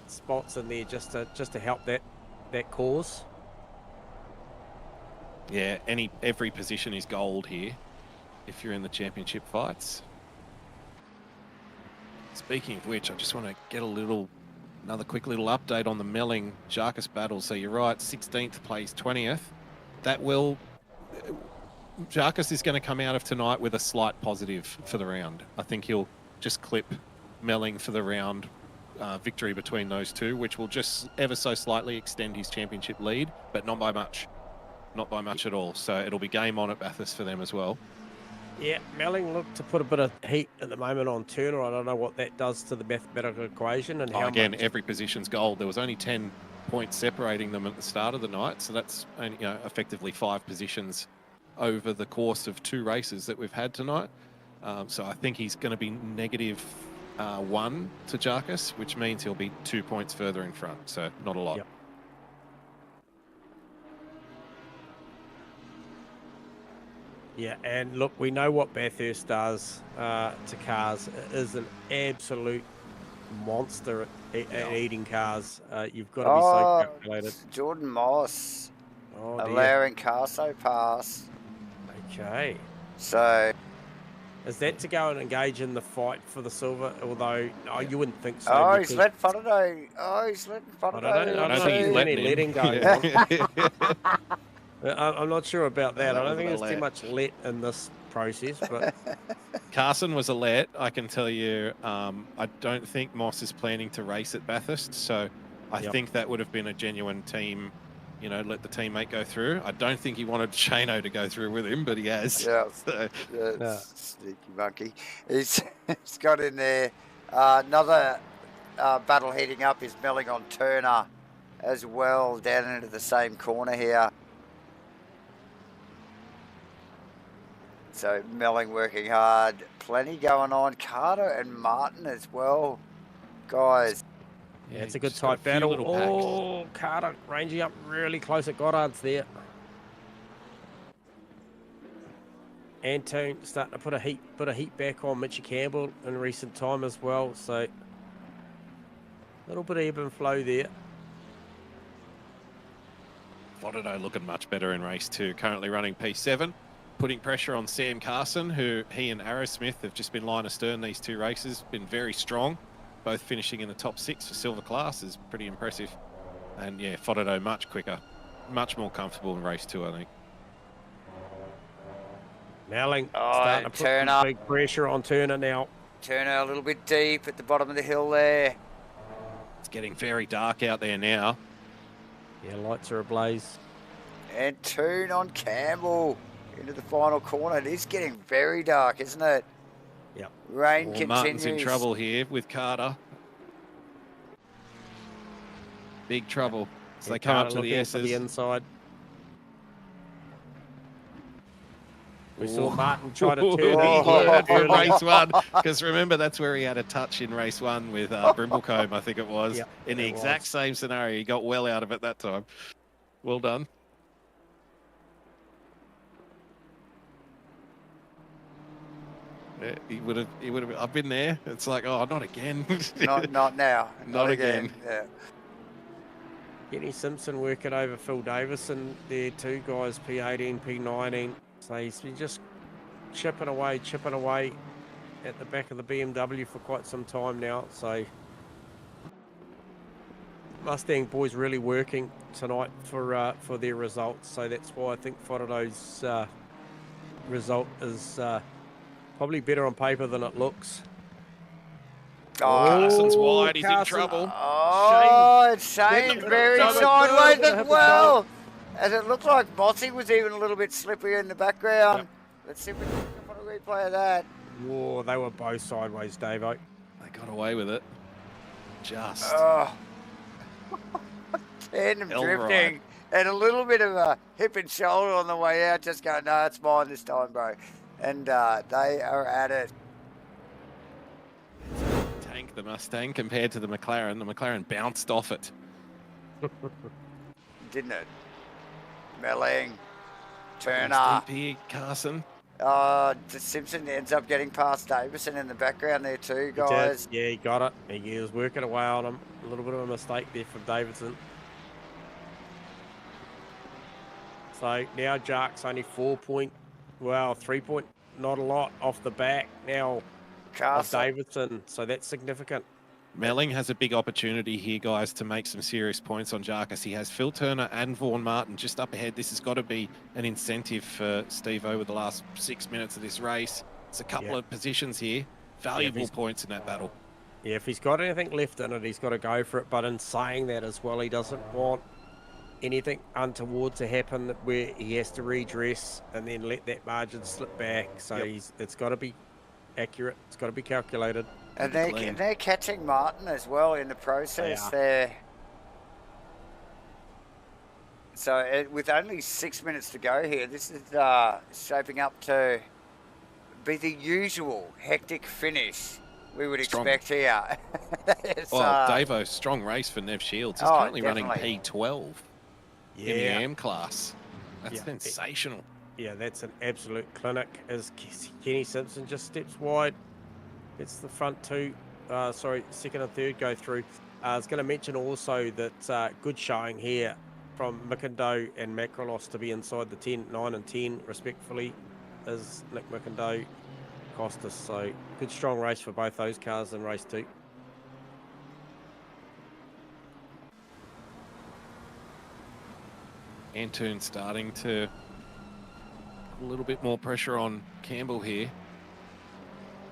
spots in there just to help that cause. Yeah, every position is gold here if you're in the championship fights. Speaking of which, I just want to get another quick little update on the Melling Jarkus battle. So you're right, 16th plays 20th. Jarkus is going to come out of tonight with a slight positive for the round. I think he'll just clip Melling for the round victory between those two, which will just ever so slightly extend his championship lead, but not by much. Not by much at all. So it'll be game on at Bathurst for them as well. Yeah, Melling looked to put a bit of heat at the moment on Turner. I don't know what that does to the mathematical equation and how again, much... every position's gold. There was only 10 points separating them at the start of the night, so that's only, effectively 5 positions over the course of 2 races that we've had tonight. So I think he's going to be -1 to Jarkus, which means he'll be 2 points further in front. So not a lot. Yep. Yeah, and look, we know what Bathurst does to cars. It is an absolute monster at eating cars. You've got to be so calculated. Jordan Moss Oh, dear. allowing Carso pass. Okay. So Is that to go and engage in the fight for the silver? Although, you wouldn't think so. oh, he's because- let Fotado. Oh, he's letting Fotado. I don't think he's see letting any him. letting going on. I'm not sure about that. I don't was think a there's too let. much let in this process, but Carson was a let. I can tell you, I don't think Moss is planning to race at Bathurst, so I think that would have been a genuine team, let the teammate go through. I don't think he wanted Shano to go through with him, but he has. Yeah, So, sneaky monkey. He's got in there. Another battle heating up is Melling on Turner as well, down into the same corner here. So Melling working hard. Plenty going on. Carter and Martin as well. Guys. yeah, it's a good just got tight few battle. little packs. Oh, Carter ranging up really close at Goddard's there. Antoon starting to put a heat back on Mitchie Campbell in recent time as well. So a little bit of ebb and flow there. Fotado looking much better in race 2. Currently running P7, putting pressure on Sam Carson, who he and Arrowsmith have just been line astern these 2 races. Been very strong. Both finishing in the top 6 for silver class is pretty impressive. And yeah, Fotado much quicker, much more comfortable in race 2, I think. Melling Oh, starting to put Turner. some big pressure on Turner now. Turner a little bit deep at the bottom of the hill there. It's getting very dark out there now. Yeah, lights are ablaze. And Toon on Campbell into the final corner. It is getting very dark, isn't it? Yep. Rain Well, continues. Martin's in trouble here with Carter. Big trouble. So they come up to the looking for the S's. inside. We saw Martin try to turn Oh. for race 1, because remember that's where he had a touch in race 1 with Brimblecombe, I think it was. Yep, in the it exact was. same scenario. He got well out of it that time. Well done. Yeah, he would have. I've been there. It's like, oh, not again. Not now. Not again. Yeah. Kenny Simpson working over Phil Davison there, 2 guys, P18, P19. So he's been just chipping away at the back of the BMW for quite some time now. So Mustang boys really working tonight for their results. So that's why I think Fotodo's result is probably better on paper than it looks. Carson's wide, he's in Carson. trouble. Oh, it's Shane Little very double sideways turn. as well. And it looked like Mossy was even a little bit slippery in the background. Yep. Let's see if we can pick up on a replay of that. Whoa, they were both sideways, Davo. They got away with it. Just. Oh. Tandem Hell drifting. And a little bit of a hip and shoulder on the way out. Just going, no, it's mine this time, bro. And they are at it. Tank the Mustang compared to the McLaren. The McLaren bounced off it. Didn't it? Melling. Turner. Turner. Here, Carson. Simpson ends up getting past Davison in the background there too, guys. Yeah, he got it. He was working away on him. A little bit of a mistake there from Davidson. So now Jark's only 3 point, not a lot off the back now of Davidson. So that's significant. Melling has a big opportunity here, guys, to make some serious points on Jarkus. He has Phil Turner and Vaughan Martin just up ahead. This has got to be an incentive for Steve over the last 6 minutes of this race. It's a couple of positions here. Valuable points in that battle. Yeah, if he's got anything left in it, he's got to go for it. But in saying that as well, he doesn't want anything untoward to happen where he has to redress and then let that margin slip back. So it's got to be accurate. It's got to be calculated. And they're catching Martin as well in the process there. So with only 6 minutes to go here, this is shaping up to be the usual hectic finish we would expect here. Davo, strong race for Nev Shields. He's currently running P12 in the AM class. That's sensational. Yeah, that's an absolute clinic as Kenny Simpson just steps wide. It's the front two, second and third go through. I was going to mention also that good showing here from Mcindoe and Macrolos to be inside the 10, 9 and 10 respectfully as Nick Mcindoe cost us. So good strong race for both those cars in race 2. Antoon starting to put a little bit more pressure on Campbell here.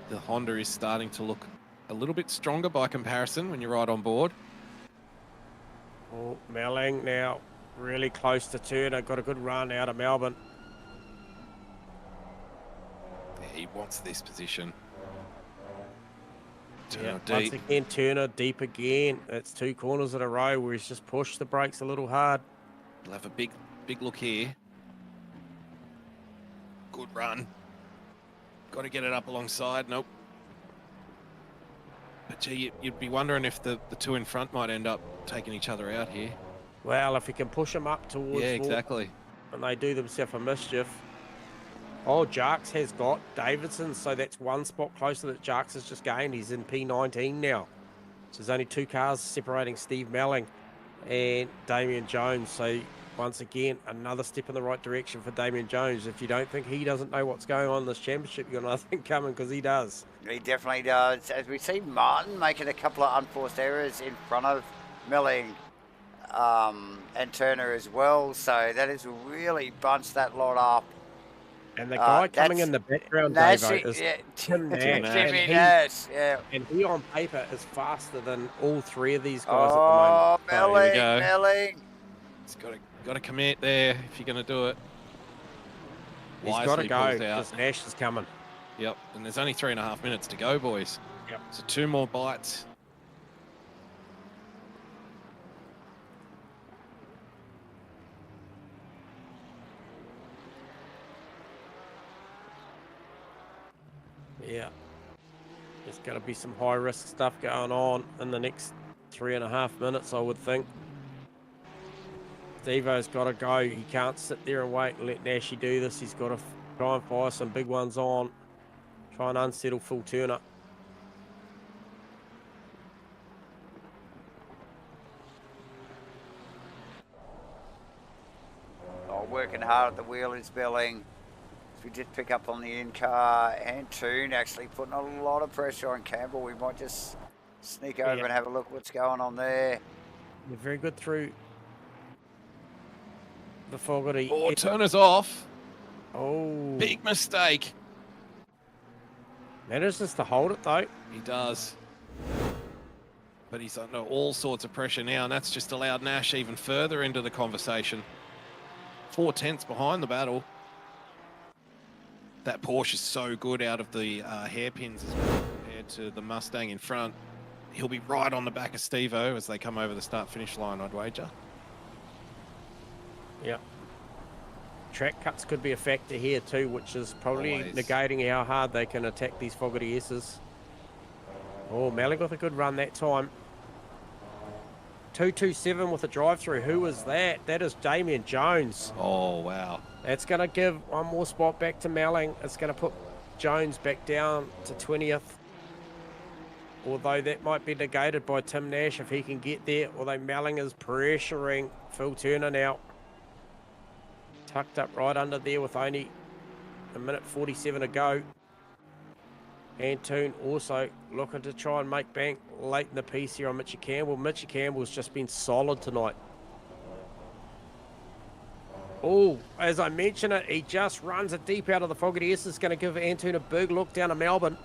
The Honda is starting to look a little bit stronger by comparison when you're right on board. Oh, Melling now really close to Turner. Got a good run out of Melbourne. He wants this position. Turner deep. Once again, Turner deep again. It's 2 corners in a row where he's just pushed the brakes a little hard. He'll have a big look here. Good run. Got to get it up alongside. Nope. But gee, you'd be wondering if the two in front might end up taking each other out here. Well, if he can push them up towards... Yeah, exactly. And they do themselves a mischief. Oh, Jarks has got Davidson, so that's 1 spot closer that Jarks has just gained. He's in P19 now. So there's only 2 cars separating Steve Melling and Damien Jones. So once again, another step in the right direction for Damien Jones. If you don't think he doesn't know what's going on in this championship, you've got nothing coming, because he does. He definitely does. As we see Martin making a couple of unforced errors in front of Melling and Turner as well. So that has really bunched that lot up. And the guy coming in the background, Davo, is Tim Nash. And he on paper is faster than all 3 of these guys at the moment. Melling. It's got to commit there if you're going to do it. He's got to go because Nash is coming. Yep, and there's only 3.5 minutes to go, boys. Yep. So 2 more bites. Yeah. There's got to be some high-risk stuff going on in the next 3.5 minutes, I would think. Devo's got to go. He can't sit there and wait and let Nashy do this. He's got to try and fire some big ones on. Try and unsettle Phil Turner. Oh, working hard at the wheel is Belling. We did pick up on the in-car. Antoon actually putting a lot of pressure on Campbell. We might just sneak over and have a look what's going on there. They're very good through the Fogarty. Oh, Turner's off. Oh. Big mistake. Manages to hold it, though. He does. but he's under all sorts of pressure now, and that's just allowed Nash even further into the conversation. 4/10 behind the battle. That Porsche is so good out of the hairpins as well compared to the Mustang in front. He'll be right on the back of Steve-O as they come over the start-finish line, I'd wager. Yep. Track cuts could be a factor here too, which is probably Always. negating how hard they can attack these Fogarty S's. Oh, Malling with a good run that time. 227 with a drive-through. Who was that? That is Damien Jones. Oh, wow. That's going to give one more spot back to Malling. It's going to put Jones back down to 20th. Although that might be negated by Tim Nash if he can get there. Although Malling is pressuring Phil Turner now. Tucked up right under there with only a minute 47 to go. Antoon also looking to try and make bank late in the piece here on Mitchie Campbell. Mitchie Campbell's just been solid tonight. Oh, as I mentioned it, he just runs it deep out of the Fogarty S. It's going to give Antoon a big look down to Melbourne.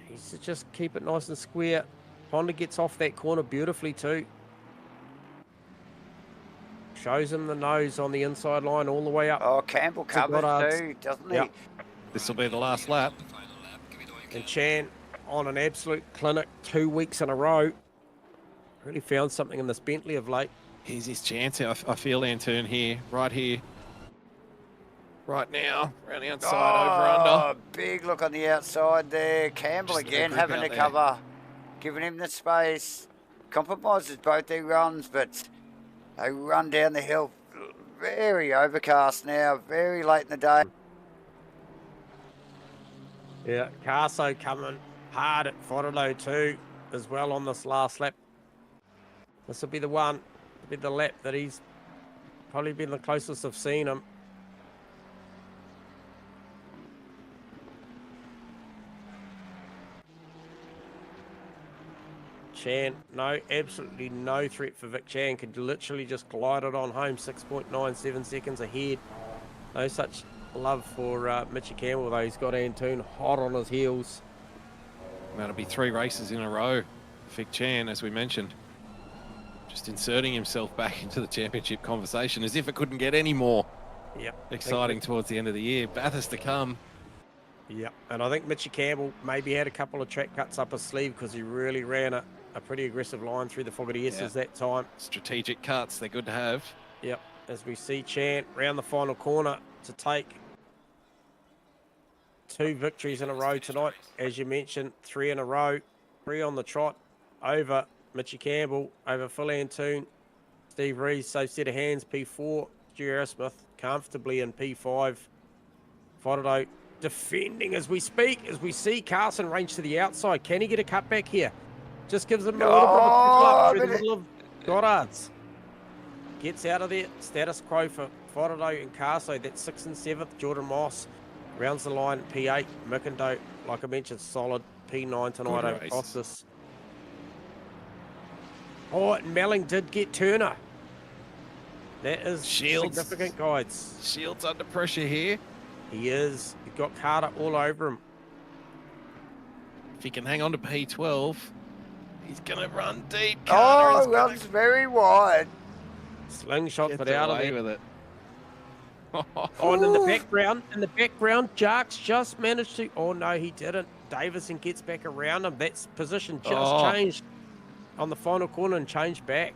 He's to just keep it nice and square. Honda gets off that corner beautifully too. Shows him the nose on the inside line all the way up. Oh, Campbell covers too, doesn't he? Yep. This will be the last lap. And Chan on an absolute clinic 2 weeks in a row. Really found something in this Bentley of late. Here's his chance. I feel Antoon here, right here. Right now, around the outside, over under. Big look on the outside there. Campbell Just again a having group to out there. cover, giving him the space. Compromises both their runs, but they run down the hill. Very overcast now, very late in the day. Yeah, Carso coming hard at Fotolo too, as well on this last lap. This will be the one, be the lap that he's probably been the closest I've seen him. Chan, no, absolutely no threat for Vic Chan. Could literally just glide it on home, 6.97 seconds ahead. No such love for Mitchie Campbell, though. He's got Antoon hot on his heels. That'll be 3 races in a row. Vic Chan, as we mentioned, just inserting himself back into the championship conversation as if it couldn't get any more exciting towards the end of the year. Bathurst to come. Yep, and I think Mitchie Campbell maybe had a couple of track cuts up his sleeve because he really ran a pretty aggressive line through the Fogarty S's that time. Strategic cuts, they're good to have. Yep, as we see Chan round the final corner to take 2 victories in a row tonight. As you mentioned, 3 in a row, 3 on the trot over Mitchie Campbell, over Phil Antoon, Steve Rees, safe set of hands, P4, Stu Aerosmith comfortably in P5. Fotado defending as we speak, as we see Carson range to the outside. Can he get a cutback here? Just gives him a little bit of a through the middle of Goddard's. Gets out of there. Status quo for Fotado and Carso. That's 6th and 7th. Jordan Moss rounds the line. P8. Mickindo, like I mentioned, solid P9 tonight Good over race. Costas. Oh, and Melling did get Turner. That is Shields. significant, guys. Shields under pressure here. He is. He's got Carter all over him. If he can hang on to P12, he's going to run deep. Oh, Carter is runs very wide. Slingshot gonna it out of away there. with it. Oh, and in the background, Jarks just managed to. Oh no, he didn't. Davison gets back around him. That position just changed on the final corner and changed back.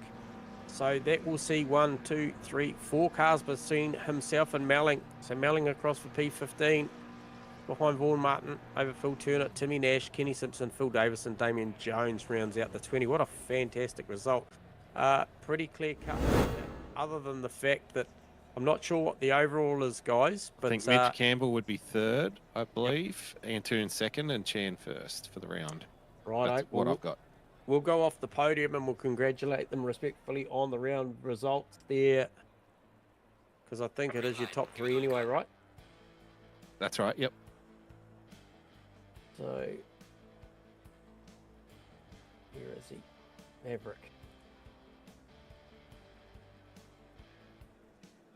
So that will see 1, 2, 3, 4 cars between himself and Melling. So Melling across for P15. Behind Vaughan Martin, over Phil Turner, Timmy Nash, Kenny Simpson, Phil Davison, Damien Jones rounds out the 20. What a fantastic result. Pretty clear cut, other than the fact that I'm not sure what the overall is, guys. But I think Mitch Campbell would be 3rd, I believe. Antoon 2nd and Chan 1st for the round. Right, That's what I've got. We'll go off the podium and we'll congratulate them respectfully on the round results there. Because I think it is your top 3 anyway, right? That's right, yep. So, here is he, Maverick.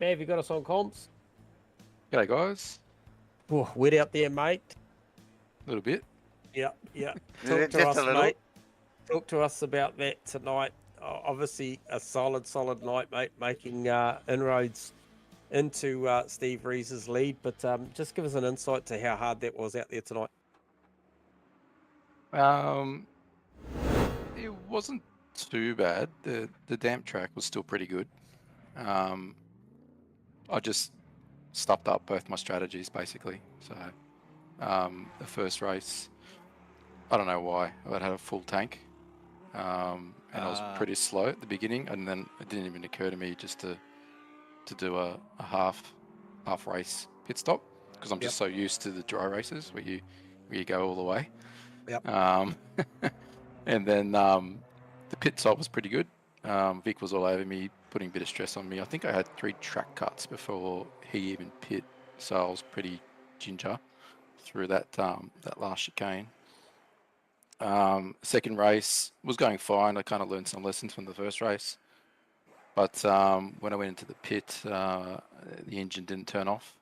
Mav, you got us on comms? G'day guys. Oh, wet out there, mate. A little bit. Yeah. Talk to Just us, a little. mate. Talk to us about that tonight. Obviously, a solid night, mate, making inroads into Steve Rees's lead. But just give us an insight to how hard that was out there tonight. It wasn't too bad. The damp track was still pretty good. I just stuffed up both my strategies basically. So the first race, I don't know why, I had a full tank, and I was pretty slow at the beginning, and then it didn't even occur to me just to do a half race pit stop, because I'm just so used to the dry races where you go all the way. Yep. And then the pit stop was pretty good. Vic was all over me, putting a bit of stress on me. I think I had 3 track cuts before he even pit, so I was pretty ginger through that last chicane. Second race was going fine. I kind of learned some lessons from the first race, but when I went into the pit, the engine didn't turn off.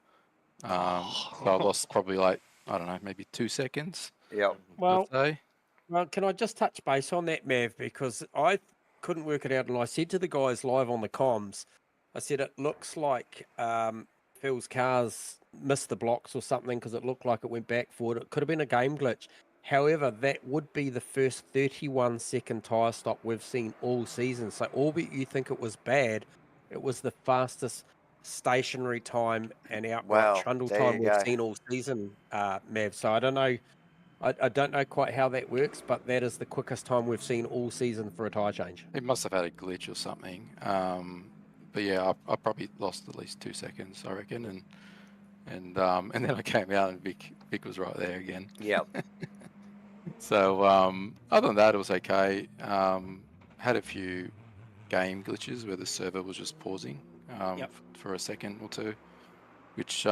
So I lost probably like, I don't know, maybe 2 seconds. Yeah. Well, can I just touch base on that, Mav? Because I couldn't work it out, and I said to the guys live on the comms, I said it looks like Phil's cars missed the blocks or something, because it looked like it went back forward. It could have been a game glitch. However, that would be the first 31-second tyre stop we've seen all season. So albeit you think it was bad, it was the fastest stationary time and outright trundle time we've seen all season, Mav. So I don't know. I don't know quite how that works, but that is the quickest time we've seen all season for a tyre change. It must have had a glitch or something. But yeah, I probably lost at least 2 seconds, I reckon, and then I came out and Vic was right there again. Yeah. So other than that, it was okay. Had a few game glitches where the server was just pausing for a second or two, which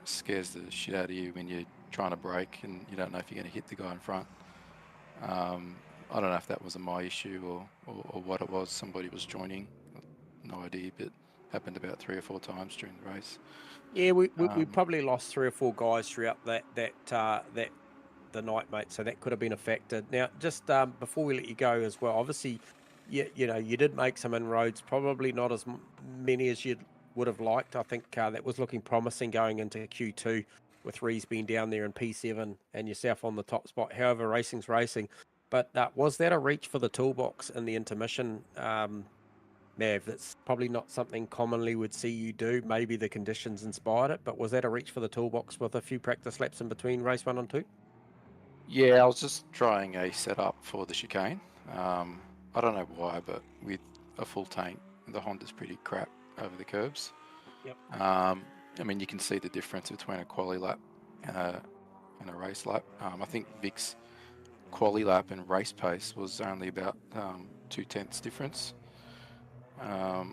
scares the shit out of you when you're trying to brake and you don't know if you're going to hit the guy in front. I don't know if that was my issue or what it was. Somebody was joining, no idea, but happened about 3 or 4 times during the race. Yeah, we probably lost 3 or 4 guys throughout the night, mate. So that could have been a factor. Now, just before we let you go as well, obviously, you know, you did make some inroads. Probably not as many as you would have liked. I think that was looking promising going into Q2 with Rees being down there in P7 and yourself on the top spot. However, racing's racing. But was that a reach for the toolbox in the intermission, Mav? That's probably not something commonly would see you do. Maybe the conditions inspired it, but was that a reach for the toolbox with a few practice laps in between race 1 and 2? Yeah, I was just trying a setup for the chicane. I don't know why, but with a full tank, the Honda's pretty crap over the curbs. Yep. I mean, you can see the difference between a quali lap and a race lap. I think Vic's quali lap and race pace was only about 2/10 difference.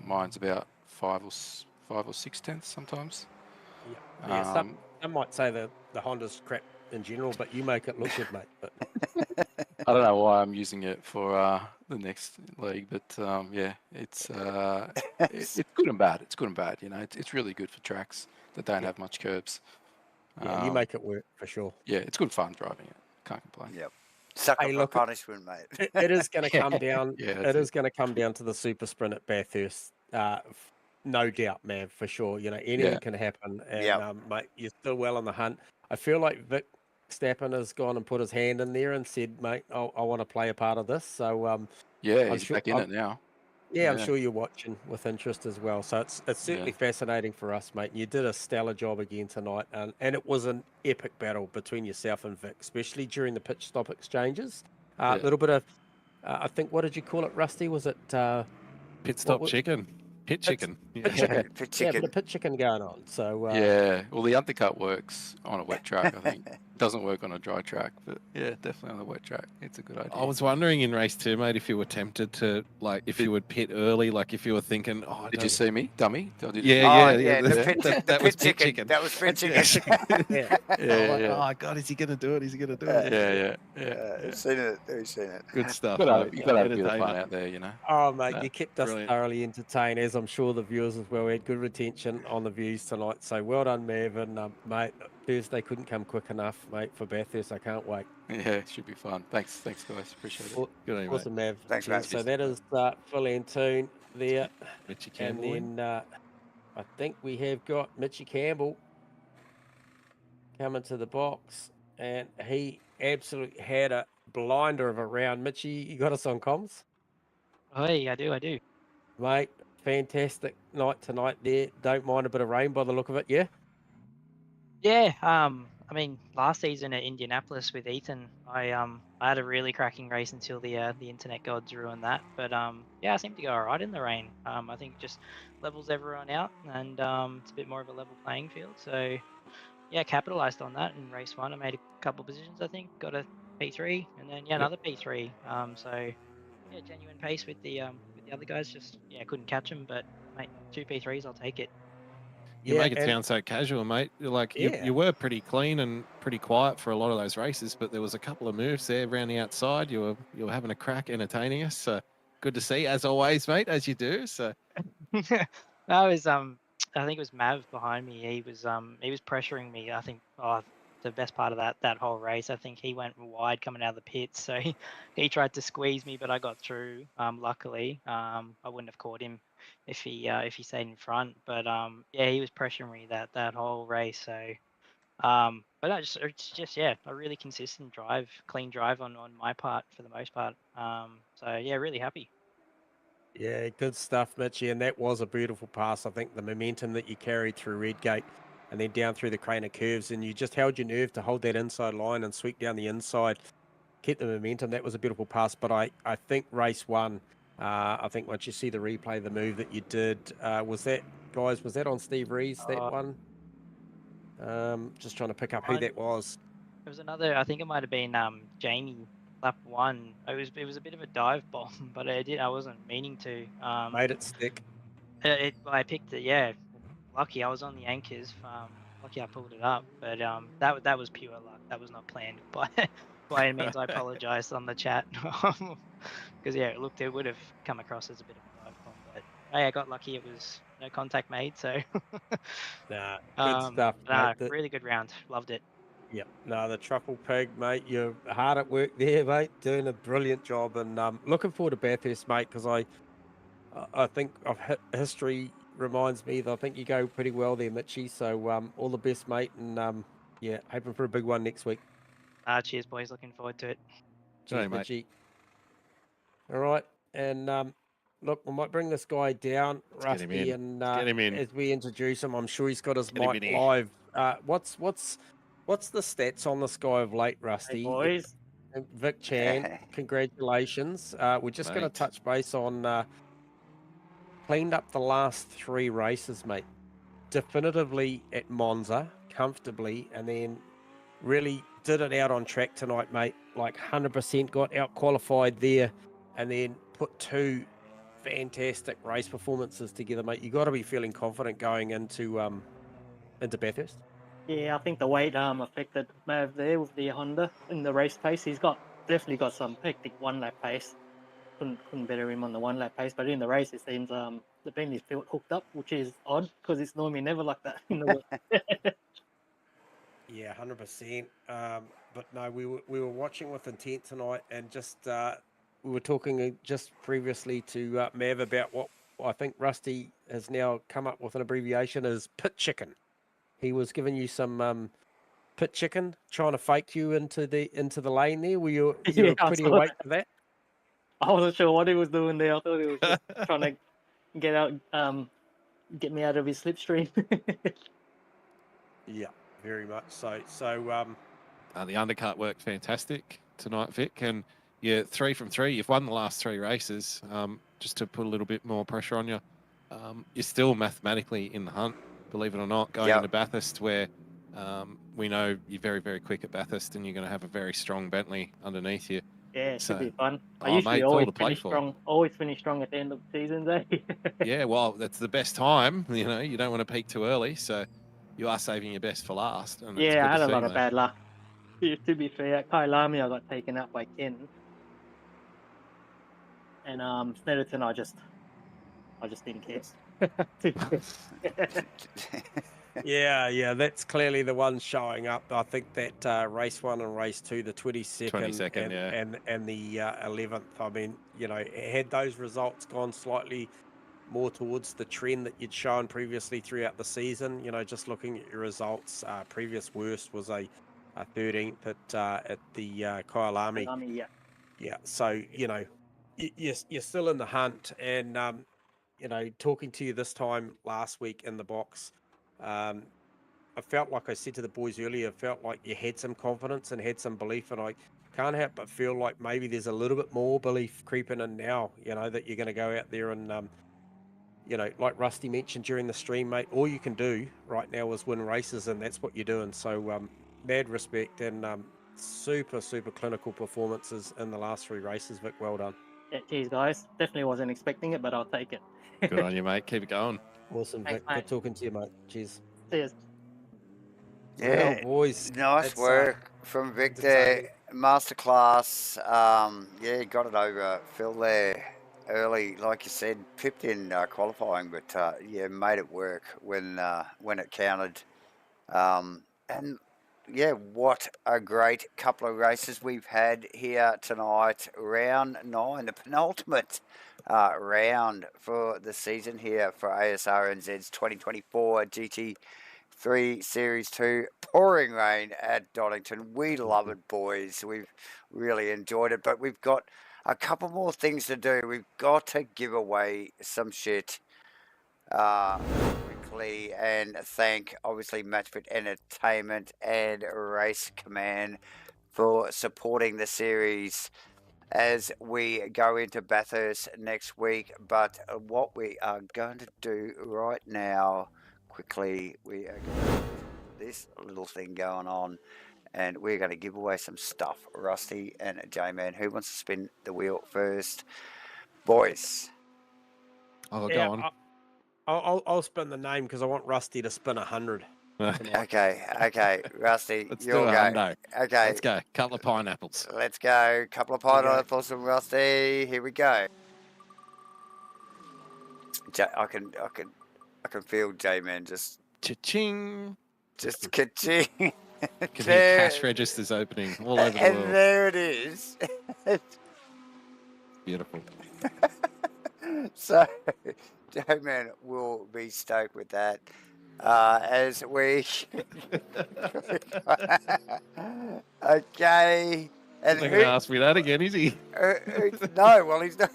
Mine's about 5 or 6 tenths sometimes. Yeah. Some might say the Honda's crap in general, but you make it look good, mate. But I don't know why I'm using it for the next league, but yeah, it's good and bad. It's good and bad. You know, it's really good for tracks that don't have much curbs. Yeah, you make it work for sure. Yeah, it's good fun driving it. Can't complain. Yep. Sucker for punishment, mate. It is going to come down. Yeah, it is going to come down to the super sprint at Bathurst. No doubt, man, for sure. You know, anything can happen, and mate, you're still well on the hunt. I feel like Vic Stappen has gone and put his hand in there and said, mate, I want to play a part of this. So yeah, he's back in it now. Yeah, I'm sure you're watching with interest as well. So it's certainly fascinating for us, mate. You did a stellar job again tonight, and it was an epic battle between yourself and Vic, especially during the pitch stop exchanges. A little bit of, I think, what did you call it, Rusty? Was it pit stop chicken? Pit chicken. Pit chicken. Pit chicken. Yeah, a bit of pit chicken going on. So yeah, well, the undercut works on a wet track, I think. Doesn't work on a dry track, but yeah, definitely on a wet track. It's a good idea. I was wondering in race 2, mate, if you were tempted to, like, if you would pit early, like if you were thinking, did you see me, dummy? Yeah. That was pit chicken. That was pit chicken. Yeah. Oh God, is he gonna do it? Is he gonna do it? Yeah. We've seen it. Good stuff. You got to have a bit of fun out there, you know. Oh, mate, you kept us thoroughly entertained, as I'm sure the viewers as well. We had good retention on the views tonight. So well done, Mav, and mate, Thursday couldn't come quick enough, mate, for Bathurst. I can't wait. Yeah, it should be fun. Thanks, guys. Appreciate it. Good on you, Awesome, Mav. Thanks, Cheers. mate. So that is Phil Antoon there. Mitchy And Campbell. then I think we have got Mitchy Campbell coming to the box. And he absolutely had a blinder of a round. Mitchy, you got us on comms? Hey, I do. Mate, fantastic night tonight there. Don't mind a bit of rain by the look of it, yeah? Yeah, I mean, last season at Indianapolis with Ethan, I had a really cracking race until the internet gods ruined that. But yeah, I seem to go all right in the rain. I think it just levels everyone out, and it's a bit more of a level playing field. So yeah, capitalized on that in race 1. I made a couple positions, I think, got a P3, and then another P3. So yeah, genuine pace with the other guys. Just couldn't catch them, but mate, 2 P3s, I'll take it. You make it sound so casual, mate. Like you were pretty clean and pretty quiet for a lot of those races, but there was a couple of moves there around the outside. You were having a crack, entertaining us. So good to see, as always, mate, as you do. So That was I think it was Mav behind me. He was pressuring me. I think the best part of that whole race. I think he went wide coming out of the pits, so he tried to squeeze me, but I got through. Luckily, I wouldn't have caught him if he stayed in front. But yeah, he was pressuring me that whole race. So but it's just a really consistent drive, clean drive on my part for the most part. So yeah, really happy. Yeah, good stuff, Mitchy. And that was a beautiful pass. I think the momentum that you carried through Redgate and then down through the Craner curves, and you just held your nerve to hold that inside line and sweep down the inside, keep the momentum. That was a beautiful pass. But I think race 1, I think once you see the replay, the move that you did, was that on Steve Rees, that one? Just trying to pick up who that was. It was another. I think it might have been Jamie lap 1. It was a bit of a dive bomb, but I wasn't meaning to. Made it stick. I picked it. Yeah, lucky I was on the anchors. Lucky I pulled it up, but that was pure luck. That was not planned by any means. I apologize on the chat because it would have come across as a bit of a dive bomb, but I got lucky. It was no contact made, so Nah, good stuff, mate. really good round. Loved it. Yep. No, the Truffle Pig, mate. You're hard at work there, mate. Doing a brilliant job, and looking forward to Bathurst, mate. Because I think history reminds me that I think you go pretty well there, Mitchy. So all the best, mate, and yeah, hoping for a big one next week. Cheers, boys. Looking forward to it. Cheers, Mitchy. All right, and look, we might bring this guy down, Rusty, and as we introduce him, I'm sure he's got his mic live. What's the stats on this guy of late, Rusty? Hey, boys. Vic Chan, congratulations. We're just going to touch base on cleaned up the last 3 races, mate. Definitively at Monza, comfortably, and then really did it out on track tonight, mate. Like 100% got out qualified there, and then put 2 fantastic race performances together, mate. You got to be feeling confident going into Bathurst. Yeah, I think the weight affected Mav there with the Honda in the race pace. He's definitely got some hectic 1 lap pace. Couldn't better him on the 1 lap pace, but in the race it seems the Bentley's felt hooked up, which is odd because it's normally never like that in the Yeah, 100%. But no, we were watching with intent tonight, and just we were talking just previously to Mav about what I think Rusty has now come up with an abbreviation as pit chicken. He was giving you some pit chicken, trying to fake you into the lane there. Were you pretty awake for that? I wasn't sure what he was doing there. I thought he was just trying to get me out of his slipstream. Yeah, very much so. The undercut worked fantastic tonight, Vic, and you're 3 from 3. You've won the last 3 races. Just to put a little bit more pressure on you, you're still mathematically in the hunt, believe it or not, going into Bathurst, where we know you're very, very quick at Bathurst, and you're going to have a very strong Bentley underneath you. Yeah, it should be fun. I usually always finish strong at the end of the season, eh? Yeah, well, that's the best time. You know, you don't want to peak too early, so you are saving your best for last. And yeah, I had a lot of bad luck. To be fair, at Kailami, I got taken out by Ken. And Snetterton, I just didn't care. Yeah, that's clearly the one showing up. I think that race 1 and race 2, the 22nd, 22nd, yeah. and the 11th. I mean, had those results gone slightly more towards the trend that you'd shown previously throughout the season, just looking at your results, previous worst was a 13th at the Kyalami. Yeah. Yeah, so you're still in the hunt, and talking to you this time last week in the box, I felt like I said to the boys earlier, felt like you had some confidence and had some belief, and I can't help but feel like maybe there's a little bit more belief creeping in now, that you're going to go out there and, like Rusty mentioned during the stream, mate, all you can do right now is win races, and that's what you're doing. So mad respect and super, super clinical performances in the last 3 races, Vic. Well done. Yeah, cheers, guys. Definitely wasn't expecting it, but I'll take it. Good on you, mate. Keep it going. Awesome, Thanks, Vic. mate. Good talking to you, mate. Cheers. Cheers. Yeah, Well, boys. nice work from Vic there. Masterclass. Yeah, got it over Phil there early, like you said, pipped in qualifying, but yeah, made it work when it counted. And yeah, what a great couple of races we've had here tonight. Round 9, the penultimate round for the season here for Asrnz's 2024 GT3 Series 2. Pouring rain at Donington. We love it, boys. We've really enjoyed it, but we've got a couple more things to do. We've got to give away some shit quickly and thank, obviously, MatchFit Entertainment and Race Command for supporting the series as we go into Bathurst next week. But what we are going to do right now, quickly, we are going to this little thing going on, and we're going to give away some stuff. Rusty and J-Man, who wants to spin the wheel first? Boys. I'll go on. I'll spin the name because I want Rusty to spin 100. Okay, Rusty, Let's you'll do go. a hundo. Okay, Let's go. Couple of pineapples. let's go. Couple of pineapples from Rusty. Here we go. I can feel J-Man just Cha-ching. ka-ching. Can hear cash registers opening all over the And world. there it is. Beautiful. So, J-Man will be stoked with that. As we okay, and He's not going to ask me that again, is he? no, well, he's not.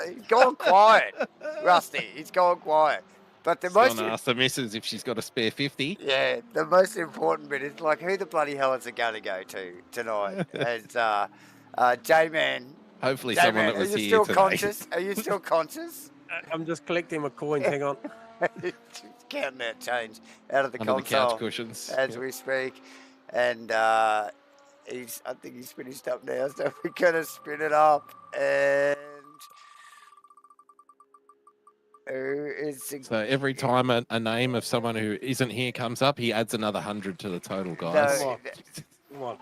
He's gone quiet, Rusty. He's gone quiet. But the Still most gonna ask the missus if she's got a spare 50. yeah, the most important bit is like who the bloody hell is it going to go to tonight? As J-Man. Hopefully J-Man, someone that was are you here still today. conscious? Are you still conscious? I'm just collecting my coins. Hang on. Just counting out change out of the Under the console couch cushions. as we speak, and I think he's finished up now, so we're gonna spin it up, and So every time a name of someone who isn't here comes up, he adds another 100 to the total, guys. No, Come on.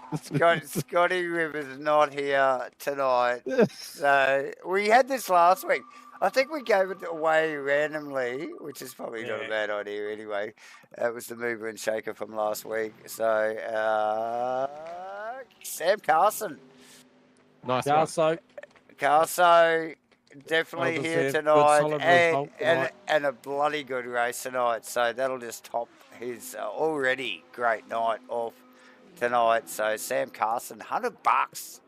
Scotty Rivers not here tonight, so we had this last week. I think we gave it away randomly, which is probably not a bad idea anyway. That was the mover and shaker from last week. So, Sam Carson. Nice one. Carso, definitely Well here deserved. Good, tonight, solid result tonight. and a bloody good race tonight. So that'll just top his already great night off tonight. So Sam Carson, $100,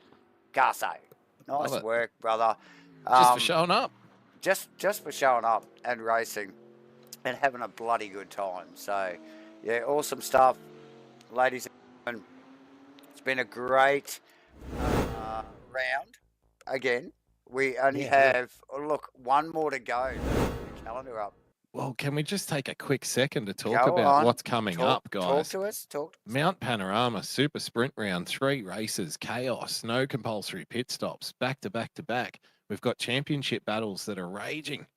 Carso. Love Nice it. work, brother. Just for showing up. Just for showing up and racing and having a bloody good time. So, yeah, awesome stuff, ladies and gentlemen. It's been a great round. Again, we only have, one more to go. Calendar up. Well, can we just take a quick second to talk Go about on. what's coming up, guys? Talk to us. Mount Panorama Super Sprint Round, 3 races, chaos, no compulsory pit stops, back to back to back. We've got championship battles that are raging,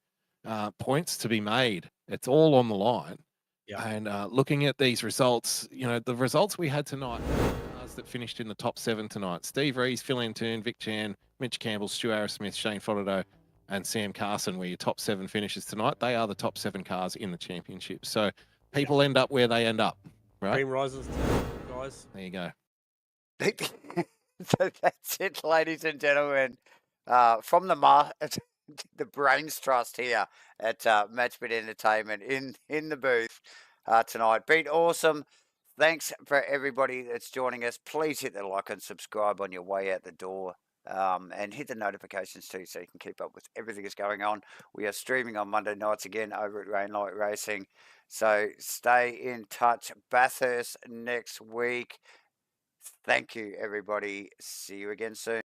points to be made. It's all on the line. Yeah. And looking at these results, the results we had tonight, cars that finished in the top 7 tonight: Steve Rees, Phil Antoon, Vic Chan, Mitch Campbell, Stu Arrowsmith, Shane Frodo, and Sam Carson were your top 7 finishes tonight. They are the top 7 cars in the championship. So people end up where they end up, right? Cream rises, guys. There you go. So that's it, ladies and gentlemen. From the Brains Trust here at MatchFit Entertainment in the booth tonight. Been awesome. Thanks for everybody that's joining us. Please hit the like and subscribe on your way out the door. And hit the notifications too so you can keep up with everything that's going on. We are streaming on Monday nights again over at Rainlight Racing. So stay in touch. Bathurst next week. Thank you, everybody. See you again soon.